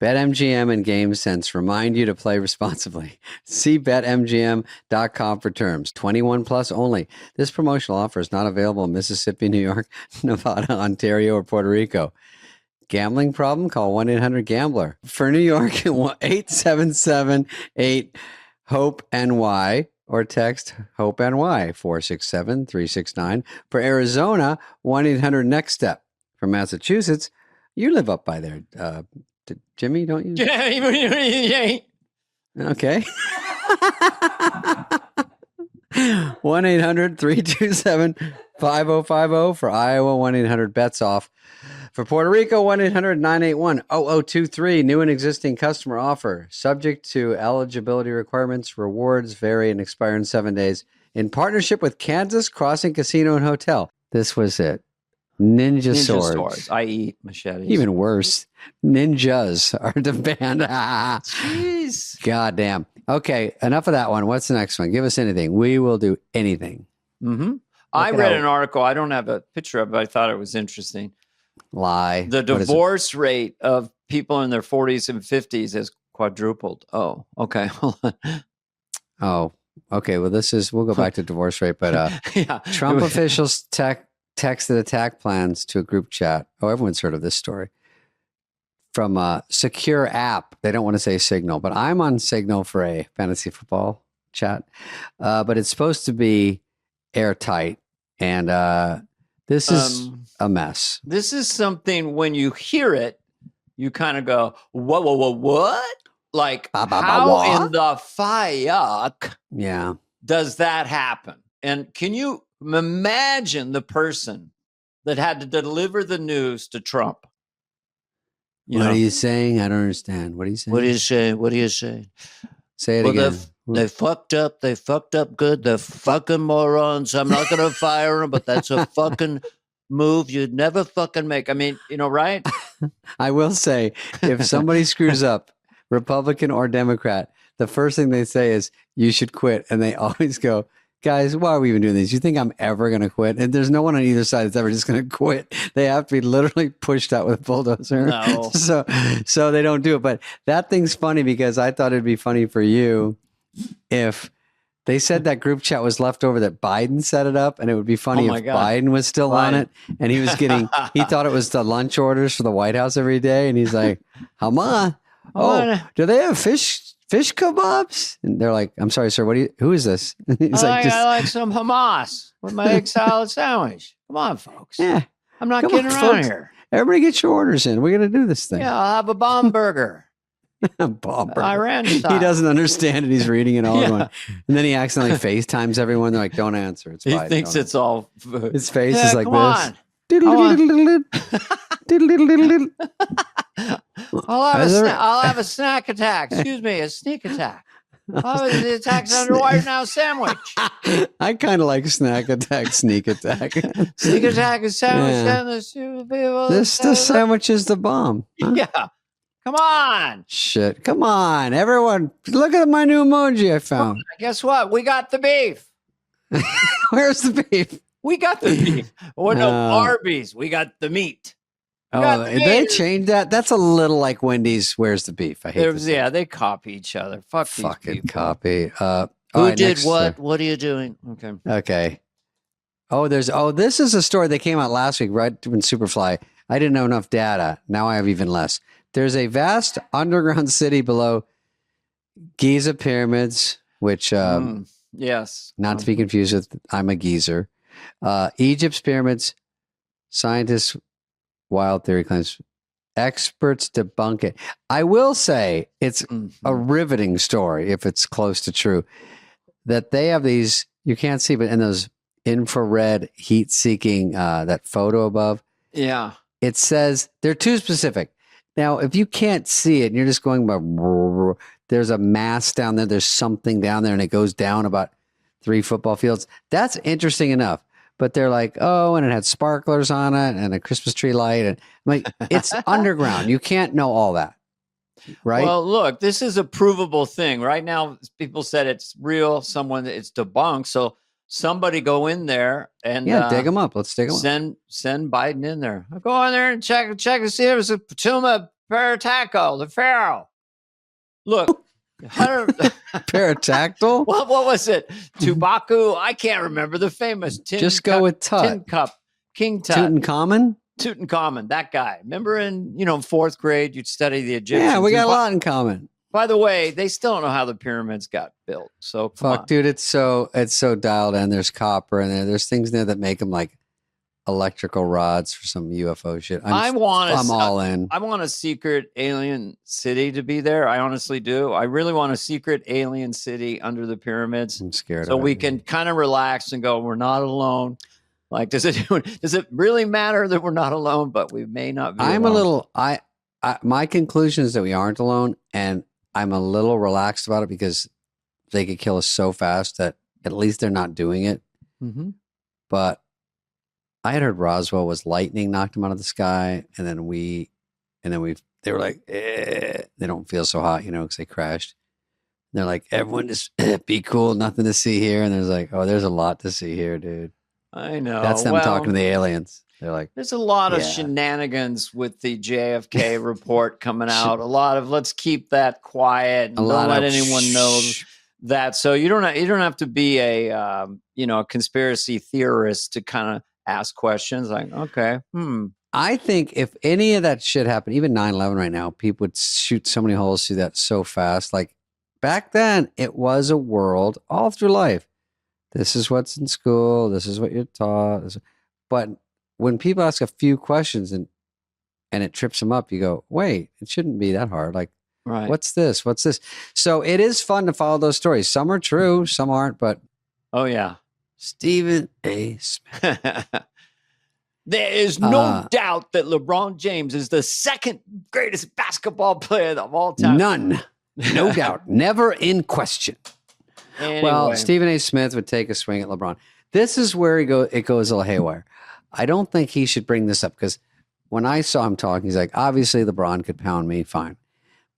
S2: BetMGM and GameSense remind you to play responsibly. See BetMGM.com for terms. 21 plus only. This promotional offer is not available in Mississippi, New York, Nevada, Ontario, or Puerto Rico. Gambling problem? Call 1-800-GAMBLER. For New York, 877-8-HOPE-NY or text HOPE-NY 467-369. For Arizona, 1-800-NEXT-STEP. For Massachusetts, you live up by there, Jimmy, don't you?
S1: Yeah.
S2: Okay. 1-800-327-5050. For Iowa, 1-800-BETS-OFF. For Puerto Rico, 1-800-981-0023. New and existing customer offer. Subject to eligibility requirements. Rewards vary and expire in 7 days. In partnership with Kansas Crossing Casino and Hotel. This was it. Ninja swords,
S1: i.e. machetes.
S2: Even worse, ninjas are the band.
S1: Jeez.
S2: Goddamn. Okay, enough of that one. What's the next one? Give us anything. We will do anything.
S1: Mm-hmm. I read an article. I don't have a picture of it, but I thought it was interesting.
S2: Lie.
S1: The divorce rate of people in their 40s and 50s has quadrupled. Oh, okay. Hold on.
S2: Oh, okay. Well, we'll go back to divorce rate, but yeah. Trump officials texted attack plans to a group chat. Oh, everyone's heard of this story. From a secure app. They don't want to say Signal, but I'm on Signal for a fantasy football chat. But it's supposed to be airtight. And this is a mess.
S1: This is something when you hear it, you kind of go, what? Like, how in the fuck does that happen? And can you imagine the person that had to deliver the news to Trump?
S2: What are you saying? I don't understand. What are you saying?
S1: What are you saying?
S2: Say it again.
S1: They fucked up. They fucked up good. They're fucking morons. I'm not going to fire them, but that's a fucking move you'd never fucking make. I mean, right?
S2: I will say, if somebody screws up, Republican or Democrat, the first thing they say is, you should quit. And they always go, guys, why are we even doing this? You think I'm ever going to quit? And there's no one on either side that's ever just going to quit. They have to be literally pushed out with a bulldozer.
S1: No.
S2: So they don't do it. But that thing's funny because I thought it'd be funny for you if they said that group chat was left over that Biden set it up, and it would be funny if Biden was still on it and he was getting, he thought it was the lunch orders for the White House every day. And he's like, Hama, do they have fish kebabs? And they're like, I'm sorry, sir. Who is this? He's
S1: I like some Hamas with my egg salad sandwich. Come on, folks.
S2: Yeah.
S1: I'm not kidding around here.
S2: Everybody get your orders in. We're going to do this thing.
S1: Yeah, I'll have a bomb burger.
S2: Bomb burger.
S1: Iran style.
S2: He doesn't understand it. He's reading it all. Going. And then he accidentally FaceTimes everyone. They're like, don't answer. It's
S1: he
S2: fine.
S1: thinks it's all.
S2: His face is like
S1: come
S2: this.
S1: On. I'll have a snack attack. Excuse me, a sneak attack. Oh, the attack's underwater now sandwich.
S2: I kind of like snack attack, sneak attack.
S1: Sneak attack is sandwich.
S2: Yeah. This sandwich is the bomb.
S1: Huh? Yeah. Come on.
S2: Shit. Come on. Everyone, look at my new emoji I found.
S1: Guess what? We got the beef.
S2: Where's the beef?
S1: We got the beef. Oh, no, Arby's. We got the meat.
S2: They changed that. That's a little like Wendy's. Where's the beef? I hate this.
S1: Yeah, they copy each other.
S2: Fucking copy.
S5: Who did what? What are you doing?
S2: Okay. This is a story that came out last week, right when Superfly. I didn't know enough data. Now I have even less. There's a vast underground city below Giza pyramids, which
S1: yes,
S2: not to be confused with I'm a geezer. Egypt's pyramids. Scientists. Wild theory claims experts debunk it. I will say it's a riveting story if it's close to true that they have these, you can't see, but in those infrared heat seeking, that photo above.
S1: Yeah.
S2: It says they're too specific. Now, if you can't see it and you're just going by, there's a mass down there. There's something down there and it goes down about 3 football fields. That's interesting enough. But they're like, oh, and it had sparklers on it and a Christmas tree light. And I'm like, it's underground. You can't know all that. Right.
S1: Well, look, this is a provable thing. Right now, people said it's real. It's debunked. So somebody go in there and
S2: dig them up. Let's dig them
S1: up. Send Biden in there. I'll go in there and check and see if there's a Ptuma Parataco, the Pharaoh. Look.
S2: Paratactyl?
S1: What was it? Tubaku? I can't remember the famous
S2: Just go with Tut.
S1: Tin Cup. King Tut.
S2: Tutankhamun,
S1: that guy. Remember in 4th grade, you'd study the Egyptians.
S2: Yeah, we got a lot in common.
S1: By the way, they still don't know how the pyramids got built. So
S2: fuck, dude, it's so dialed in. There's copper in there. There's things in there that make them like electrical rods for some UFO shit. I'm all in.
S1: I want a secret alien city to be there. I honestly do. I really want a secret alien city under the pyramids.
S2: I'm scared.
S1: So we can kind of relax and go, we're not alone. Like, does it really matter that we're not alone? But we may not be.
S2: My conclusion is that we aren't alone, and I'm a little relaxed about it because they could kill us so fast that at least they're not doing it.
S1: Mm-hmm.
S2: But I had heard Roswell was lightning knocked him out of the sky, and then they were like, they don't feel so hot, because they crashed. And they're like, everyone just be cool, nothing to see here. And there's like, oh, there's a lot to see here, dude.
S1: I know.
S2: That's them talking to the aliens. They're like,
S1: there's a lot of shenanigans with the JFK report coming out. A lot of let's keep that quiet and don't let anyone know that. So you don't have to be a conspiracy theorist to kind of ask questions like, okay,
S2: I think if any of that shit happened, even 9/11 right now, people would shoot so many holes through that so fast. Like back then, it was a world all through life. This is what's in school. This is what you're taught. But when people ask a few questions and it trips them up, you go, wait, it shouldn't be that hard. Like,
S1: right.
S2: What's this? So it is fun to follow those stories. Some are true, some aren't, but.
S1: Oh, yeah.
S2: Stephen A. Smith.
S1: There is no doubt that LeBron James is the second greatest basketball player of all time.
S2: None. No doubt. Never in question.
S1: Anyway.
S2: Well, Stephen A. Smith would take a swing at LeBron. This is where it goes a little haywire. I don't think he should bring this up because when I saw him talking, he's like, obviously LeBron could pound me, fine.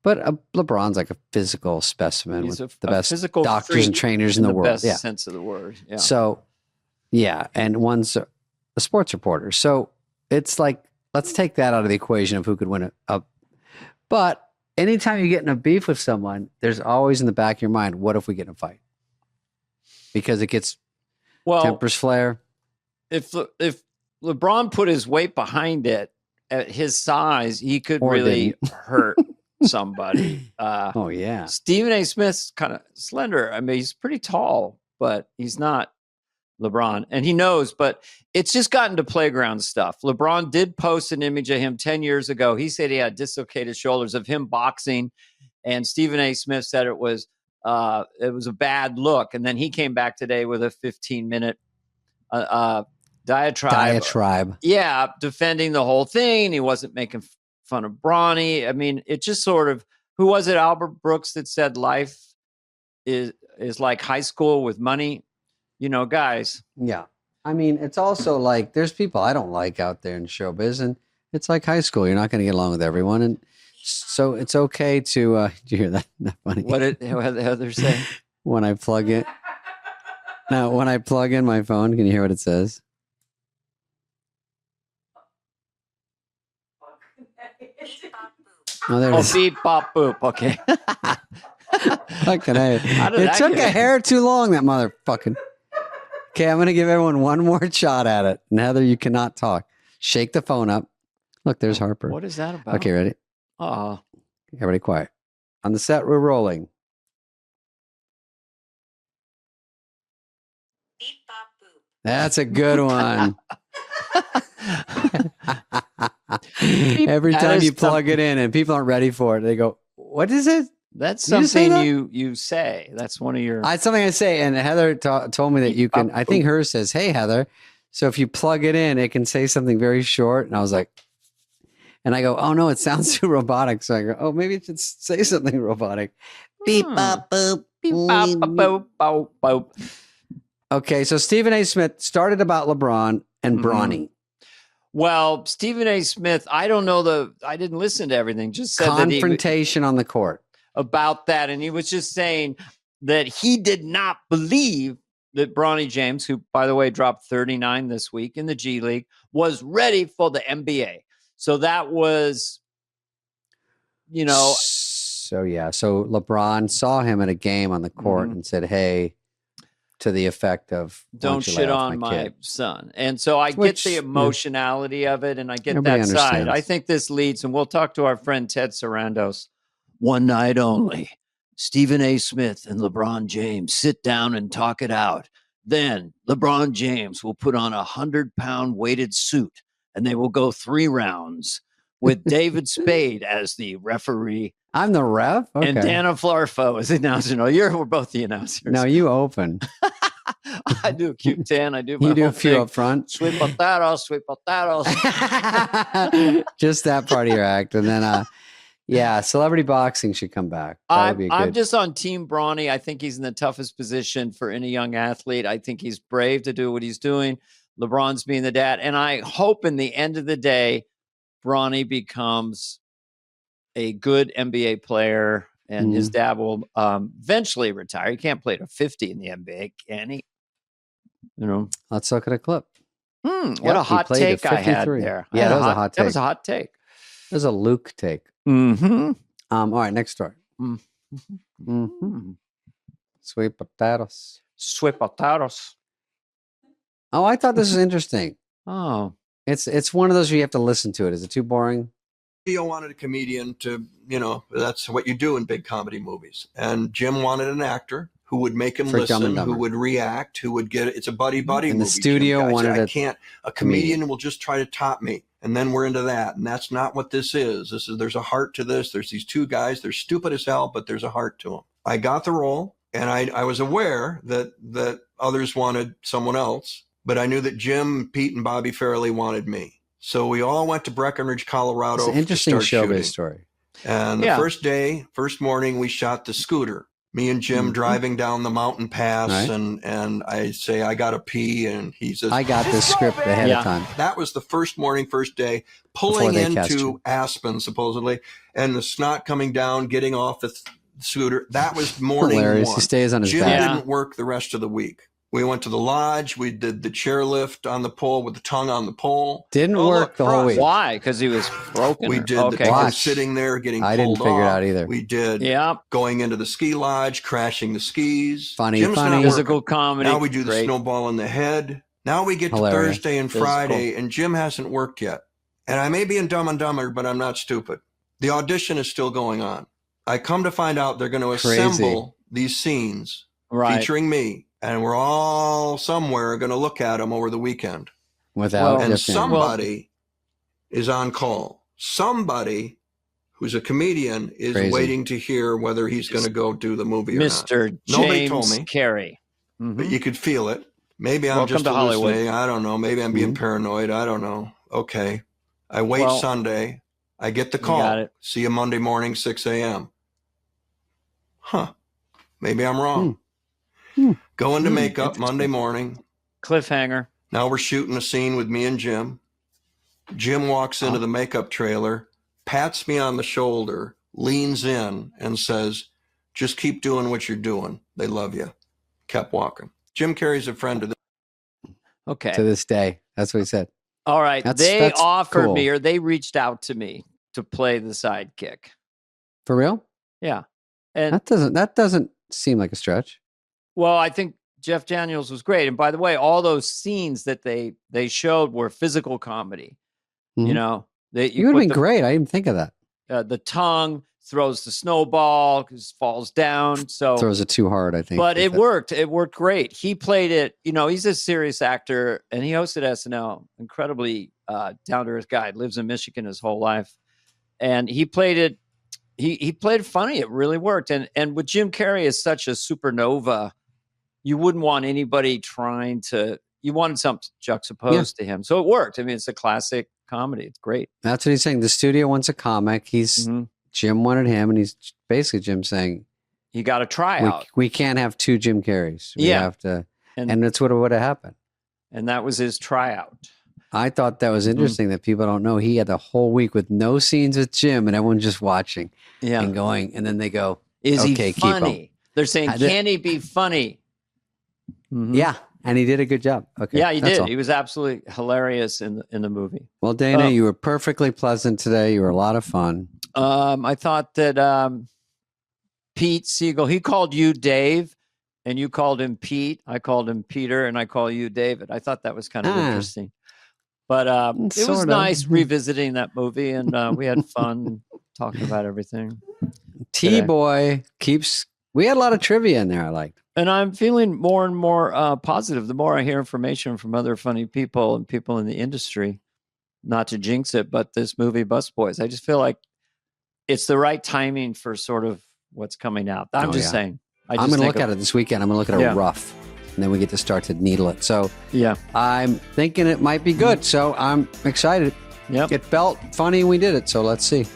S2: But LeBron's like a physical specimen with the best doctors and trainers in the world.
S1: Best sense of the word. Yeah.
S2: So, yeah. And one's a sports reporter. So it's like, let's take that out of the equation of who could win it. But anytime you get in a beef with someone, there's always in the back of your mind, what if we get in a fight? Because it gets tempers flare.
S1: If LeBron put his weight behind it at his size, he could really hurt somebody.
S2: Oh, yeah.
S1: Stephen A. Smith's kind of slender. I mean, he's pretty tall, but he's not LeBron. And he knows, but it's just gotten to playground stuff. LeBron did post an image of him 10 years ago. He said he had dislocated shoulders of him boxing. And Stephen A. Smith said it was a bad look. And then he came back today with a 15-minute diatribe. Yeah, defending the whole thing. He wasn't making fun of Bronny. I mean, it just sort of, who was it? Albert Brooks that said life is like high school with money, guys.
S2: Yeah. I mean, it's also like there's people I don't like out there in showbiz, and it's like high school. You're not going to get along with everyone. And so it's okay to, did you hear that? Not funny.
S1: What did Heather say?
S2: When I plug in my phone, can you hear what it says?
S1: Oh, there it is. Beep, bop, boop. Okay.
S2: Fucking A. It took a hair too long, that motherfucking. Okay, I'm going to give everyone one more shot at it. And Heather, you cannot talk. Shake the phone up. Look, there's Harper.
S1: What is that about?
S2: Okay, ready? Everybody quiet. On the set, we're rolling. Beep, bop, boop. That's a good one. Every time you plug it in and people aren't ready for it, they go, what is it?
S1: That's something you say. That's one of your...
S2: It's something I say. And Heather told me that you can... I think hers says, hey, Heather. So if you plug it in, it can say something very short. And I was like... And I go, oh, no, it sounds too robotic. So I go, oh, maybe it should say something robotic. Beep, bop, boop. Beep, bop, boop, boop, boop. Okay, so Stephen A. Smith started about LeBron and Bronny.
S1: Well, Stephen A. Smith, I don't know I didn't listen to everything. Just said
S2: confrontation on the court.
S1: About that. And he was just saying that he did not believe that Bronny James, who, by the way, dropped 39 this week in the G League, was ready for the NBA. So that was,
S2: So, yeah. So LeBron saw him at a game on the court and said, hey, to the effect of,
S1: don't shit on my son. And so I get the emotionality of it, and I get that side. I think this leads, and we'll talk to our friend Ted Sarandos. One night only, Stephen A. Smith and LeBron James sit down and talk it out. Then LeBron James will put on a 100-pound weighted suit, and they will go 3 rounds with David Spade as the referee.
S2: I'm the ref? Okay.
S1: And Dana Flarfo as the announcer. No, we're both the announcers.
S2: No, you open.
S1: I do a cute 10. I do my
S2: You do a few up front.
S1: Sweet potatoes, sweet potatoes.
S2: Just that part of your act. And then, yeah, celebrity boxing should come back.
S1: I'm just on Team Bronny. I think he's in the toughest position for any young athlete. I think he's brave to do what he's doing. LeBron's being the dad. And I hope in the end of the day, Bronny becomes a good NBA player, and his dad will eventually retire. He can't play to 50 in the NBA, can he?
S2: Let's look at a clip.
S1: What a hot take I had there.
S2: Yeah, that was a hot take.
S1: That was a hot take.
S2: That was a Luke take. All right, next story. Sweet potatoes.
S1: Sweet potatoes.
S2: Oh, I thought this was interesting.
S1: Oh.
S2: It's one of those where you have to listen to it. Is it too boring?
S6: Theo wanted a comedian to, that's what you do in big comedy movies. And Jim wanted an actor who would make him listen, who would react, who would get it. It's a buddy-buddy movie.
S2: And the studio wanted
S6: a comedian will just try to top me. And then we're into that. And that's not what this is. There's a heart to this. There's these 2 guys. They're stupid as hell, but there's a heart to them. I got the role, and I was aware that others wanted someone else, but I knew that Jim, Pete, and Bobby Farrelly wanted me. So we all went to Breckenridge, Colorado.
S2: It's an interesting showbiz story.
S6: And the first morning, we shot the scooter. Me and Jim driving down the mountain pass, and I say, I got to pee, and he says,
S2: I got this script ahead of time.
S6: That was the first morning, first day, pulling into Aspen, supposedly, and the snot coming down, getting off the scooter. That was morning
S2: Hilarious.
S6: 1.
S2: He stays on his
S6: Jim
S2: back.
S6: didn't work the rest of the week. We went to the lodge. We did the chairlift on the pole with the tongue on the pole.
S2: Didn't work the whole week.
S1: Why? Because he was broken.
S6: We did the tongue sitting there getting pulled off.
S2: I didn't figure it out either.
S6: We did going into the ski lodge, crashing the skis.
S2: Funny.
S1: Physical comedy.
S6: Now we do the snowball in the head. Now we get to Thursday and Friday, and Jim hasn't worked yet. And I may be in Dumb and Dumber, but I'm not stupid. The audition is still going on. I come to find out they're going to assemble these scenes featuring me. And we're all somewhere going to look at them over the weekend. And somebody is on call. Somebody who's a comedian is waiting to hear whether he's going to go do the movie or not.
S1: Mr. James Carey.
S6: But you could feel it. Maybe I'm just hallucinating. I don't know. Maybe I'm being paranoid. I don't know. Okay. I wait Sunday. I get the call. See you Monday morning, 6 a.m. Huh. Maybe I'm wrong. Go into makeup Monday morning.
S1: Cliffhanger.
S6: Now we're shooting a scene with me and Jim. Jim walks into the makeup trailer, pats me on the shoulder, leans in and says, just keep doing what you're doing. They love you. Kept walking. Jim Carrey's a friend of the.
S1: Okay.
S2: To this day. That's what he said.
S1: All right. They offered me, or they reached out to me to play the sidekick.
S2: For real?
S1: Yeah. And
S2: that doesn't seem like a stretch.
S1: Well, I think Jeff Daniels was great. And by the way, all those scenes that they showed were physical comedy. You know,
S2: you would have been great. I didn't think of that.
S1: The tongue throws the snowball because falls down. So
S2: throws it too hard, I think.
S1: But it worked. It worked great. He played it. You know, he's a serious actor, and he hosted SNL. Incredibly down to earth guy. Lives in Michigan his whole life, and he played it. He played it funny. It really worked. And with Jim Carrey as such a supernova, you wouldn't want anybody trying to. You wanted something juxtaposed to him, so it worked. I mean, it's a classic comedy. It's great.
S2: That's what he's saying. The studio wants a comic. Jim wanted him, and he's basically Jim saying,
S1: "You got to try out.
S2: We can't have two Jim Carreys. We have to." And that's what would have happened.
S1: And that was his tryout.
S2: I thought that was interesting that people don't know. He had the whole week with no scenes with Jim, and everyone's just watching and going. And then they go,
S1: "Is he funny?" They're saying, "Can he be funny?"
S2: Yeah. And he did a good job. Okay.
S1: Yeah, he did. All. He was absolutely hilarious in the movie.
S2: Well, Dana, you were perfectly pleasant today. You were a lot of fun.
S1: I thought that Pete Siegel, he called you Dave, and you called him Pete. I called him Peter, and I call you David. I thought that was kind of interesting. But it was nice revisiting that movie, and we had fun talking about everything.
S2: T-Boy keeps... We had a lot of trivia in there I liked.
S1: And I'm feeling more and more positive the more I hear information from other funny people and people in the industry. Not to jinx it, but this movie, Busboys, I just feel like it's the right timing for sort of what's coming out. I'm just saying.
S2: I'm going to look at it this weekend. I'm going to look at it rough, and then we get to start to needle it. So I'm thinking it might be good. So I'm excited. Get felt funny. We did it. So let's see.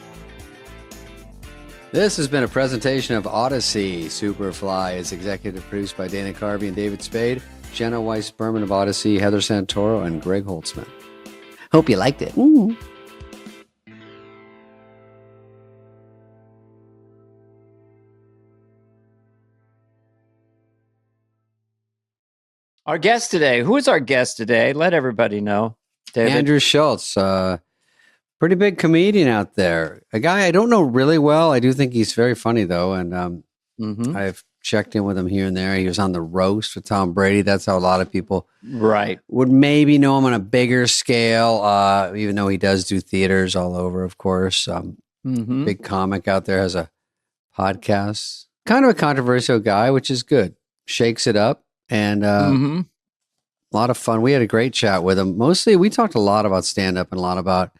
S2: This has been a presentation of Odyssey. Superfly is executive produced by Dana Carvey and David Spade, Jenna Weiss-Berman of Odyssey, Heather Santoro, and Greg Holtzman. Hope you liked it.
S1: Our guest today. Who is our guest today? Let everybody know. David.
S2: Andrew Schultz. Pretty big comedian out there. A guy I don't know really well. I do think he's very funny, though. And I've checked in with him here and there. He was on The Roast with Tom Brady. That's how a lot of people would maybe know him on a bigger scale, even though he does do theaters all over, of course. Big comic out there, has a podcast. Kind of a controversial guy, which is good. Shakes it up. And a lot of fun. We had a great chat with him. Mostly, we talked a lot about stand-up and a lot about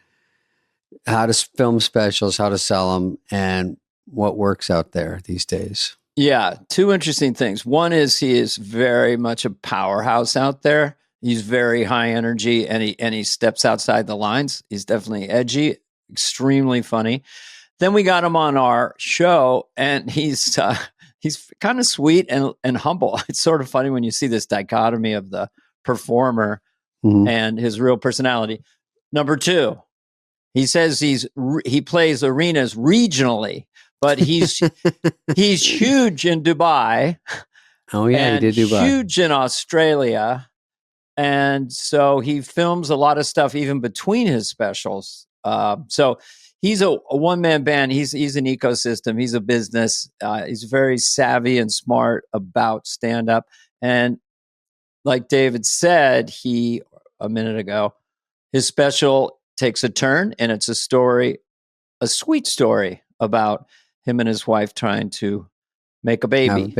S2: how to film specials, how to sell them, and what works out there these days.
S1: Yeah, two interesting things. One is he is very much a powerhouse out there. He's very high energy, and he steps outside the lines. He's definitely edgy, extremely funny. Then we got him on our show, and he's kind of sweet and humble. It's sort of funny when you see this dichotomy of the performer and his real personality. Number two, he says he plays arenas regionally, but he's huge in Dubai.
S2: Oh yeah, he did Dubai.
S1: Huge in Australia, and so he films a lot of stuff even between his specials. So he's a one-man band. He's an ecosystem. He's a business. He's very savvy and smart about stand-up. And like David said, a minute ago, his special takes a turn, and it's a sweet story about him and his wife trying to make a baby.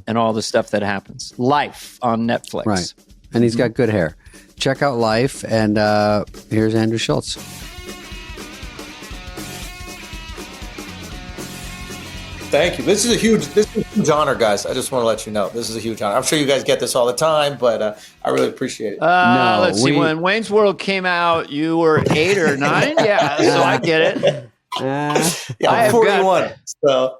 S1: And all the stuff that happens. Life on Netflix.
S2: Right. And he's got good hair. Check out Life, and here's Andrew Schultz.
S7: Thank you. This is a huge honor, guys. I just want to let you know this is a huge honor. I'm sure you guys get this all the time, but I really apprate it.
S1: Let's see. When Wayne's World came out, you were 8 or 9. Yeah, so I get it.
S7: I'm 41. So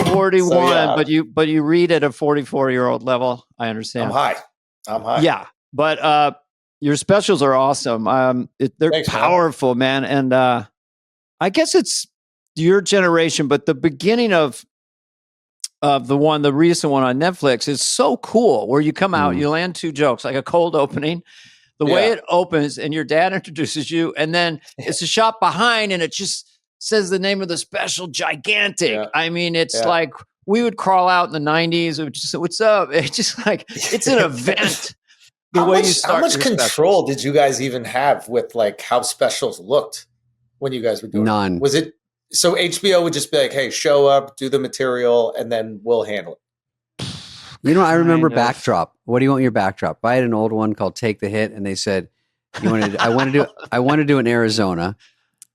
S1: 41, so, yeah. but you read at a 44-year-old level. I understand.
S7: I'm high.
S1: Yeah, but your specials are awesome. They're powerful, man. And I guess it's your generation, but the beginning of the recent one on Netflix is so cool. Where you come out, you land 2 jokes, like a cold opening. The way it opens, and your dad introduces you, and then it's a shot behind, and it just says the name of the special, gigantic. Yeah. I mean, it's like we would crawl out in the 90s. It would just, what's up? It's just like, it's an event.
S7: How much control did you guys even have with like how specials looked when you guys were doing
S2: None.
S7: It? Was it, so HBO would just be like, hey, show up, do the material, and then we'll handle it.
S2: You know, I remember Backdrop. What do you want your backdrop? I had an old one called Take the Hit, and they said, I want to do it in Arizona.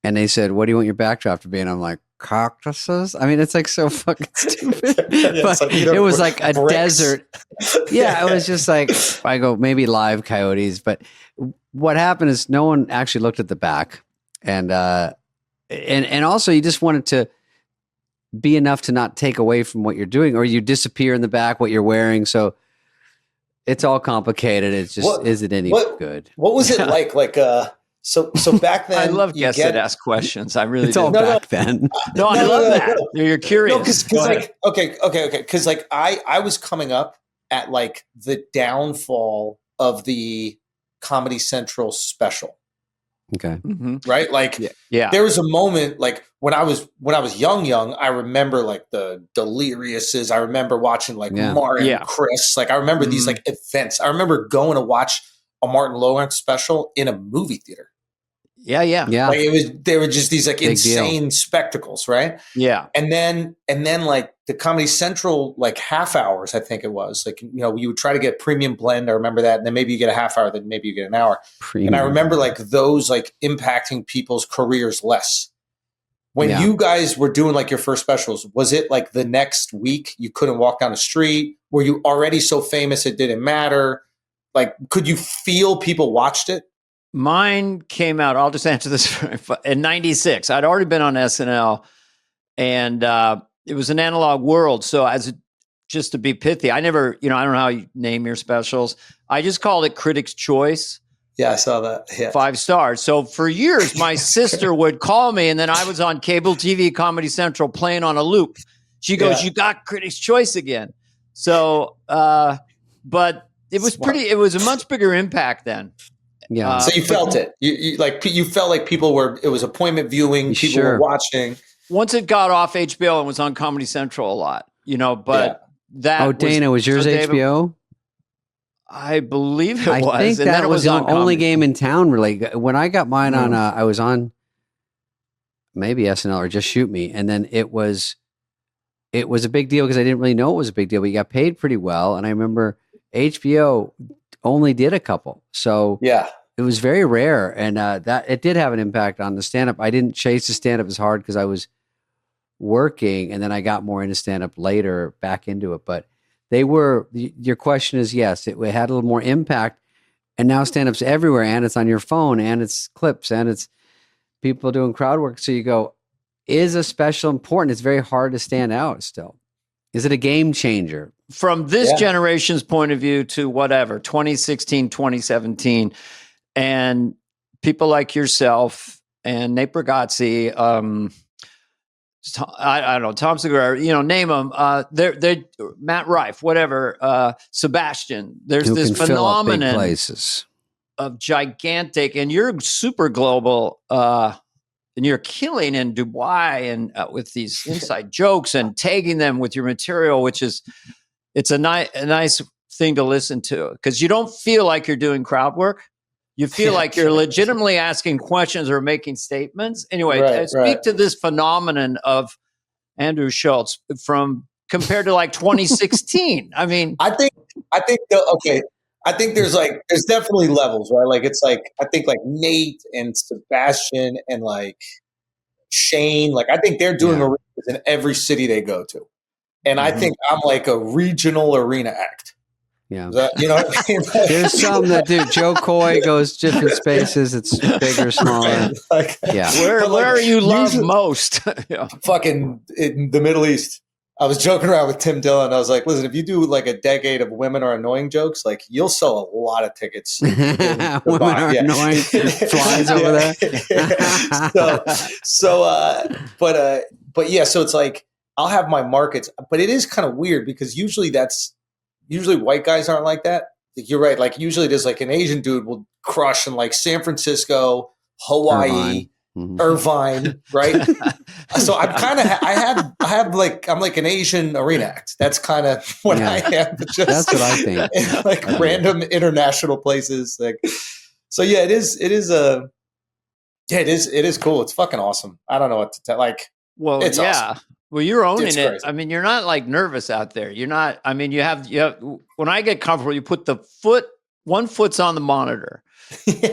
S2: And they said, what do you want your backdrop to be? And I'm like, cactuses? I mean, it's like so fucking stupid. But like, it was like a desert. Yeah, it was just like, I go, maybe live coyotes. But what happened is no one actually looked at the back. And also you just wanted to be enough to not take away from what you're doing, or you disappear in the back, what you're wearing. So it's all complicated. It's just, is it any good?
S7: What was it like, So back then,
S1: I love guests that ask questions. I really
S2: all back then.
S1: No, I love that. You're curious.
S7: Because like, okay. Because like I was coming up at like the downfall of the Comedy Central special.
S2: Okay.
S1: Mm-hmm.
S7: Right. Like, there was a moment like when I was young, I remember like the Deliriouses. I remember watching like Martin, Chris. Like I remember these like events. I remember going to watch a Martin Lawrence special in a movie theater.
S1: Yeah.
S7: Like they were just these like insane spectacles, right?
S1: Yeah.
S7: And then like the Comedy Central like half hours, I think it was like, you know, you would try to get premium blend. I remember that. And then maybe you get a half hour, then maybe you get an hour. And I remember like those like impacting people's careers less. When you guys were doing like your first specials, was it like the next week you couldn't walk down the street? Were you already so famous it didn't matter? Like, could you feel people watched it?
S1: Mine came out, I'll just answer this, in 96. I'd already been on SNL, and it was an analog world. So just to be pithy, I never, I don't know how you name your specials. I just called it Critics' Choice.
S7: Yeah, I saw that. Yeah.
S1: 5 stars. So for years, my sister would call me, and then I was on cable TV, Comedy Central, playing on a loop. She goes, you got Critics' Choice again. So, but it was it was a much bigger impact then.
S2: Yeah.
S7: So you felt it. You felt like it was appointment viewing. People were watching.
S1: Once it got off HBO and was on Comedy Central a lot, but that.
S2: Oh, Dana, was yours HBO?
S1: I believe it was.
S2: I think that was the only game in town. Really, when I got mine on, I was on maybe SNL or Just Shoot Me, and then it was a big deal because I didn't really know it was a big deal. But you got paid pretty well, and I remember HBO only did a couple, so it was very rare, and that it did have an impact on the stand-up. I didn't chase the stand-up as hard because I was working, and then I got more into stand-up later, back into it. But your question is yes, it had a little more impact, and now stand-up's everywhere, and it's on your phone, and it's clips, and it's people doing crowd work. So you go, is a special important? It's very hard to stand out still. Is it a game changer?
S1: From this generation's point of view to whatever, 2016, 2017, and people like yourself and Nate Bargatze, I don't know, Tom Segura, name them. They're Matt Rife, whatever, Sebastian. There's this phenomenon of gigantic, and you're super global, and you're killing in Dubai and with these inside jokes and tagging them with your material, which is, it's a nice thing to listen to because you don't feel like you're doing crowd work. You feel like you're legitimately asking questions or making statements. Anyway, speak to this phenomenon of Andrew Schulz compared to like 2016. I mean,
S7: I think there's definitely levels, right? Like it's like I think like Nate and Sebastian and like Shane. Like I think they're doing arenas in every city they go to. And I think I'm like a regional arena act.
S2: Yeah.
S7: You know what I mean?
S2: There's some that do. Joe Coy goes different spaces. It's bigger, smaller.
S7: Like,
S1: Where are you loved most?
S7: Fucking in the Middle East. I was joking around with Tim Dillon. I was like, listen, if you do like a decade of women are annoying jokes, like you'll sell a lot of tickets.
S2: Women are annoying. Flies over there.
S7: But yeah, so it's like I'll have my markets, but it is kind of weird because usually white guys aren't like that. Like, you're right. Like usually there's like an Asian dude will crush in like San Francisco, Hawaii, Irvine, right? So I'm kind of I have like I'm like an Asian arena act. That's kind of what I am.
S2: That's what I think.
S7: In like random international places. Like so yeah, it is cool. It's fucking awesome. I don't know what to tell. Like it's awesome.
S1: Well, you're owning it. I mean, you're not like nervous out there. You're not. I mean, you have. When I get comfortable, you put one foot's on the monitor,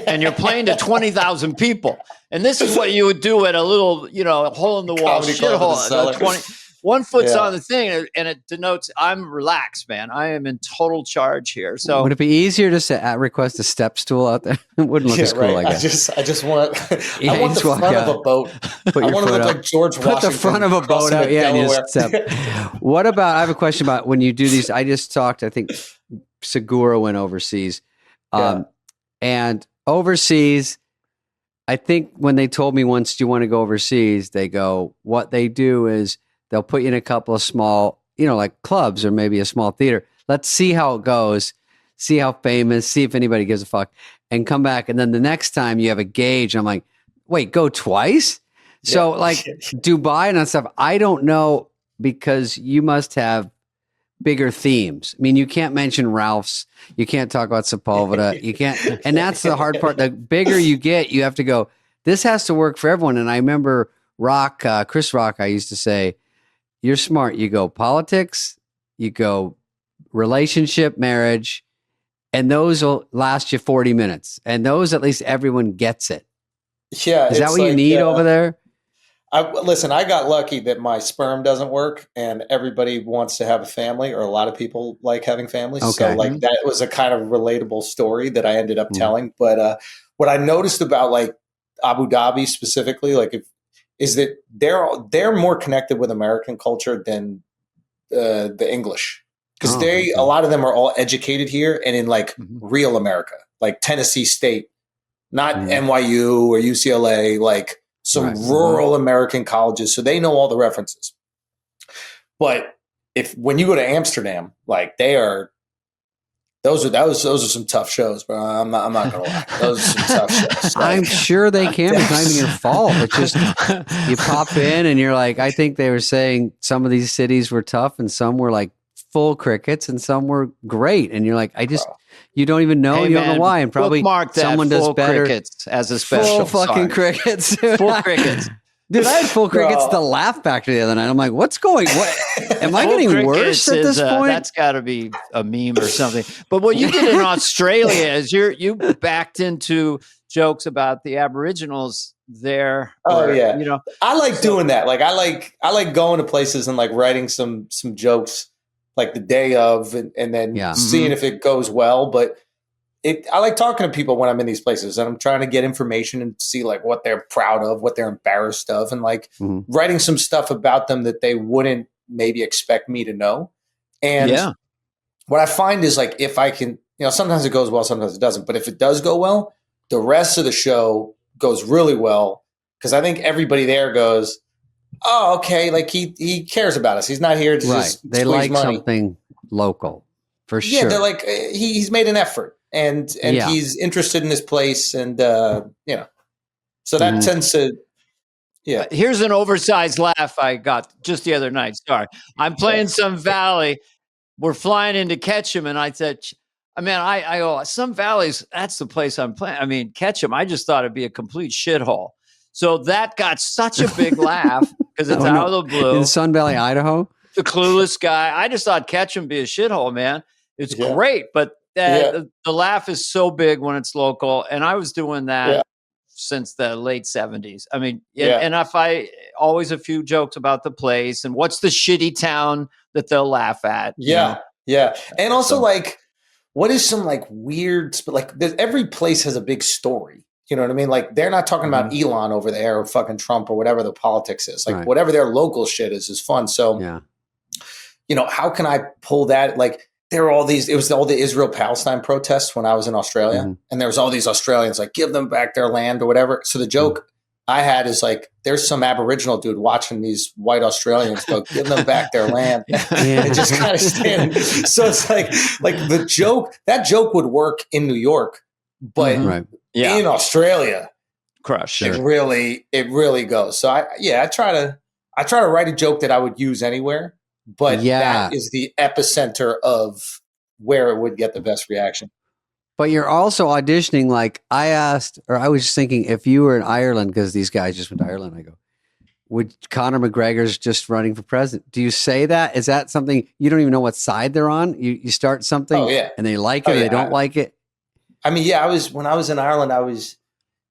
S1: and you're playing to 20,000 people. And this is what you would do at a little, hole in the wall shithole. One foot's on the thing, and it denotes I'm relaxed, man. I am in total charge here. So
S2: would it be easier just to request a step stool out there? It wouldn't look as cool, I guess.
S7: I just want I want the front of a boat. I want to look like George Washington.
S2: Put the front of a boat out, and just step. What about? I have a question about when you do these. I just talked. I think Segura went overseas, and overseas. I think when they told me once, do you want to go overseas? They go. What they do is. They'll put you in a couple of small, like clubs or maybe a small theater. Let's see how it goes, see how famous, see if anybody gives a fuck, and come back. And then the next time you have a gauge. I'm like, wait, go twice? Yeah. So like Dubai and that stuff, I don't know because you must have bigger themes. I mean, you can't mention Ralph's. You can't talk about Sepulveda. You can't. And that's the hard part. The bigger you get, you have to go, this has to work for everyone. And I remember Chris Rock, I used to say, you're smart. You go politics, you go relationship, marriage, and those will last you 40 minutes. And those, at least everyone gets it.
S7: Yeah.
S2: Is that what you need over there?
S7: Listen, I got lucky that my sperm doesn't work and everybody wants to have a family, or a lot of people like having families. Okay. So like that was a kind of relatable story that I ended up telling. But what I noticed about like Abu Dhabi specifically, is that they're more connected with American culture than the English, because a lot of them are all educated here and in like real America, like Tennessee State, not NYU or UCLA, like some rural American colleges. So they know all the references. But when you go to Amsterdam, like those are some tough shows, bro. I'm not gonna lie. Those are some tough shows. Like,
S2: I'm sure they can. It's not even your fault. It's just you pop in and you're like, I think they were saying some of these cities were tough and some were like full crickets and some were great. And you're like, you don't even know. Hey, you don't know why. And probably someone does better.
S1: Crickets as a special.
S2: Full fucking crickets.
S1: Full crickets.
S2: Dude, I had full crickets at the Laugh Factory the other night. I'm like, am I getting worse at this point?
S1: That's got to be a meme or something. But what you did in Australia is you backed into jokes about the Aboriginals there.
S7: I like doing that. Like I like going to places and like writing some jokes like the day of and then seeing if it goes well. But I like talking to people when I'm in these places, and I'm trying to get information and see like what they're proud of, what they're embarrassed of, and like writing some stuff about them that they wouldn't maybe expect me to know. And what I find is like, if I can, sometimes it goes well, sometimes it doesn't. But if it does go well, the rest of the show goes really well, because I think everybody there goes, oh, okay, like he cares about us. He's not here to just
S2: they like money. Something local for sure.
S7: Yeah, they're like he's made an effort. And he's interested in this place, and so that tends to
S1: Here's an oversized laugh I got just the other night. Sorry, I'm playing some valley. We're flying into Ketchum, and I said, I go, some valleys. That's the place I'm playing. I mean, Ketchum. I just thought it'd be a complete shithole. So that got such a big laugh because it's out of the blue
S2: in Sun Valley, Idaho.
S1: The clueless guy. I just thought Ketchum be a shithole, man. It's great, but. The laugh is so big when it's local, and I was doing that since the late 70s. I mean, and if I always a few jokes about the place and what's the shitty town that they'll laugh at.
S7: Yeah. And also like, what is some like weird, like every place has a big story. You know what I mean? Like they're not talking about Elon over there or fucking Trump or whatever the politics is. Like whatever their local shit is fun. So, you know, how can I pull that? Like there were it was all the Israel-Palestine protests when I was in Australia. And there was all these Australians like, give them back their land or whatever. So the joke I had is like, there's some Aboriginal dude watching these white Australians go, give them back their land. And just kind of stand. So it's like the joke, that joke would work in New York, but in Australia,
S1: crush.
S7: It really goes. So I try to write a joke that I would use anywhere, but that is the epicenter of where it would get the best reaction.
S2: But you're also auditioning. Like I was just thinking, if you were in Ireland, because these guys just went to Ireland, I go, would Conor McGregor's just running for president? Do you say that? Is that something you don't even know what side they're on? You start something and they like it or they don't like it?
S7: I mean, when I was in Ireland,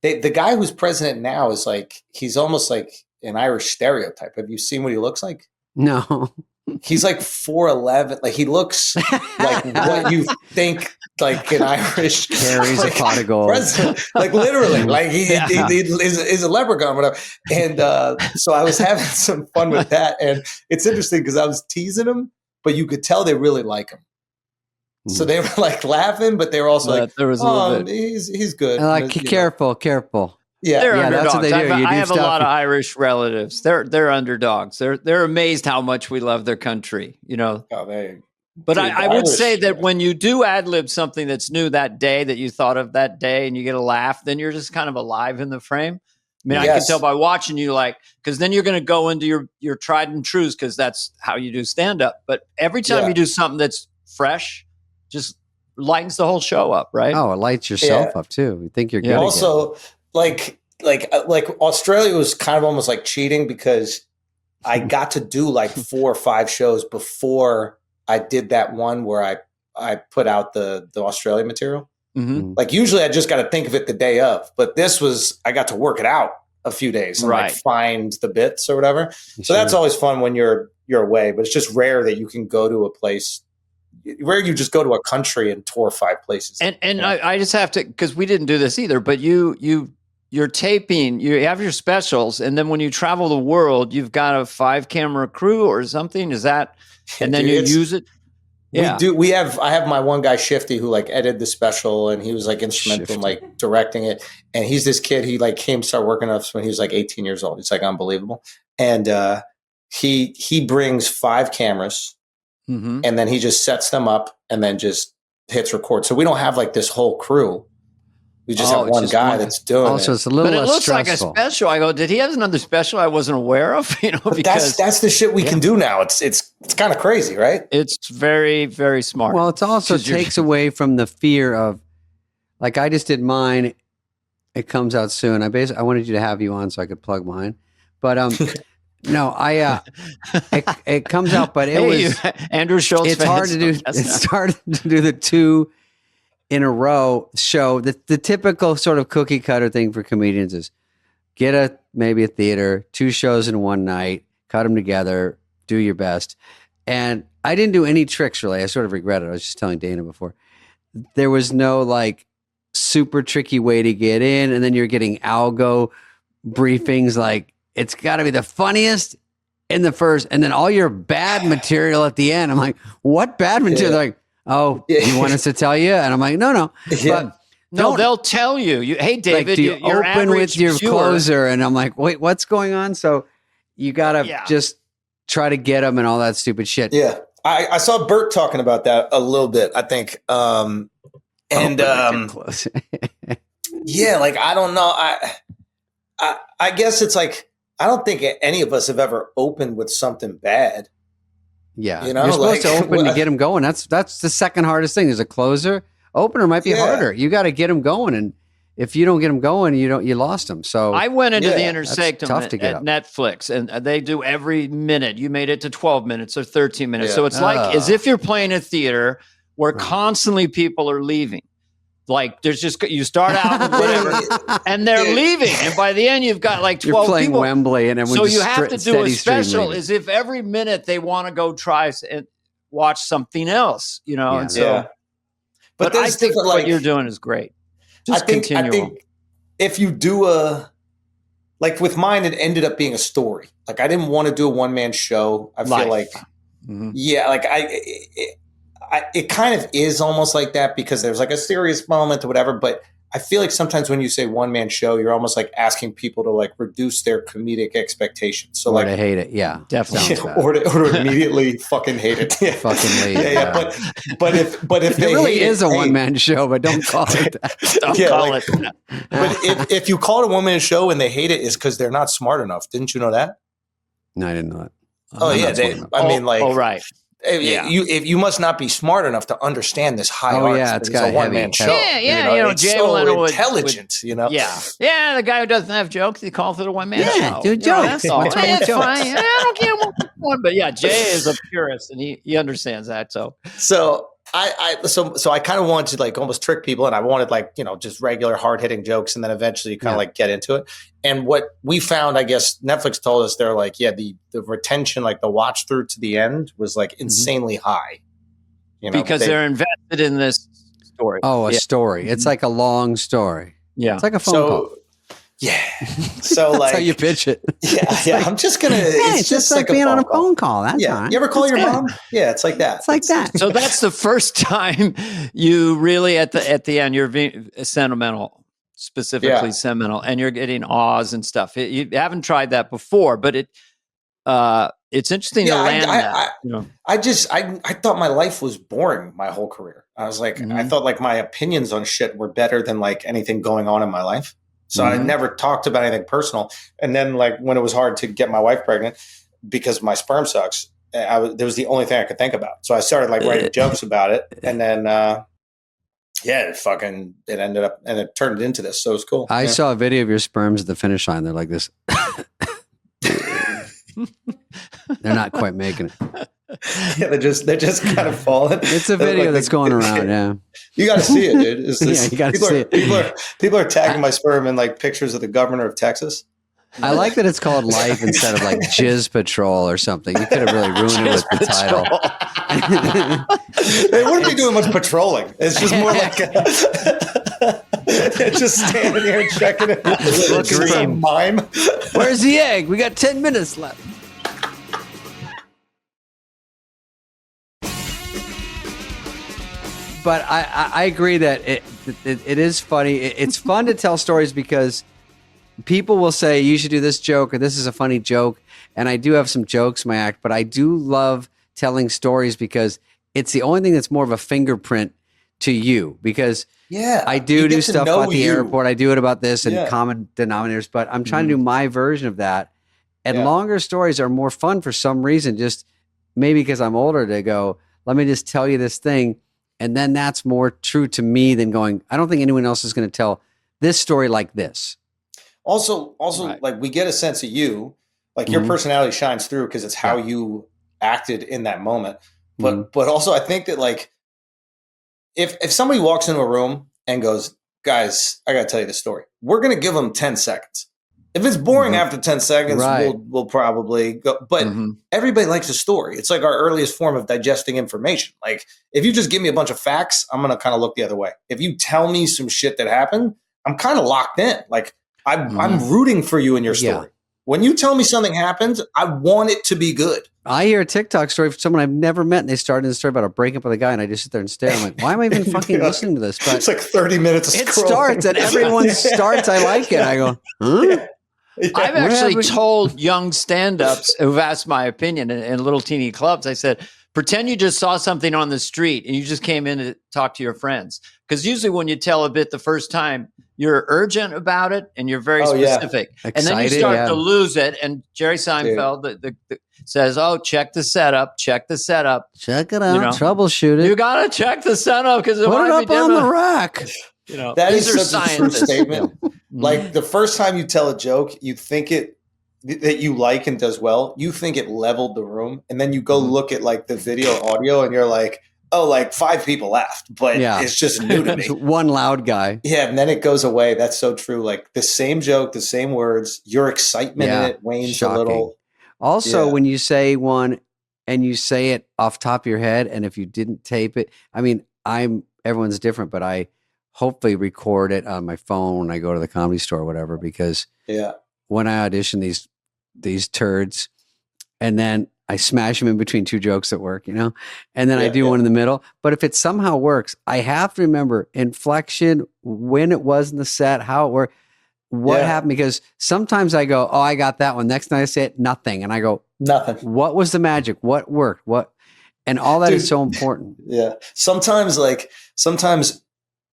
S7: the guy who's president now is like, he's almost like an Irish stereotype. Have you seen what he looks like?
S2: No.
S7: He's like 4'11". Like he looks like what you think like an Irish
S2: carries a pot of gold.
S7: Like literally, like he is a leprechaun, whatever. And so I was having some fun with that, and it's interesting because I was teasing him, but you could tell they really like him. So they were like laughing, but they were also like,
S1: there was a little bit.
S7: He's good.
S2: And like careful.
S1: Yeah, they're underdogs.
S2: That's what they do.
S1: I have a lot of Irish relatives. They're underdogs. They're amazed how much we love their country. You know. But I would say that when you do ad lib something that's new that day that you thought of that day and you get a laugh, then you're just kind of alive in the frame. I mean, I can tell by watching you, like, because then you're going to go into your tried and trues because that's how you do stand up. But every time you do something that's fresh, just lightens the whole show up, right?
S2: Oh, it lights yourself up too. You think you're good.
S7: Also, like Australia was kind of almost like cheating because I got to do like 4 or 5 shows before I did that one where I put out the Australia material. Like usually I just got to think of it the day of, but this was, I got to work it out a few days and like find the bits or whatever. So that's always fun when you're away, but it's just rare that you can go to a place where you just go to a country and tour 5 places.
S1: And I just have to, because we didn't do this either, but you're taping, you have your specials, and then when you travel the world, you've got a 5-camera crew or something. Is that, and then you use it?
S7: Yeah, I have my one guy Shifty who like edited the special, and he was like instrumental in like directing it. And he's this kid. He like started working with us when he was like 18 years old. It's like unbelievable. And he brings 5 cameras, and then he just sets them up and then just hits record. So we don't have like this whole crew. We just have one guy that's doing it.
S2: Also, it's a little less
S1: looks
S2: stressful.
S1: like a special. I go, did he have another special I wasn't aware of? You know, because
S7: that's the shit we can do now. It's kind of crazy, right?
S1: It's very, very smart.
S2: Well, it also takes away from the fear of, like I just did mine. It comes out soon. I wanted you to have you on so I could plug mine, but no, it comes out, but it was
S1: Andrew Schultz.
S2: It's hard to do. It's hard to do the 2 in a row show. The typical sort of cookie cutter thing for comedians is get maybe a theater, 2 shows in one night, cut them together, do your best. And I didn't do any tricks really. I sort of regret it. I was just telling Dana before. There was no like super tricky way to get in. And then you're getting algo briefings like it's got to be the funniest in the first, and then all your bad material at the end. I'm like, what bad material? They're like, oh, you want us to tell you? And I'm like, no. But
S1: no, they'll tell you. Hey, David,
S2: like, do you open with your closer? And I'm like, wait, what's going on? So you got to just try to get them and all that stupid shit.
S7: Yeah. I saw Bert talking about that a little bit, I think. Yeah, like, I don't know. I guess it's like, I don't think any of us have ever opened with something bad.
S2: Yeah,
S7: you know,
S2: you're supposed to open to get them going. That's the second hardest thing. There's a closer. Opener might be harder. You got to get them going, and if you don't get them going, you lost them. So
S1: I went into the Inner Sanctum at Netflix, and they do every minute. You made it to 12 minutes or 13 minutes, so it's like as if you're playing a theater where constantly people are leaving. Like there's just, you start out with whatever and they're leaving. And by the end, you've got like 12
S2: You're playing
S1: people.
S2: Wembley and everyone's
S1: so you have to do a special
S2: leaving.
S1: as if every minute they want to go try and watch something else, you know? And so, but I think what you're doing is great. Just continue.
S7: I think if you do like with mine, it ended up being a story. Like I didn't want to do a one-man show. I feel like, like it kind of is almost like that because there's like a serious moment or whatever. But I feel like sometimes when you say one-man show, you're almost like asking people to like reduce their comedic expectations. So
S2: or to hate it. Yeah,
S7: definitely. Or to immediately fucking hate it. Yeah.
S2: Fucking hate it.
S7: But if
S2: it really is a one-man show, but don't call it that.
S1: Don't call it that.
S7: But if you call it a one-man show and they hate it, is because they're not smart enough. Didn't you know that?
S2: No, I didn't know that.
S7: Oh, yeah.
S1: Right.
S7: You must not be smart enough to understand this high art.
S2: Yeah, it's got a one-man show.
S1: Yeah, you know,
S7: Jay Leno intelligent, you know.
S1: Yeah, the guy who doesn't have jokes, he calls it a one-man show.
S2: Yeah, do jokes.
S1: That's all. It's fine. I don't care one, but yeah, Jay is a purist and he understands that.
S7: So I kind of wanted to like almost trick people, and I wanted like, you know, just regular hard hitting jokes, and then eventually you kind of like get into it. And what we found, I guess Netflix told us, they're like, the retention, like the watch through to the end was like insanely high. You know,
S1: because they're invested in this story.
S2: Oh, a story. It's like a long story.
S1: Yeah.
S2: It's like a phone call.
S7: Yeah. So like
S2: that's how you pitch it.
S7: Yeah. I'm just gonna.
S2: It's just like being on a phone call. That's fine.
S7: You ever call your mom? Yeah, it's like that.
S2: It's like that.
S1: So that's the first time you really at the end you're being sentimental, specifically sentimental, and you're getting awes and stuff. You haven't tried that before, but it's interesting to land that. You know?
S7: I thought my life was boring my whole career. I was like, I thought like my opinions on shit were better than like anything going on in my life. So I never talked about anything personal. And then like when it was hard to get my wife pregnant because my sperm sucks, there was the only thing I could think about. So I started like writing jokes about it. And then, it ended up and it turned into this. So it was cool.
S2: I saw a video of your sperms at the finish line. They're like this. They're not quite making it.
S7: Yeah, they're just kind of falling.
S2: It's a video that's going around. Yeah,
S7: you got to see it, dude.
S2: You got to see it.
S7: People are tagging my sperm in like pictures of the governor of Texas.
S2: I like that it's called Life instead of like Jizz Patrol or something. You could have really ruined it with the title.
S7: They wouldn't be doing much patrolling. It's just more like just standing here and checking it. Looking for a mime.
S2: Where's the egg? We got 10 minutes left. But I agree that it is funny. It's fun to tell stories because people will say you should do this joke or this is a funny joke. And I do have some jokes in my act, but I do love telling stories because it's the only thing that's more of a fingerprint to you. Because I do stuff at the airport. I do it about this and common denominators, but I'm trying to do my version of that. And longer stories are more fun for some reason. Just maybe because I'm older to go, let me just tell you this thing. And then that's more true to me than going, I don't think anyone else is going to tell this story like this.
S7: Also, like we get a sense of you, like your personality shines through because it's how you acted in that moment. But also I think that like, if somebody walks into a room and goes, guys, I got to tell you this story, we're going to give them 10 seconds. If it's boring after 10 seconds, we'll probably go. But everybody likes a story. It's like our earliest form of digesting information. Like if you just give me a bunch of facts, I'm going to kind of look the other way. If you tell me some shit that happened, I'm kind of locked in. Like I'm rooting for you in your story. Yeah. When you tell me something happened, I want it to be good.
S2: I hear a TikTok story from someone I've never met, and they started a story about a breakup with a guy, and I just sit there and stare. I'm like, why am I even fucking listening to this?
S7: But it's like 30 minutes of
S2: scrolling. It starts, and everyone starts. I like it. I go, huh?
S1: Yeah. I've actually told young stand-ups who've asked my opinion in little teeny clubs, I said, pretend you just saw something on the street and you just came in to talk to your friends. Because usually when you tell a bit the first time, you're urgent about it and you're very specific.
S2: Excited,
S1: and then you start to lose it. And Jerry Seinfeld the says, oh, check the setup. Check it out.
S2: Troubleshoot it.
S1: You got to check the setup because it
S2: Put it up on the rack.
S7: You know, that is such a true statement. Like the first time you tell a joke, you think that you and does well, you think it leveled the room, and then you go look at like the video audio, and you're like, oh, like 5 people laughed, but it's just new to me.
S2: One loud guy.
S7: Yeah, and then it goes away. That's so true. Like the same joke, the same words, your excitement in it wanes a little.
S2: Also, when you say one and you say it off top of your head, and if you didn't tape it, I mean, everyone's different, but I hopefully record it on my phone when I go to the Comedy Store or whatever, because when I audition these turds, and then I smash them in between 2 jokes at work, and then I do one in the middle. But if it somehow works, I have to remember inflection, when it was in the set, how it worked, what happened, because sometimes I go, oh, I got that one. Next night I say it, nothing. And I go,
S7: nothing.
S2: What was the magic? What worked? And all that is so important.
S7: Yeah. Sometimes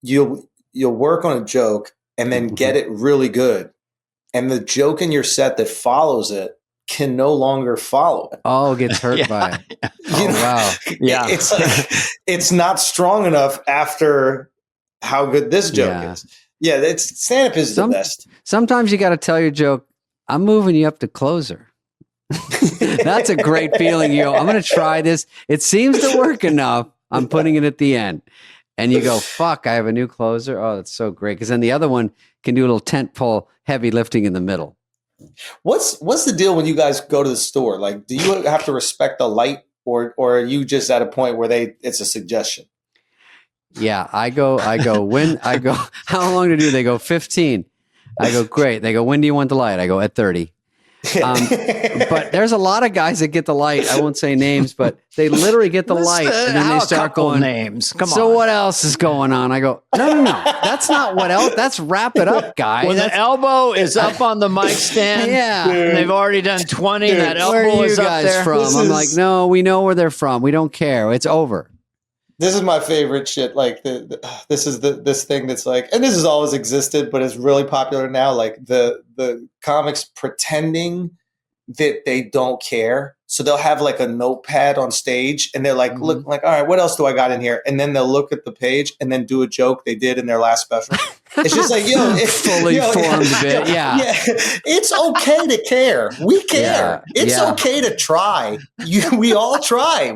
S7: you'll work on a joke and then get it really good. And the joke in your set that follows it can no longer follow it.
S2: Oh, gets hurt by it. Wow.
S7: Yeah. It's like, it's not strong enough after how good this joke is. Yeah. Stand-up is the best.
S2: Sometimes you got to tell your joke, I'm moving you up to closer. That's a great feeling. I'm going to try this. It seems to work enough. I'm putting it at the end. And you go, fuck, I have a new closer. Oh, that's so great. Because then the other one can do a little tent pole heavy lifting in the middle.
S7: What's the deal when you guys go to the store? Like, do you have to respect the light, or are you just at a point where it's a suggestion?
S2: Yeah, I go, how long to do? They go 15. I go, great. They go, when do you want the light? I go, at 30. But there's a lot of guys that get the light. I won't say names, but they literally get the light, and then they start going
S1: names. Come on.
S2: So what else is going on? I go, no. That's not what else. That's wrap it up, guy.
S1: When the elbow is up on the mic stand, and they've already done 20. That elbow
S2: where are
S1: is
S2: you
S1: up
S2: guys
S1: there.
S2: from? I'm like, no, we know where they're from. We don't care. It's over.
S7: This is my favorite shit. Like this is this thing that's like, and this has always existed, but it's really popular now. Like the comics pretending that they don't care. So they'll have like a notepad on stage, and they're like, look, like, all right, what else do I got in here? And then they'll look at the page and then do a joke they did in their last special. It's just like, it's
S2: fully formed a bit. Yeah.
S7: It's okay to care. We care. It's okay to try. We all try.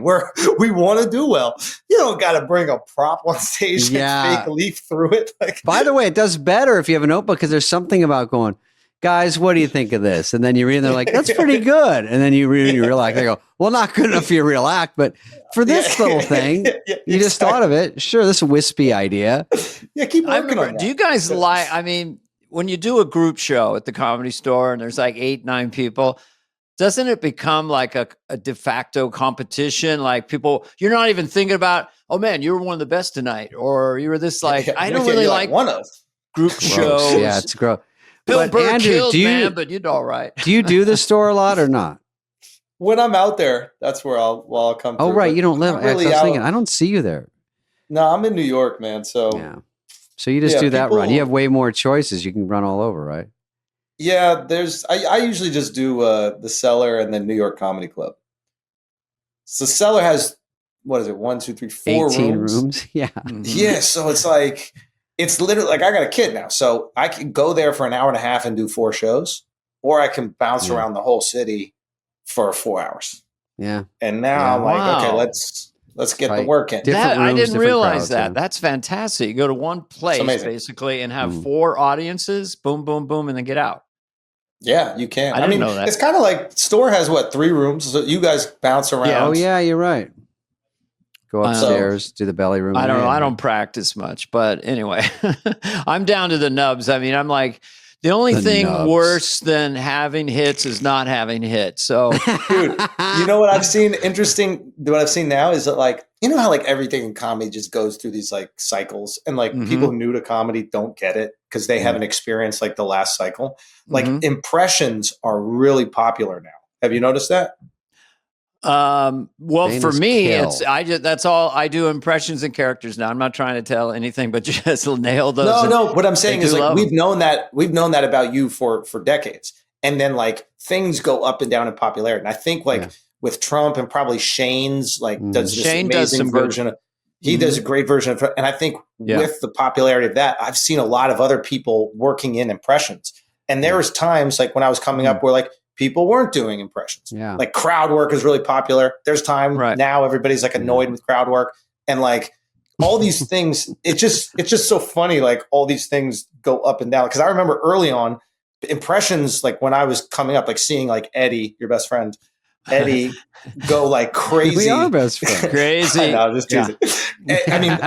S7: We want to do well. You don't got to bring a prop on stage and fake leaf through it. Like,
S2: by the way, it does better if you have a notebook, because there's something about going, guys, what do you think of this? And then you read, and they're like, that's pretty good. And then you read, and you realize, they go, well, not good enough for your real act, but for this little thing, you just thought of it. Sure, this wispy idea.
S7: Yeah, keep working on that.
S1: Do you guys when you do a group show at the Comedy Store and there's like 8-9 people, doesn't it become like a de facto competition? Like people, you're not even thinking about, oh man, you were one of the best tonight, or you were this I don't really like
S7: one of
S1: group shows.
S2: Yeah, it's gross.
S1: Bill Burr killed, man, but you did all right.
S2: Do you do the store a lot or not?
S7: When I'm out there, that's where I'll come through.
S2: Oh, right. You don't live. Really I don't see you there.
S7: No, I'm in New York, man. So
S2: So you just do that run. You have way more choices. You can run all over, right?
S7: Yeah, I usually just do the Cellar and then New York Comedy Club. So Cellar has, what is it, 1, 2, 3, 4
S2: 18 rooms? Yeah.
S7: Yeah, so it's like, it's literally like, I got a kid now, so I can go there for an hour and a half and do 4 shows, or I can bounce around the whole city for 4 hours.
S2: Yeah.
S7: And now I'm like, okay, let's get the work in.
S1: I didn't realize that. That's fantastic. You go to one place basically and have 4 audiences, boom, boom, boom, and then get out.
S7: Yeah, you can.
S1: I mean, know that.
S7: It's kind of like Store has 3 rooms, so you guys bounce around.
S2: Yeah. Oh yeah, you're right. Go upstairs, do the belly room.
S1: I don't know. I don't practice much, but anyway, I'm down to the nubs. I mean, I'm like, the only thing worse than having hits is not having hits. So,
S7: dude, you know what I've seen interesting? What I've seen now is that, like, you know how like everything in comedy just goes through these like cycles, and like people new to comedy don't get it because they haven't experienced like the last cycle. Like impressions are really popular now. Have you noticed that?
S1: Well, for me, that's all I do, impressions and characters now. I'm not trying to tell anything, but just nail those.
S7: No. What I'm saying is like, we've known that about you for decades. And then like things go up and down in popularity. And I think like with Trump and probably Shane's like does this amazing version of, he does a great version of, and I think with the popularity of that, I've seen a lot of other people working in impressions. And there was times like when I was coming up where like people weren't doing impressions.
S2: Yeah.
S7: Like crowd work is really popular. There's time now everybody's like annoyed with crowd work. And like all these things, it's just so funny. Like all these things go up and down. Cause I remember early on impressions, like when I was coming up, like seeing like Eddie, your best friend, Eddie go like crazy.
S2: We are best friends.
S1: Crazy.
S7: I know, I'm just teasing. I mean,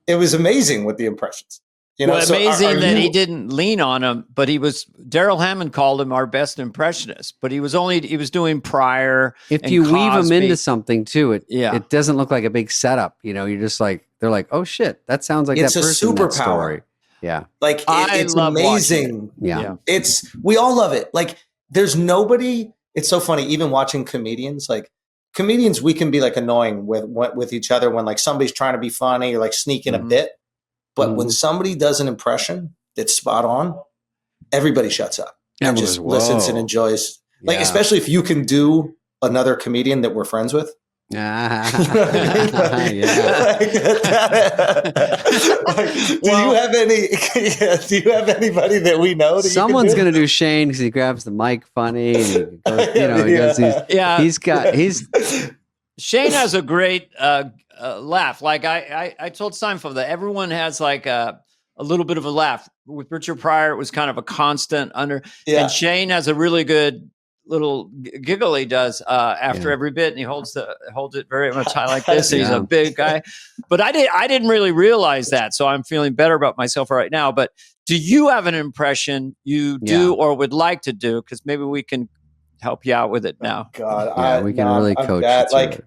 S7: it was amazing with the impressions. You know,
S1: well, amazing that he didn't lean on him, but Daryl Hammond called him our best impressionist, but he was doing Pryor.
S2: If you weave him into something too, it doesn't look like a big setup. You know, you're just like, they're like, oh shit, that sounds like
S7: it's
S2: that person.
S7: It's a superpower. Story.
S2: Yeah.
S7: Like it's amazing.
S2: Yeah.
S7: We all love it. Like there's nobody, it's so funny, even watching comedians, like comedians, we can be like annoying with each other when like somebody's trying to be funny or like sneaking a bit. But when somebody does an impression that's spot on, everybody shuts up and just listens and enjoys. Like, especially if you can do another comedian that we're friends with. Do you have anybody that we know?
S2: Someone's going to do Shane because he grabs the mic funny. And he goes,
S1: Shane has a great laugh. Like I told Seinfeld that everyone has like a little bit of a laugh. With Richard Pryor, it was kind of a constant and Shane has a really good little giggle he does after every bit, and he holds it very much high like this. He's a big guy, but I didn't really realize that, so I'm feeling better about myself right now. But do you have an impression you do or would like to do? Because maybe we can help you out with it now.
S7: God,
S2: we can really coach you.
S7: Like,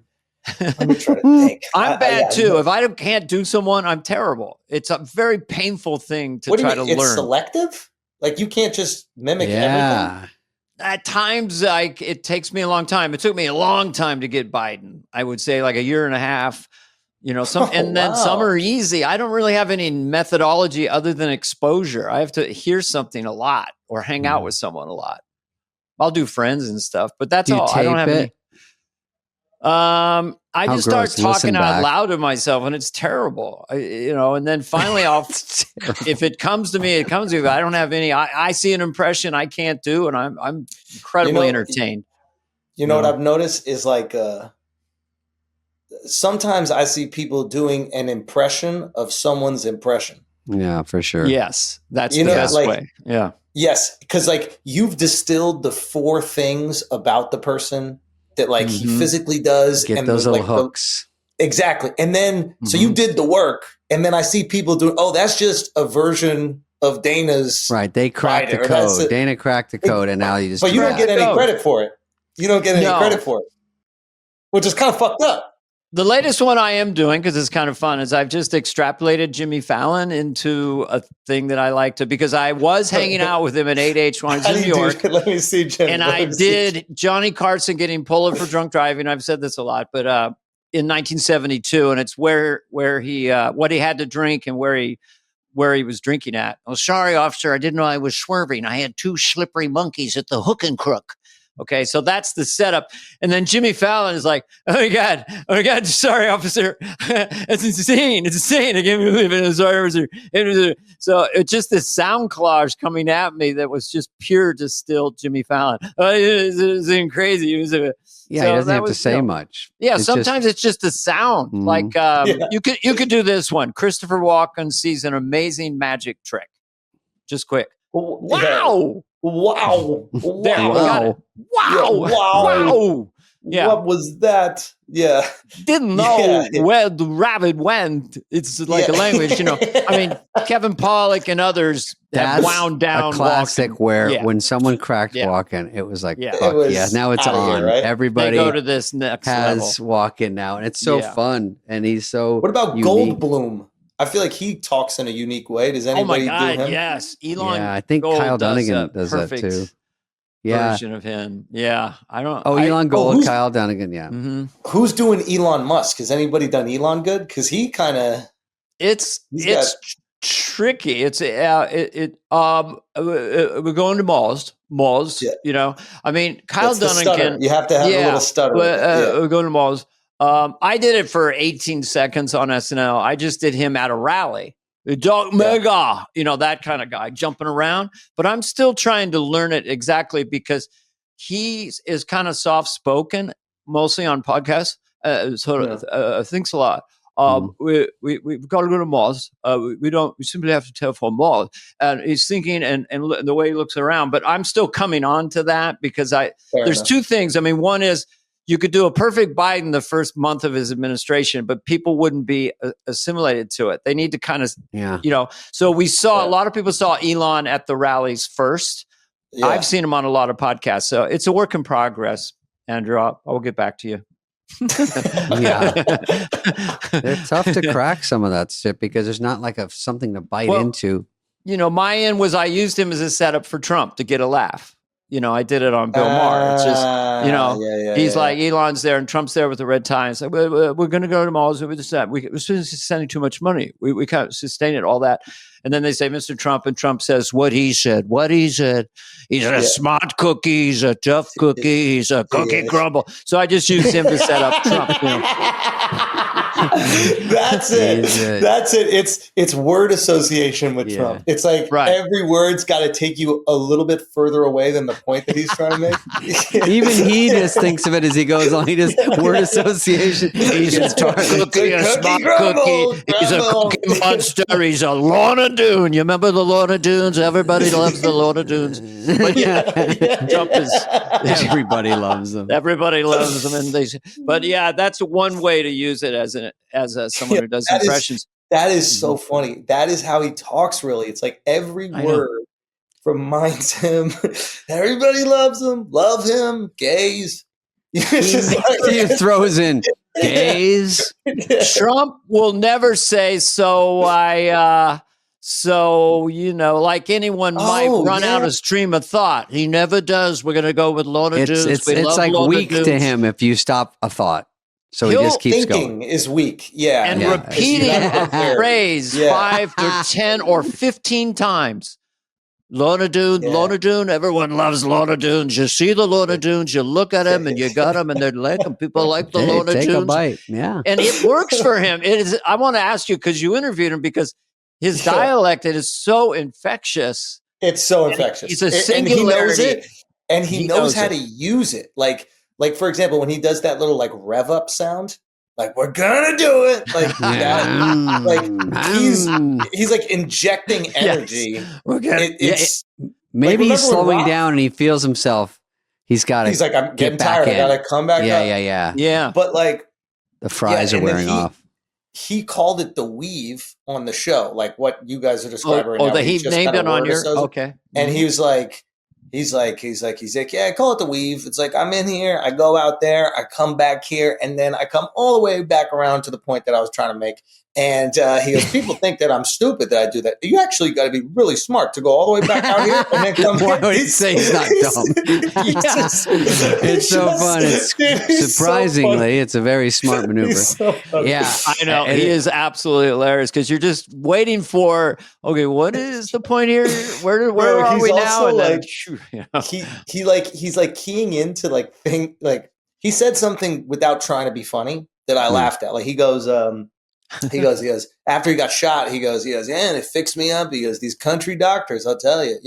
S7: let me try to think.
S1: I'm bad too. If I can't do someone, I'm terrible. It's a very painful thing to try to learn.
S7: It's selective. Like you can't just mimic everything.
S1: At times, it takes me a long time. It took me a long time to get Biden. I would say like a year and a half. You know, some are easy. I don't really have any methodology other than exposure. I have to hear something a lot or hang out with someone a lot. I'll do friends and stuff, but that's all. I don't have any. I just start talking out loud to myself, and it's terrible. And then finally, if it comes to me, it comes to me. But I don't have any. I see an impression I can't do, and I'm incredibly entertained.
S7: You know what I've noticed is like sometimes I see people doing an impression of someone's impression.
S2: Yeah, for sure.
S1: Yes, that's the best way. Yeah.
S7: Yes, because like you've distilled the 4 things about the person that like he physically does.
S2: Get those little hooks.
S7: Exactly. And then, so you did the work, and then I see people doing, that's just a version of Dana's.
S2: Right. They cracked the code. Dana cracked the code, and now you just.
S7: But you don't get any credit for it. You don't get any credit for it, which is kind of fucked up.
S1: The latest one I am doing, because it's kind of fun, is I've just extrapolated Jimmy Fallon into a thing that I like to, because I was hanging out with him at 8H when I was in New York.
S7: Let me see, Jimmy.
S1: And I did Johnny Carson getting pulled for drunk driving. I've said this a lot, but in 1972, and it's where he what he had to drink and where he was drinking at. Oh, sorry, officer, I didn't know I was swerving. I had 2 slippery monkeys at the hook and crook. Okay, so that's the setup. And then Jimmy Fallon is like, oh my God, sorry, officer. It's insane. I can't believe it. Sorry, officer. So it's just this sound collage coming at me that was just pure distilled Jimmy Fallon. It's crazy.
S2: He doesn't have to say much.
S1: Yeah, sometimes it's just a sound. Like you could do this one. Christopher Walken sees an amazing magic trick. Just quick. Wow.
S7: Wow.
S1: There, got it. Wow. Yeah.
S7: What was that? Yeah.
S1: Didn't know where the rabbit went. It's like a language, I mean, Kevin Pollak and others have wound down.
S2: A classic
S1: Walken.
S2: Where when someone cracked Walken, it was like, now it's on.
S7: Here, right?
S2: Everybody
S1: they go to this next
S2: has
S1: level.
S2: Walken now. And it's so fun. And he's so
S7: What about
S2: unique.
S7: Goldblum? I feel like he talks in a unique way. Does anybody do him?
S1: Yes. Elon.
S2: Yeah, I think
S1: Gold
S2: Kyle Dunnigan does that too. Yeah.
S1: Version of him. Yeah. I don't.
S2: Elon Gold, Kyle Dunnigan. Yeah.
S1: Mm-hmm.
S7: Who's doing Elon Musk? Has anybody done Elon good? Because he kind of.
S1: It's tricky. It's we're going to malls. Yeah. I mean, Kyle Dunnigan.
S7: You have to have a little stutter.
S1: We're going to malls. I did it for 18 seconds on SNL. I just did him at a rally. Dog mega, that kind of guy jumping around. But I'm still trying to learn it exactly because he is kind of soft spoken, mostly on podcasts. sort of thinks a lot. We've got to go to malls. We simply have to tell for malls. And he's thinking and the way he looks around, but I'm still coming on to that because there's two things. I mean, one is you could do a perfect Biden the first month of his administration, but people wouldn't be assimilated to it. They need to kind of, so we saw, a lot of people saw Elon at the rallies first. Yeah. I've seen him on a lot of podcasts. So it's a work in progress, Andrew. I'll get back to you.
S2: Yeah, they're tough to crack some of that shit because there's not like something to bite into.
S1: My end was I used him as a setup for Trump to get a laugh. I did it on Bill Maher. It's just, he's like, Elon's there and Trump's there with the red tie. It's like, we're going to go to malls. We're spending too much money. We can't sustain it, all that. And then they say, Mr. Trump, and Trump says what he said. He's a smart cookie. He's a tough cookie. He's a cookie crumble. So I just used him to set up Trump.
S7: That's it. That's it. It's word association with Trump. It's like every word's got to take you a little bit further away than the point that he's trying to make.
S2: Even he just thinks of it as he goes on. He just word association.
S5: He's a smart cookie, a smart cookie. He's a cookie monster. He's a Lorna Doone. You remember the Lorna Doones? Everybody loves the Lorna Doones. But
S1: Trump is.
S2: Everybody loves them.
S1: Everybody loves them, but that's one way to use it as someone who does impressions.
S7: That is so funny. That is how he talks. Really, it's like every word reminds him. Everybody loves him. Love him. Gays.
S2: He throws in gays.
S1: Trump will never say so. Like anyone might run out a stream of thought. He never does. We're going to go with Lorna Doones.
S2: It's like Lorna weak Doones. To him if you stop a thought. So he just keeps
S7: going. Is weak. Yeah.
S1: And repeating a phrase 5 to 10 or 15 times. Lorna Doone, Lorna Doone. Everyone loves Lorna Doones. You see the Lorna Doones, you look at them and you got them and they like them. People like the Lorna Doones.
S2: Take a bite. Yeah.
S1: And it works for him. I want to ask you, because you interviewed him, because his dialect, it is so infectious.
S7: It's so infectious.
S1: He's a singularity.
S7: And he knows how to use it. Like, for example, when he does that little like rev up sound, like, we're gonna do it. Like that. Like he's like injecting energy.
S1: Yes.
S2: Maybe he's slowing down and he feels himself. He's got to.
S7: He's like, I'm getting tired. I gotta come back up.
S2: Yeah.
S7: But like
S2: the fries are wearing off.
S7: He called it the weave on the show, like what you guys are describing right now.
S1: He named it on your okay.
S7: And he was like, he's like, yeah, I call it the weave. It's like, I'm in here, I go out there, I come back here, and then I come all the way back around to the point that I was trying to make. And he goes, people think that I'm stupid that I do that. You actually got to be really smart to go all the way back out here and then come back.
S2: Why would he say he's not dumb? It's so fun. It's surprisingly, it's a very smart maneuver.
S1: I know. He is absolutely hilarious because you're just waiting for, okay, what is the point here? Where are we now? And
S7: like, he's like keying into like he said something without trying to be funny that I laughed at. Like he goes, after he got shot, he goes, yeah, and it fixed me up. He goes, these country doctors, I'll tell you,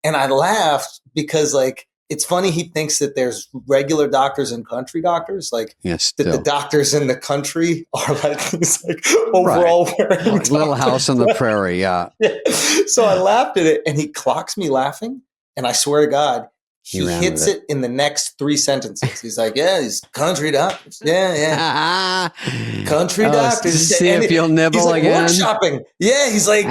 S7: and I laughed because like, it's funny. He thinks that there's regular doctors and country doctors, like that the doctors in the country are like, these like overall wearing
S2: Little House on the Prairie. Yeah.
S7: So I laughed at it and he clocks me laughing. And I swear to God, he hits it in the next 3 sentences. He's like, yeah, these country doctors. Yeah. Country doctors.
S2: See if you'll nibble
S7: he's like,
S2: again.
S7: Workshopping. Yeah, he's like.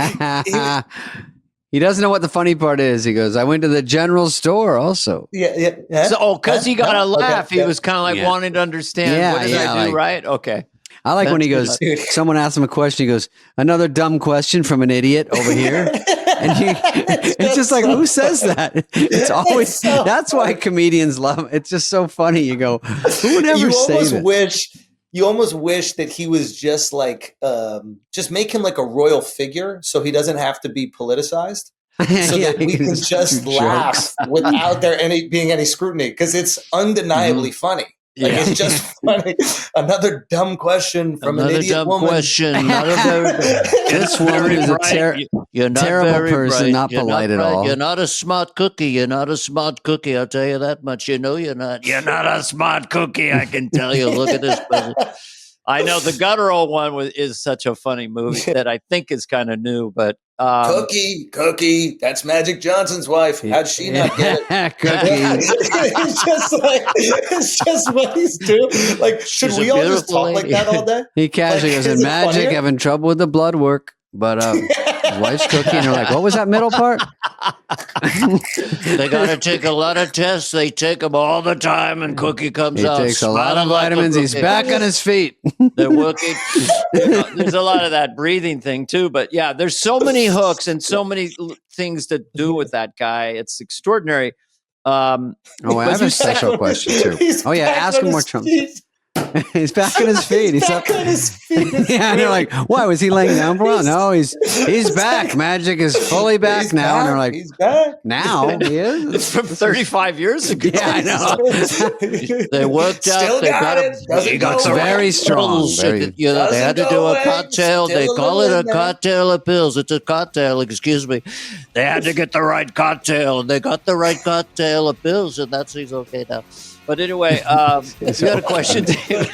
S2: He doesn't know what the funny part is. He goes, I went to the general store also.
S7: Yeah.
S1: So, because he got a laugh, he was kind of like wanting to understand. What did I do right? Okay.
S2: I like when he goes, someone asks him a question, he goes, another dumb question from an idiot over here. And it's just like, who says that? It's always, that's why comedians love it. It's just so funny. You go, who would ever say that?
S7: You almost wish that he was just like, just make him like a royal figure so he doesn't have to be politicized. So that we can just laugh without there being any scrutiny because it's undeniably funny. Like, it's just funny. Another dumb question from an idiot woman.
S5: Question. Not a very,
S2: this woman is a terrible person,
S5: bright.
S2: Not polite at all.
S5: You're not a smart cookie. You're not a smart cookie. I'll tell you that much. You know you're not. You're not a smart cookie. I can tell you. Look at this person.
S1: I know the guttural one is such a funny movie that I think is kind of new, but
S7: Cookie, that's Magic Johnson's wife. How'd she not get it?
S2: Cookie.
S7: It's just what he's doing. Like, should we all just talk like that all day?
S2: He casually goes, in Magic, having trouble with the blood work. But wife's Cookie, and they're like, what was that middle part?
S5: They got to take a lot of tests. They take them all the time, and Cookie comes out.
S2: He takes a lot of vitamins. He's back on his feet.
S5: They're working.
S1: There's a lot of that breathing thing too. But yeah, there's so many hooks and so many things to do with that guy. It's extraordinary.
S2: I have a special question too. Oh yeah, ask him more Trump. He's back on his feet. He's back on his feet. Yeah, and they're like, "Why was he laying down for a while?" No, he's back. Magic is fully back now, and they're like,
S7: "He's back
S2: now." He is.
S1: It's from 35 years ago.
S2: Yeah, I know.
S5: They worked out.
S7: Still
S5: They
S7: got it.
S2: He got very strong. Very,
S5: they had to do a cocktail. They call it a cocktail of pills. It's a cocktail. Excuse me. They had to get the right cocktail, and they got the right cocktail of pills, and he's okay now.
S1: But anyway, you got a question, David?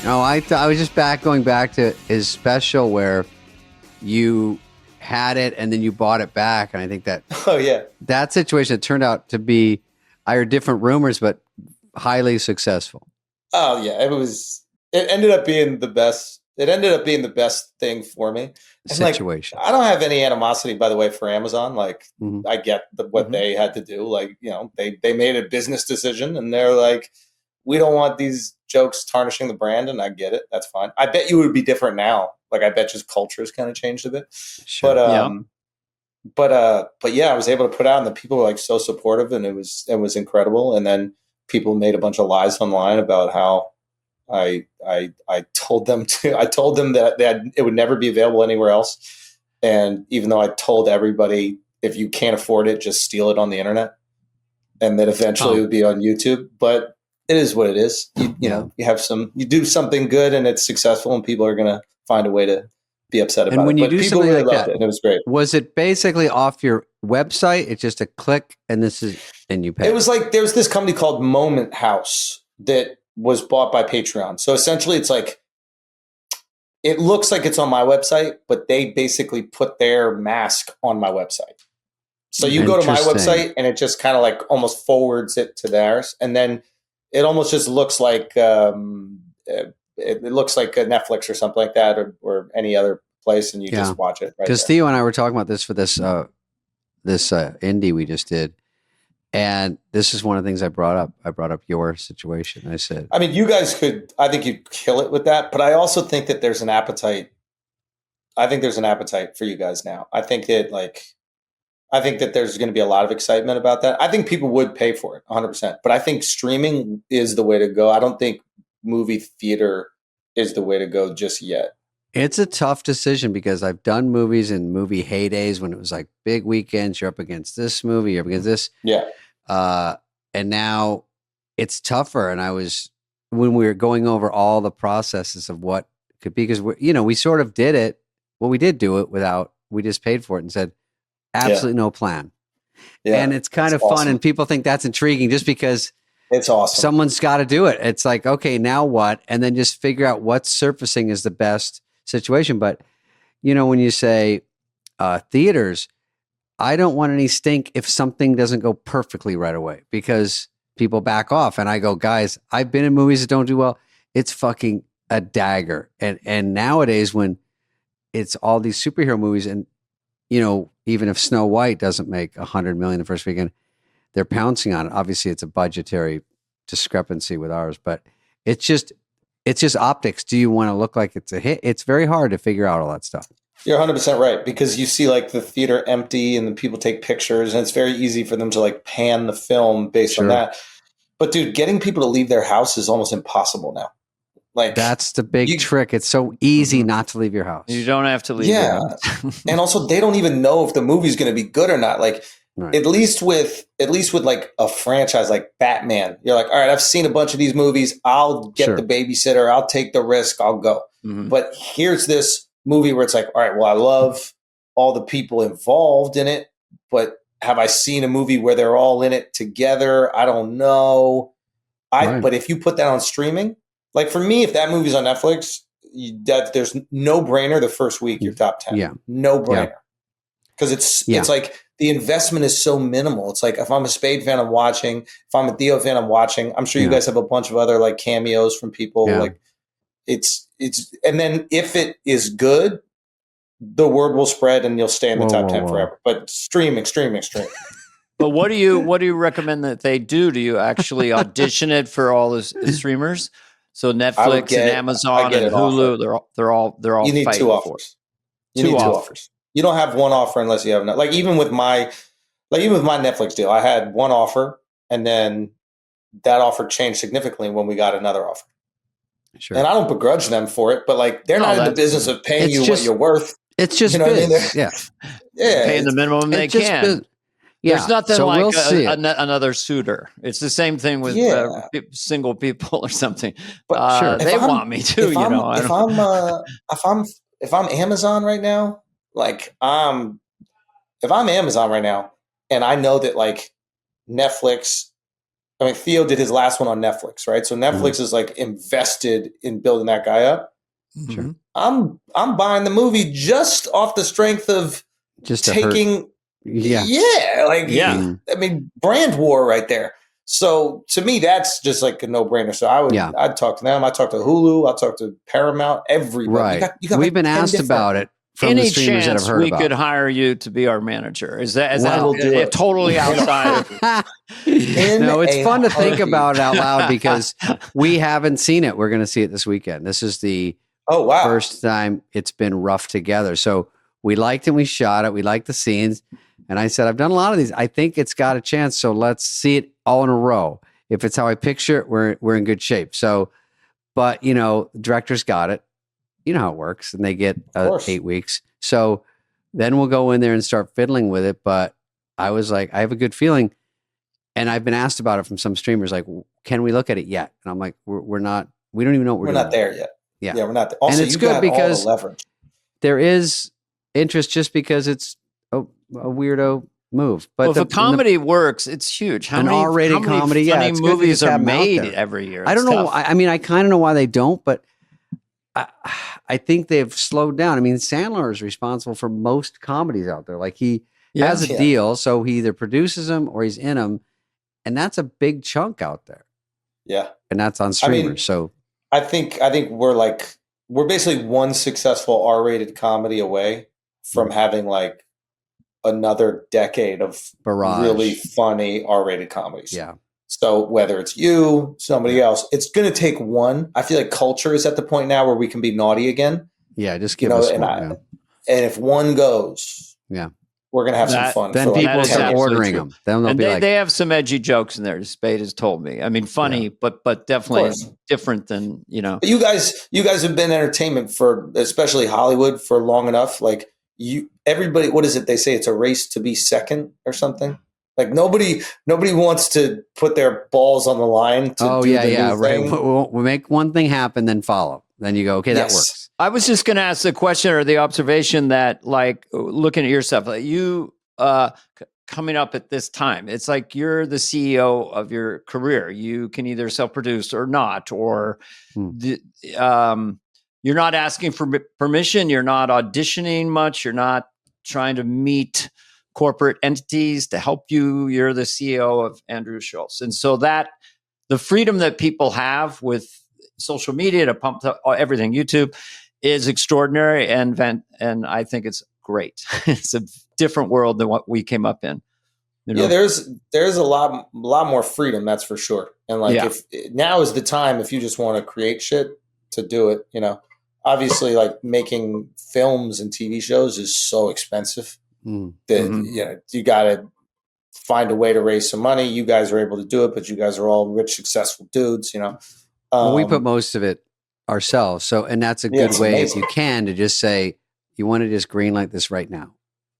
S2: No, I was just going back to his special where you had it and then you bought it back, and I think that that situation turned out to be, I heard different rumors, but highly successful.
S7: Oh yeah, it ended up being the best. It ended up being the best thing for me.
S2: Situation.
S7: I don't have any animosity, by the way, for Amazon. Like, I get what they had to do. Like, they made a business decision, and they're like, we don't want these jokes tarnishing the brand, and I get it. That's fine. I bet you would be different now. Like, I bet just culture has kind of changed a bit. Sure. But yeah, I was able to put out, and the people were like so supportive, and it was incredible. And then people made a bunch of lies online about how I told them that it would never be available anywhere else. And even though I told everybody, if you can't afford it, just steal it on the internet, and that eventually it would be on YouTube. But it is what it is. You do something good and it's successful, and people are going to find a way to be upset about it.
S2: And when you do something like that,
S7: and it was great.
S2: Was it basically off your website? It's just a click and you pay.
S7: It was like, there's this company called Moment House that was bought by Patreon. So essentially it's like, it looks like it's on my website, but they basically put their mask on my website. So you go to my website and it just kind of like almost forwards it to theirs. And then it almost just looks like, it looks like a Netflix or something like that, or any other place. And you just watch it.
S2: Because Theo and I were talking about this for this indie we just did. And this is one of the things I brought up. I brought up your situation. I said,
S7: I mean, you guys I think you'd kill it with that, but I also think that there's an appetite. I think there's an appetite for you guys now. I think that there's going to be a lot of excitement about that. I think people would pay for it 100%, but I think streaming is the way to go. I don't think movie theater is the way to go just yet.
S2: It's a tough decision because I've done movies in movie heydays when it was like big weekends. You're up against this movie, you're up against this.
S7: Yeah.
S2: And now it's tougher. And when we were going over all the processes of what could be, because we sort of did it. Well, we did do it we just paid for it and said, absolutely no plan. Yeah, and it's kind of fun. Awesome. And people think that's intriguing just because
S7: it's awesome.
S2: Someone's got to do it. It's like, okay, now what? And then just figure out what surfacing is the best situation. But, when you say theaters, I don't want any stink if something doesn't go perfectly right away because people back off. And I go, guys, I've been in movies that don't do well. It's fucking a dagger. And nowadays when it's all these superhero movies and, even if Snow White doesn't make $100 million the first weekend, they're pouncing on it. Obviously it's a budgetary discrepancy with ours, but it's just optics. Do you want to look like it's a hit? It's very hard to figure out all that stuff.
S7: You're 100% right, because you see like the theater empty and then people take pictures and it's very easy for them to like pan the film based on that. But dude, getting people to leave their house is almost impossible now. Like
S2: that's the big trick. It's so easy not to leave your house.
S1: You don't have to leave your house.
S7: And also they don't even know if the movie's going to be good or not. Like
S2: Right.
S7: At least with like a franchise like Batman, you're like, all right, I've seen a bunch of these movies. I'll get the babysitter. I'll take the risk. I'll go. Mm-hmm. But here's this movie where it's like, all right, well, I love all the people involved in it, but have I seen a movie where they're all in it together? I don't know. But if you put that on streaming, like for me, if that movie's on Netflix, there's no brainer the first week you're top 10.
S2: Yeah.
S7: No brainer. Because it's like the investment is so minimal. It's like if I'm a Spade fan, I'm watching. If I'm a Theo fan, I'm watching. I'm sure you guys have a bunch of other like cameos from people. Yeah. Like it's and then if it is good, the word will spread and you'll stay in the top 10 forever. But streaming.
S1: But what do you recommend that they do? Do you actually audition it for all the streamers? So Netflix and Amazon and Hulu, they're all
S7: you need two offers. You need two offers. You don't have one offer unless you have enough. Like even with my Netflix deal, I had one offer and then that offer changed significantly when we got another offer. Sure. And I don't begrudge them for it, but like they're not in the business of paying you what you're worth.
S2: It's just biz.
S7: Yeah.
S1: Paying the minimum they can.
S2: Yeah.
S1: There's nothing like another suitor. It's the same thing with single people or something. But they want me to,
S7: If I'm Amazon right now, like if I'm Amazon right now and I know that like Netflix, I mean Theo did his last one on Netflix, right? So Netflix is like invested in building that guy up.
S2: Sure.
S7: I'm buying the movie just off the strength of just taking I mean brand war right there. So to me that's just like a no-brainer. So I'd talk to them. I talk to Hulu, I'll talk to Paramount, everybody.
S2: Right.
S7: You got
S2: We've been asked about it from the streamers that have heard
S1: about. We could hire you to be our manager. Is that totally outside of
S2: No, it's fun to think about it out loud because we haven't seen it. We're going to see it this weekend. This is the first time it's been rough together. So we liked it. We shot it. We liked the scenes. And I said, I've done a lot of these. I think it's got a chance. So let's see it all in a row. If it's how I picture it, we're in good shape. So, but the director's got it. You know how it works. And they get 8 weeks. So then we'll go in there and start fiddling with it. But I was like, I have a good feeling. And I've been asked about it from some streamers, like, can we look at it yet? And I'm like, we're not, we don't even know what we're doing.
S7: Not there yet.
S2: Yeah,
S7: we're not there. Also,
S2: and it's good because there is interest just because it's a weirdo move. But
S1: if a comedy works, it's huge. How many
S2: R-rated comedy?
S1: Funny movies are made every year.
S2: I don't know. I mean, I kind of know why they don't, but I think they've slowed down. I mean, Sandler is responsible for most comedies out there. Like he has a deal, so he either produces them or he's in them, and that's a big chunk out there.
S7: Yeah,
S2: and that's on streamers. So
S7: I think we're basically one successful R-rated comedy away from having like another decade of really funny R-rated comedies.
S2: Yeah.
S7: So whether it's you, somebody else, it's going to take one. I feel like culture is at the point now where we can be naughty again.
S2: Yeah, just give us one.
S7: And if one goes, we're going to have some fun.
S2: Then people start ordering them. Then they'll be like,
S1: they have some edgy jokes in there. Spade has told me. I mean, funny, but definitely different than But
S7: you guys have been entertainment for, especially Hollywood, for long enough. Like everybody. What is it? They say it's a race to be second or something. Like nobody wants to put their balls on the line.
S2: Right. We make one thing happen, then follow. Then you go, okay, that works.
S1: I was just going to ask the question or the observation that, like, looking at your stuff, like you coming up at this time, it's like you're the CEO of your career. You can either self-produce or not, or you're not asking for permission. You're not auditioning much. You're not trying to meet corporate entities to help you. You're the CEO of Andrew Schultz. And so that the freedom that people have with social media to pump everything, YouTube, is extraordinary. And I think it's great. It's a different world than what we came up in.
S7: Yeah, there's a lot more freedom, that's for sure. And like if now is the time, if you just want to create shit, to do it. Obviously like making films and TV shows is so expensive. That you got to find a way to raise some money. You guys are able to do it, but you guys are all rich, successful dudes.
S2: We put most of it ourselves. So, and that's a good way, amazing. If you can, to just say you want to just green light this right now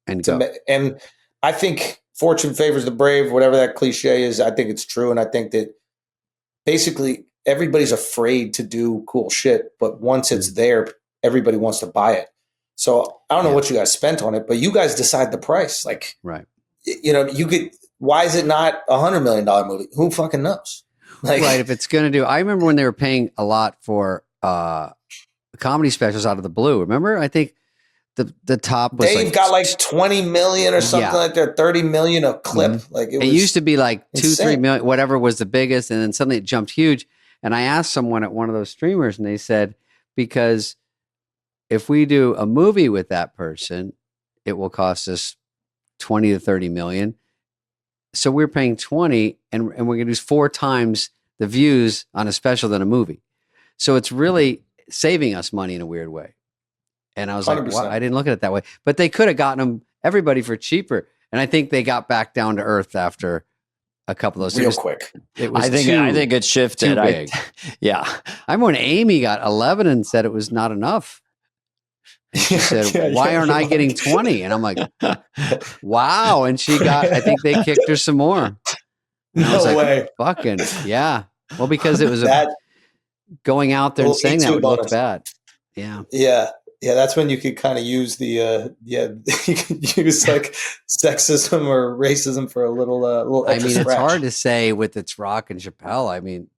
S2: and go.
S7: And I think fortune favors the brave, whatever that cliche is. I think it's true. And I think that basically everybody's afraid to do cool shit, but once it's there, everybody wants to buy it. So I don't know what you guys spent on it, but you guys decide the price. Like,
S2: right.
S7: You know, you could, why is it not $100 million movie? Who fucking knows? Like,
S2: right. If it's going to do, I remember when they were paying a lot for comedy specials out of the blue. Remember? I think the top was
S7: Dave got like 20 million or something like that, 30 million a clip.
S2: Mm-hmm.
S7: Like
S2: it used to be like
S7: insane.
S2: 2-3 million, whatever was the biggest. And then suddenly it jumped huge. And I asked someone at one of those streamers and they said, because if we do a movie with that person, it will cost us 20 to 30 million. So we're paying 20 and we're going to do 4 times the views on a special than a movie. So it's really saving us money in a weird way. And I was 100%. Like, wow, I didn't look at it that way, but they could have gotten them everybody for cheaper. And I think they got back down to earth after a couple of those
S7: real quick.
S2: It was
S1: I think it shifted.
S2: Too big.
S1: Yeah.
S2: I remember when Amy got 11 and said it was not enough. And she said, why aren't I getting 20? And I'm like, wow. And she got, I think they kicked her some more. And I was like,
S7: way.
S2: Fucking, yeah. Well, because it was going out there and saying that would look bad. Yeah.
S7: Yeah. Yeah. That's when you could kind of use the, you could use like sexism or racism for a little extra
S2: it's
S7: scratch.
S2: hard to say with It's Rock and Chappelle. I mean,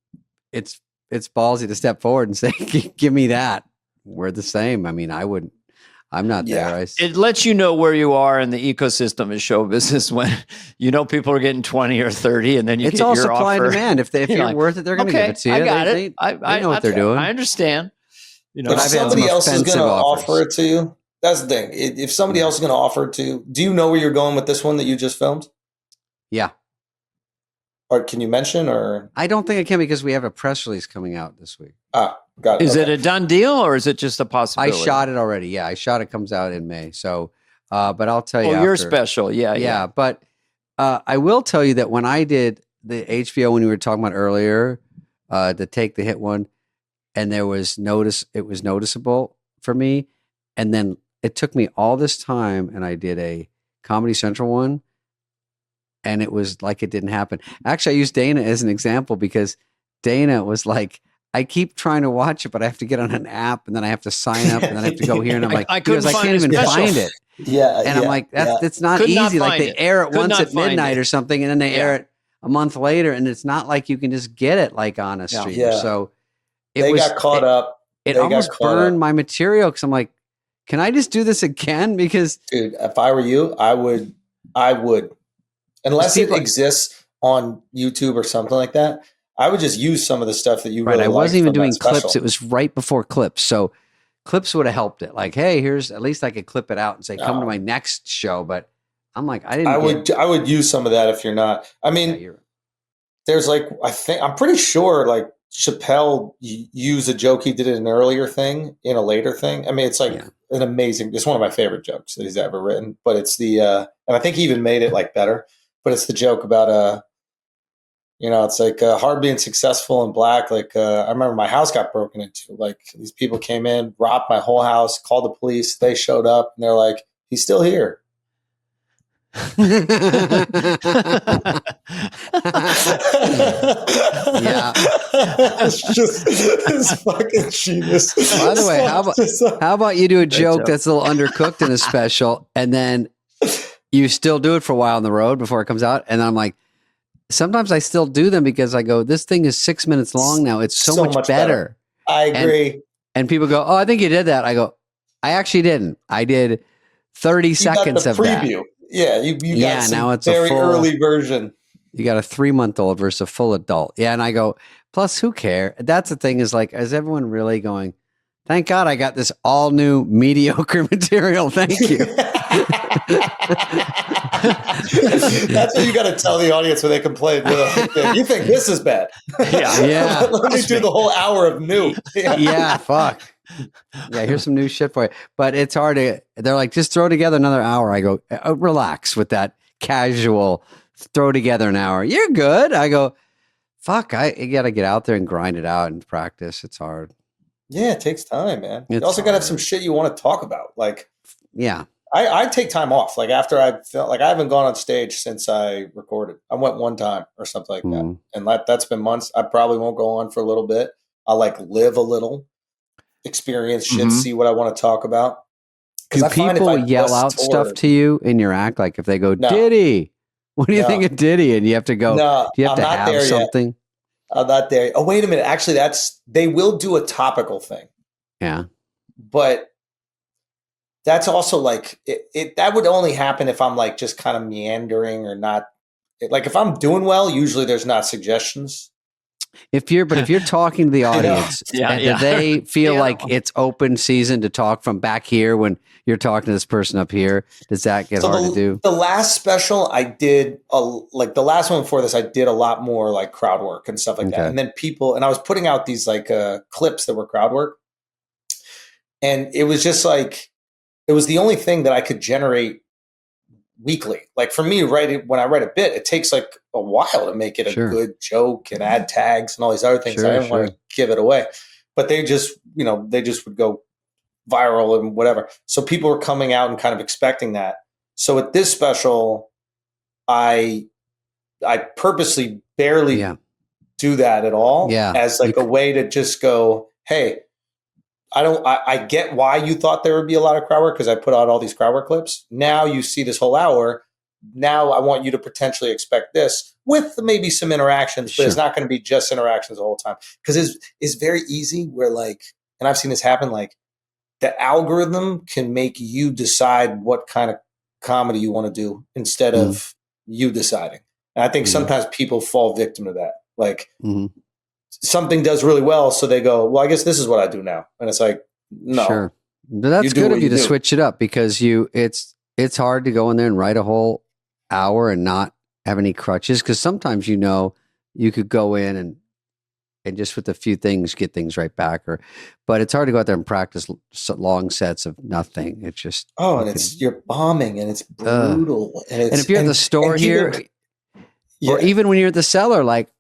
S2: it's ballsy to step forward and say, give me that. We're the same. I mean, I'm not there.
S1: It lets you know where you are in the ecosystem of show business when you know people are getting 20 or 30 and then you
S2: it's
S1: get
S2: all
S1: your
S2: supply
S1: offer.
S2: and demand. If you're like, worth it, they're going to give it to you.
S1: I got it.
S2: They know what they're doing.
S1: I understand. You know,
S7: if somebody else is going to offer it to you, that's the thing. If somebody else is going to offer it to you, do you know where you're going with this one that you just filmed?
S2: Yeah.
S7: Or can you mention or?
S2: I don't think I can because we have a press release coming out this week.
S7: Got it.
S1: Is it a done deal or is it just a possibility?
S2: I shot it already. Yeah, I shot it. Comes out in May. So, but I'll tell you.
S1: Oh, you're special. Yeah.
S2: But I will tell you that when I did the HBO, when we were talking about earlier, the Take the Hit one, and it was noticeable for me. And then it took me all this time, and I did a Comedy Central one, and it was like it didn't happen. Actually, I used Dana as an example because Dana was like, I keep trying to watch it, but I have to get on an app and then I have to sign up and then I have to go here. And I'm like, I can't even find it.
S7: Yeah.
S2: And I'm like, it's not easy. Like they air it once at midnight or something, and then they air it a month later. And it's not like you can just get it like on a streamer.
S7: Yeah.
S2: So
S7: they got caught up.
S2: It almost burned my material because I'm like, can I just do this again? Because
S7: dude, if I were you, I would, unless it exists on YouTube or something like that. I would just use some of the stuff that you really
S2: I wasn't even doing
S7: special.
S2: clips. It was right before clips. So clips would have helped it. Like, hey, here's, at least I could clip it out and say, come to my next show. But I'm like, I
S7: would use some of that if you're not. I mean, there's like, I'm pretty sure like Chappelle used a joke he did in an earlier thing in a later thing. I mean, it's like an amazing, it's one of my favorite jokes that he's ever written, but it's the, and I think he even made it like better, but it's the joke about, it's like hard being successful in black. Like I remember my house got broken into. Like these people came in, robbed my whole house, called the police. They showed up and they're like, "He's still here."
S2: Yeah.
S7: It's fucking genius.
S2: By the way, how about you do a joke that's a little undercooked in a special, and then you still do it for a while on the road before it comes out, and I'm like. Sometimes I still do them because I go, this thing is 6 minutes long now. It's so much better.
S7: I agree.
S2: And people go, oh, I think you did that. I go, I actually didn't. I did 30 seconds of
S7: preview.
S2: That.
S7: Yeah, you got some
S2: now it's
S7: very early version.
S2: You got a 3-month-old versus a full adult. Yeah, and I go, plus who cares? That's the thing is like, is everyone really going, thank God I got this all new mediocre material. Thank you.
S7: That's what you got to tell the audience when they complain. You think this is bad?
S2: Yeah.
S7: Let me do the whole hour of new.
S2: Yeah, fuck. Yeah, here's some new shit for you. But it's hard to. They're like, just throw together another hour. I go, relax with that casual. Throw together an hour. You're good. I go, fuck. You got to get out there and grind it out and practice. It's hard.
S7: Yeah, it takes time, man. You also got to have some shit you want to talk about, like.
S2: Yeah.
S7: I take time off. Like after I felt like I haven't gone on stage since I recorded. I went one time or something like that. And that's been months. I probably won't go on for a little bit. I'll like live a little, experience shit, see what I want to talk about.
S2: Do people yell out stuff to you in your act? Like if they go, Diddy, what do you think of Diddy? And you have to go, do you have to have something?
S7: I'm not there. Oh, wait a minute. Actually, they will do a topical thing.
S2: Yeah.
S7: But that's also like, that would only happen if I'm like just kind of meandering or not. Like if I'm doing well, usually there's not suggestions.
S2: If you're talking to the audience, do they feel like it's open season to talk from back here when you're talking to this person up here? Does that get hard to do?
S7: The last special I did, like the last one before this, I did a lot more like crowd work and stuff like that. And then I was putting out these like clips that were crowd work. And it was just like, it was the only thing that I could generate weekly. Like for me, when I write a bit, it takes like a while to make it a good joke and add tags and all these other things. I didn't want to give it away, but they just would go viral and whatever. So people were coming out and kind of expecting that. So at this special, I purposely barely do that at all as like a way to just go, hey, I get why you thought there would be a lot of crowd work because I put out all these crowd work clips. Now you see this whole hour. Now I want you to potentially expect this with maybe some interactions, but it's not going to be just interactions the whole time. Because it's very easy where like, and I've seen this happen, like the algorithm can make you decide what kind of comedy you want to do instead of you deciding. And I think sometimes people fall victim to that. Like, something does really well, so they go, well, I guess this is what I do now. And it's like, no.
S2: Sure. But that's good of you to switch it up because it's hard to go in there and write a whole hour and not have any crutches because sometimes you could go in and just with a few things get things right back but it's hard to go out there and practice long sets of nothing. It's just
S7: you're bombing and it's brutal. And
S2: if you're at the store here or even when you're at the cellar, like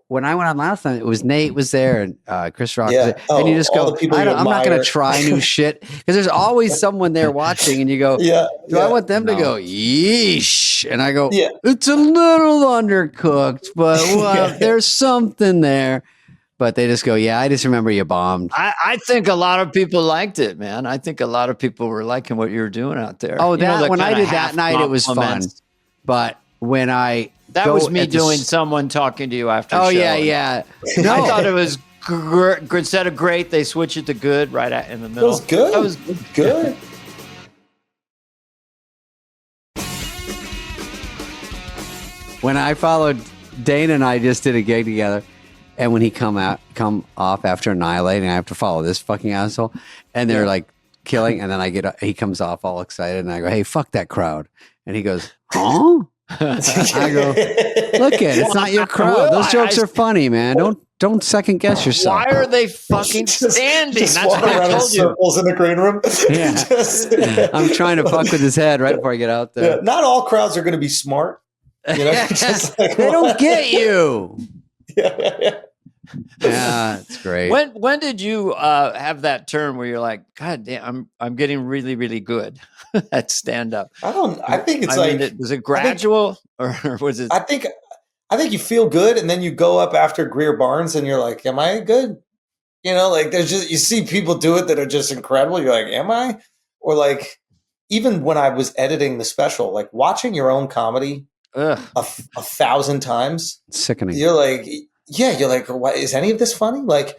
S2: when I went on last time, it was Nate was there and Chris Rock was there, and you just go, I'm not going to try new shit because there's always someone there watching, and you go, do I want them to go, yeesh? And I go, it's a little undercooked, but there's something there. But they just go, I just remember you bombed.
S1: I think a lot of people liked it, man. I think a lot of people were liking what you were doing out there.
S2: Oh, when I did that night, it was fun. But when
S1: that was me doing someone talking to you after.
S2: Oh,
S1: show.
S2: yeah.
S1: No. I thought it was instead of great, they switch it to good right in the middle.
S7: It was good.
S1: That was
S7: good.
S2: When I followed Dana and I just did a gig together, and when he come off after Annihilating, I have to follow this fucking asshole, and they're like killing, and then he comes off all excited, and I go, hey, fuck that crowd, and he goes, huh? I go, look it's not your crowd. Those jokes are funny, man. Don't second guess yourself.
S1: Why are they fucking standing?
S7: That's what I told you. Circles in the green room.
S2: Yeah. I'm trying to fuck with his head right before I get out there.
S7: Yeah. Not all crowds are going to be smart. You know?
S2: They don't get you. Yeah, it's great.
S1: When did you have that turn where you're like, God damn, I'm getting really, really good at stand up?
S7: I think it's
S1: was it gradual or was it?
S7: I think you feel good and then you go up after Greer Barnes and you're like, am I good? You know, like you see people do it that are just incredible. You're like, am I? Or like, even when I was editing the special, like watching your own comedy a 1,000 times,
S2: it's sickening.
S7: You're like, what, is any of this funny? Like,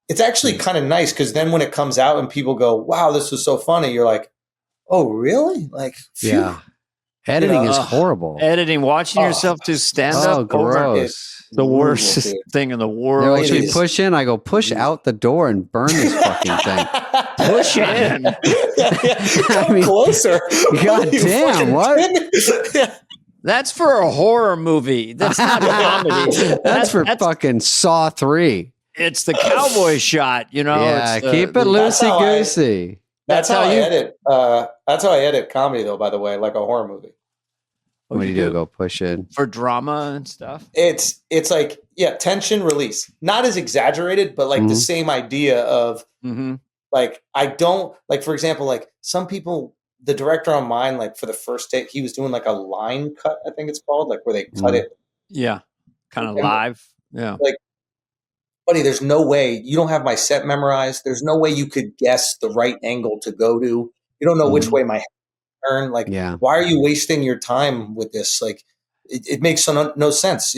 S7: it's actually kind of nice because then when it comes out and people go, wow, this was so funny, you're like, oh, really? Like, phew.
S2: Editing is horrible.
S1: Watching yourself do stand up.
S2: Oh, gross.
S1: The worst thing in the world.
S2: They're like, should we push in? I go, push out the door and burn this fucking thing.
S1: Push in.
S7: Come closer.
S2: God damn, what?
S1: That's for a horror movie. That's not a comedy.
S2: That's for fucking Saw 3.
S1: It's the cowboy shot, you know.
S2: Yeah, keep it loosey-goosey.
S7: That's how I edit. That's how I edit comedy, though, by the way, like a horror movie.
S2: What do you do? Go push in?
S1: For drama and stuff?
S7: It's like, tension, release. Not as exaggerated, but like the same idea of like, I don't, like, for example, like some people the director on mine, like for the first take, he was doing like a line cut, I think it's called, like where they cut it.
S1: Yeah. Kind of live. Yeah.
S7: Like, buddy, there's no way you don't have my set memorized. There's no way you could guess the right angle to go to. You don't know which way my head turn. Like, why are you wasting your time with this? Like, it makes no sense.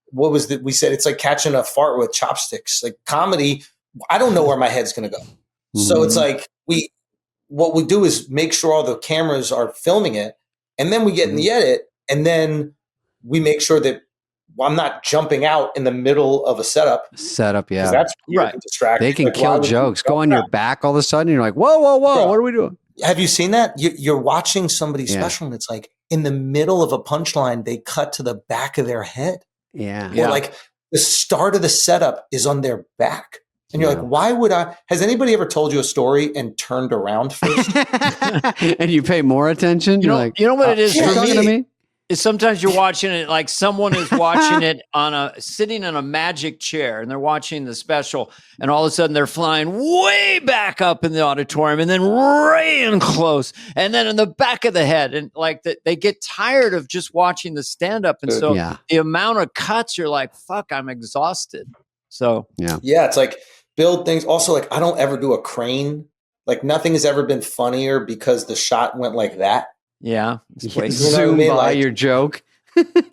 S7: What was that? We said it's like catching a fart with chopsticks. Like comedy, I don't know where my head's going to go. So it's like what we do is make sure all the cameras are filming it, and then we get in the edit, and then we make sure that I'm not jumping out in the middle of a setup.
S2: Yeah.
S7: That's right. Distracting.
S2: They can kill jokes. Go on your back all of a sudden. You're like, whoa, Bro, what are we doing?
S7: Have you seen that? You're watching somebody's special, and it's like in the middle of a punchline, they cut to the back of their head.
S2: Yeah.
S7: Or like the start of the setup is on their back. And you're like, why would I? Has anybody ever told you a story and turned around first?
S2: And you pay more attention?
S1: You know what it is for
S2: me?
S1: Is sometimes you're watching it like someone is watching it sitting in a magic chair, and they're watching the special, and all of a sudden they're flying way back up in the auditorium, and then right in close, and then in the back of the head, and like they get tired of just watching the stand up, and so the amount of cuts, you're like, fuck, I'm exhausted. So
S7: it's like build things. Also, like I don't ever do a crane. Like nothing has ever been funnier because the shot went like that.
S2: Yeah. Zoom by like, your joke.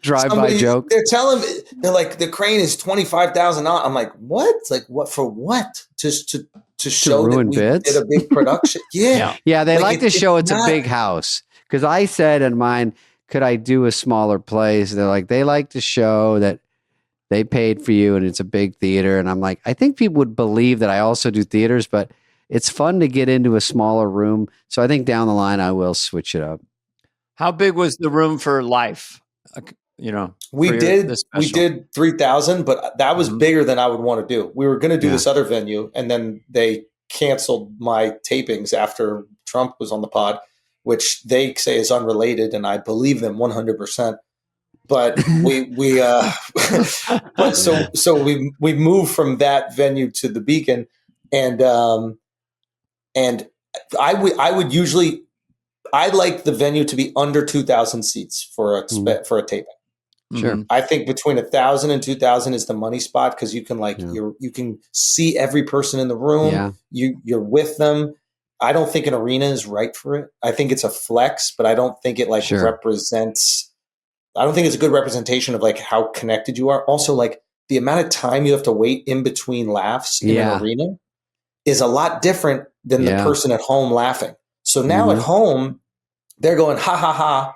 S2: Drive-by joke.
S7: They're telling me, they're like, the crane is $25,000. I'm like, what? Like, what for what? Just to show that we did a big production. Yeah.
S2: They like to show it's a big house. Because I said in mine, could I do a smaller place? They're like, they like to show that they paid for you and it's a big theater. And I'm like, I think people would believe that I also do theaters, but it's fun to get into a smaller room. So I think down the line, I will switch it up.
S1: How big was the room for Life?
S7: We did 3,000, but that was bigger than I would want to do. We were going to do this other venue, and then they canceled my tapings after Trump was on the pod, which they say is unrelated, and I believe them 100%. But we moved from that venue to the Beacon, and I would usually. I'd like the venue to be under 2,000 seats for a taping.
S2: Sure.
S7: I think between 1,000 and 2,000 is the money spot because you can you can see every person in the room. Yeah. You're with them. I don't think an arena is right for it. I think it's a flex, but I don't think it represents. I don't think it's a good representation of like how connected you are. Also, like the amount of time you have to wait in between laughs in an arena is a lot different than the person at home laughing. So now at home, they're going, ha, ha, ha.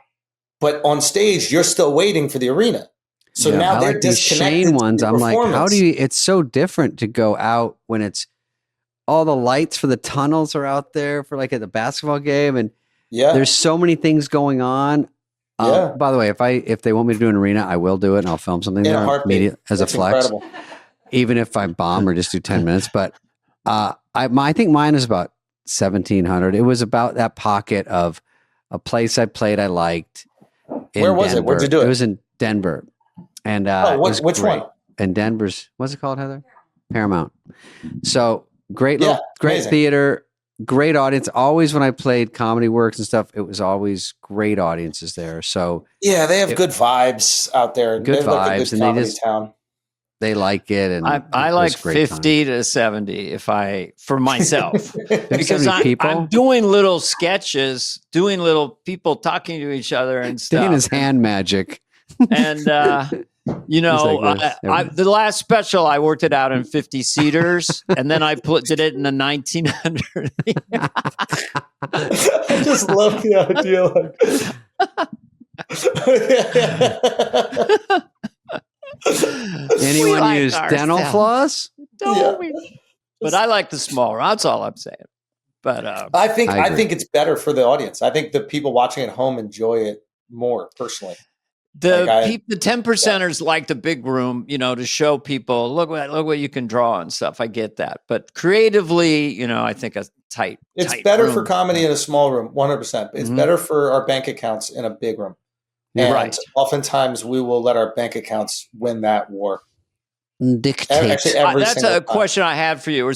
S7: But on stage, you're still waiting for the arena. So now they're
S2: like
S7: disconnected.
S2: Shane ones, I'm like, how do you, it's so different to go out when it's all the lights for the tunnels are out there for like at the basketball game. And there's so many things going on. By the way, if they want me to do an arena, I will do it and I'll film something there immediately as a flex. Incredible. Even if I bomb or just do 10 minutes. But I think mine is about 1,700. It was about that pocket of a place I played I liked.
S7: Where was it? Where'd you do it?
S2: It was in Denver. And
S7: which one?
S2: And Denver's, what's it called, Heather? Paramount. So great theater, great audience. Always when I played Comedy Works and stuff, it was always great audiences there. So
S7: yeah, they have good vibes out there.
S2: Good vibes,
S7: and they just
S2: town. They like it, and
S1: I like 50 to 70 for myself because I'm doing little sketches, doing little people talking to each other and stuff.
S2: Doing his hand magic,
S1: and the last special I worked it out in 50 seaters, and then I did it in a 1900.
S7: I just love the idea.
S2: Anyone use dental floss?
S1: But I like the smaller. That's all I'm saying. But
S7: I think it's better for the audience. I think the people watching at home enjoy it more personally.
S1: The 10%ers like the big room, to show people look what you can draw and stuff. I get that, but creatively, I think a tight.
S7: It's better for comedy in a small room, 100%. It's better for our bank accounts in a big room. And oftentimes we will let our bank accounts win that war.
S2: Dictate.
S1: That's a question I had for you.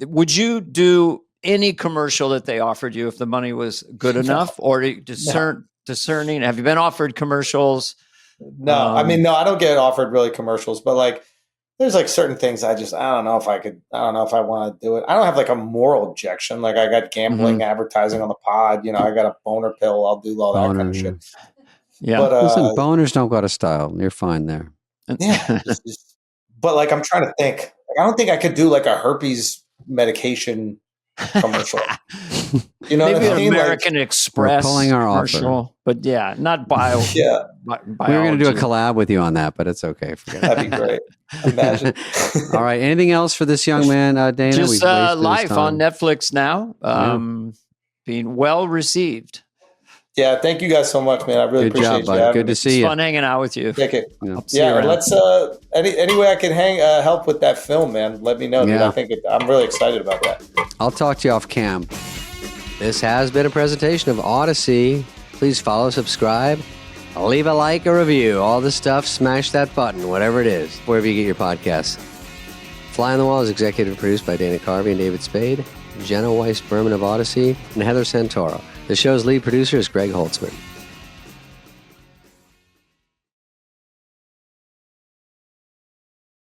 S1: Would you do any commercial that they offered you if the money was good enough, or discerning? Have you been offered commercials?
S7: No, I mean, no, I don't get offered really commercials, but like, there's like certain things I don't know if I want to do it. I don't have like a moral objection. Like I got gambling advertising on the pod, you know, I got a boner pill. I'll do all that kind of shit.
S1: Yeah.
S2: But listen, boners don't go to style. You're fine there.
S7: Yeah. But like, I'm trying to think. Like, I don't think I could do like a herpes medication commercial. You know,
S1: maybe
S7: what I mean?
S1: American Express
S2: pulling our
S1: commercial,
S2: offer.
S1: But yeah, not bio.
S7: Yeah,
S2: we were going to do a collab with you on that, but it's okay. Forget
S7: That'd be great. Imagine.
S2: All right. Anything else for this young man, Dana?
S1: Just Life on Netflix now, being well received.
S7: Yeah, thank you guys so much, man. I really appreciate you.
S2: Good to see you.
S1: It's fun hanging out with you.
S7: Take it. Yeah, let's any way I can help with that film, man. Let me know.
S2: Yeah.
S7: Dude. I'm really excited about that.
S2: I'll talk to you off cam. This has been a presentation of Odyssey. Please follow, subscribe, leave a like, a review, all the stuff. Smash that button, whatever it is, wherever you get your podcasts. Fly on the Wall is executive produced by Dana Carvey and David Spade, Jenna Weiss Berman of Odyssey, and Heather Santoro. The show's lead producer is Greg Holtzman.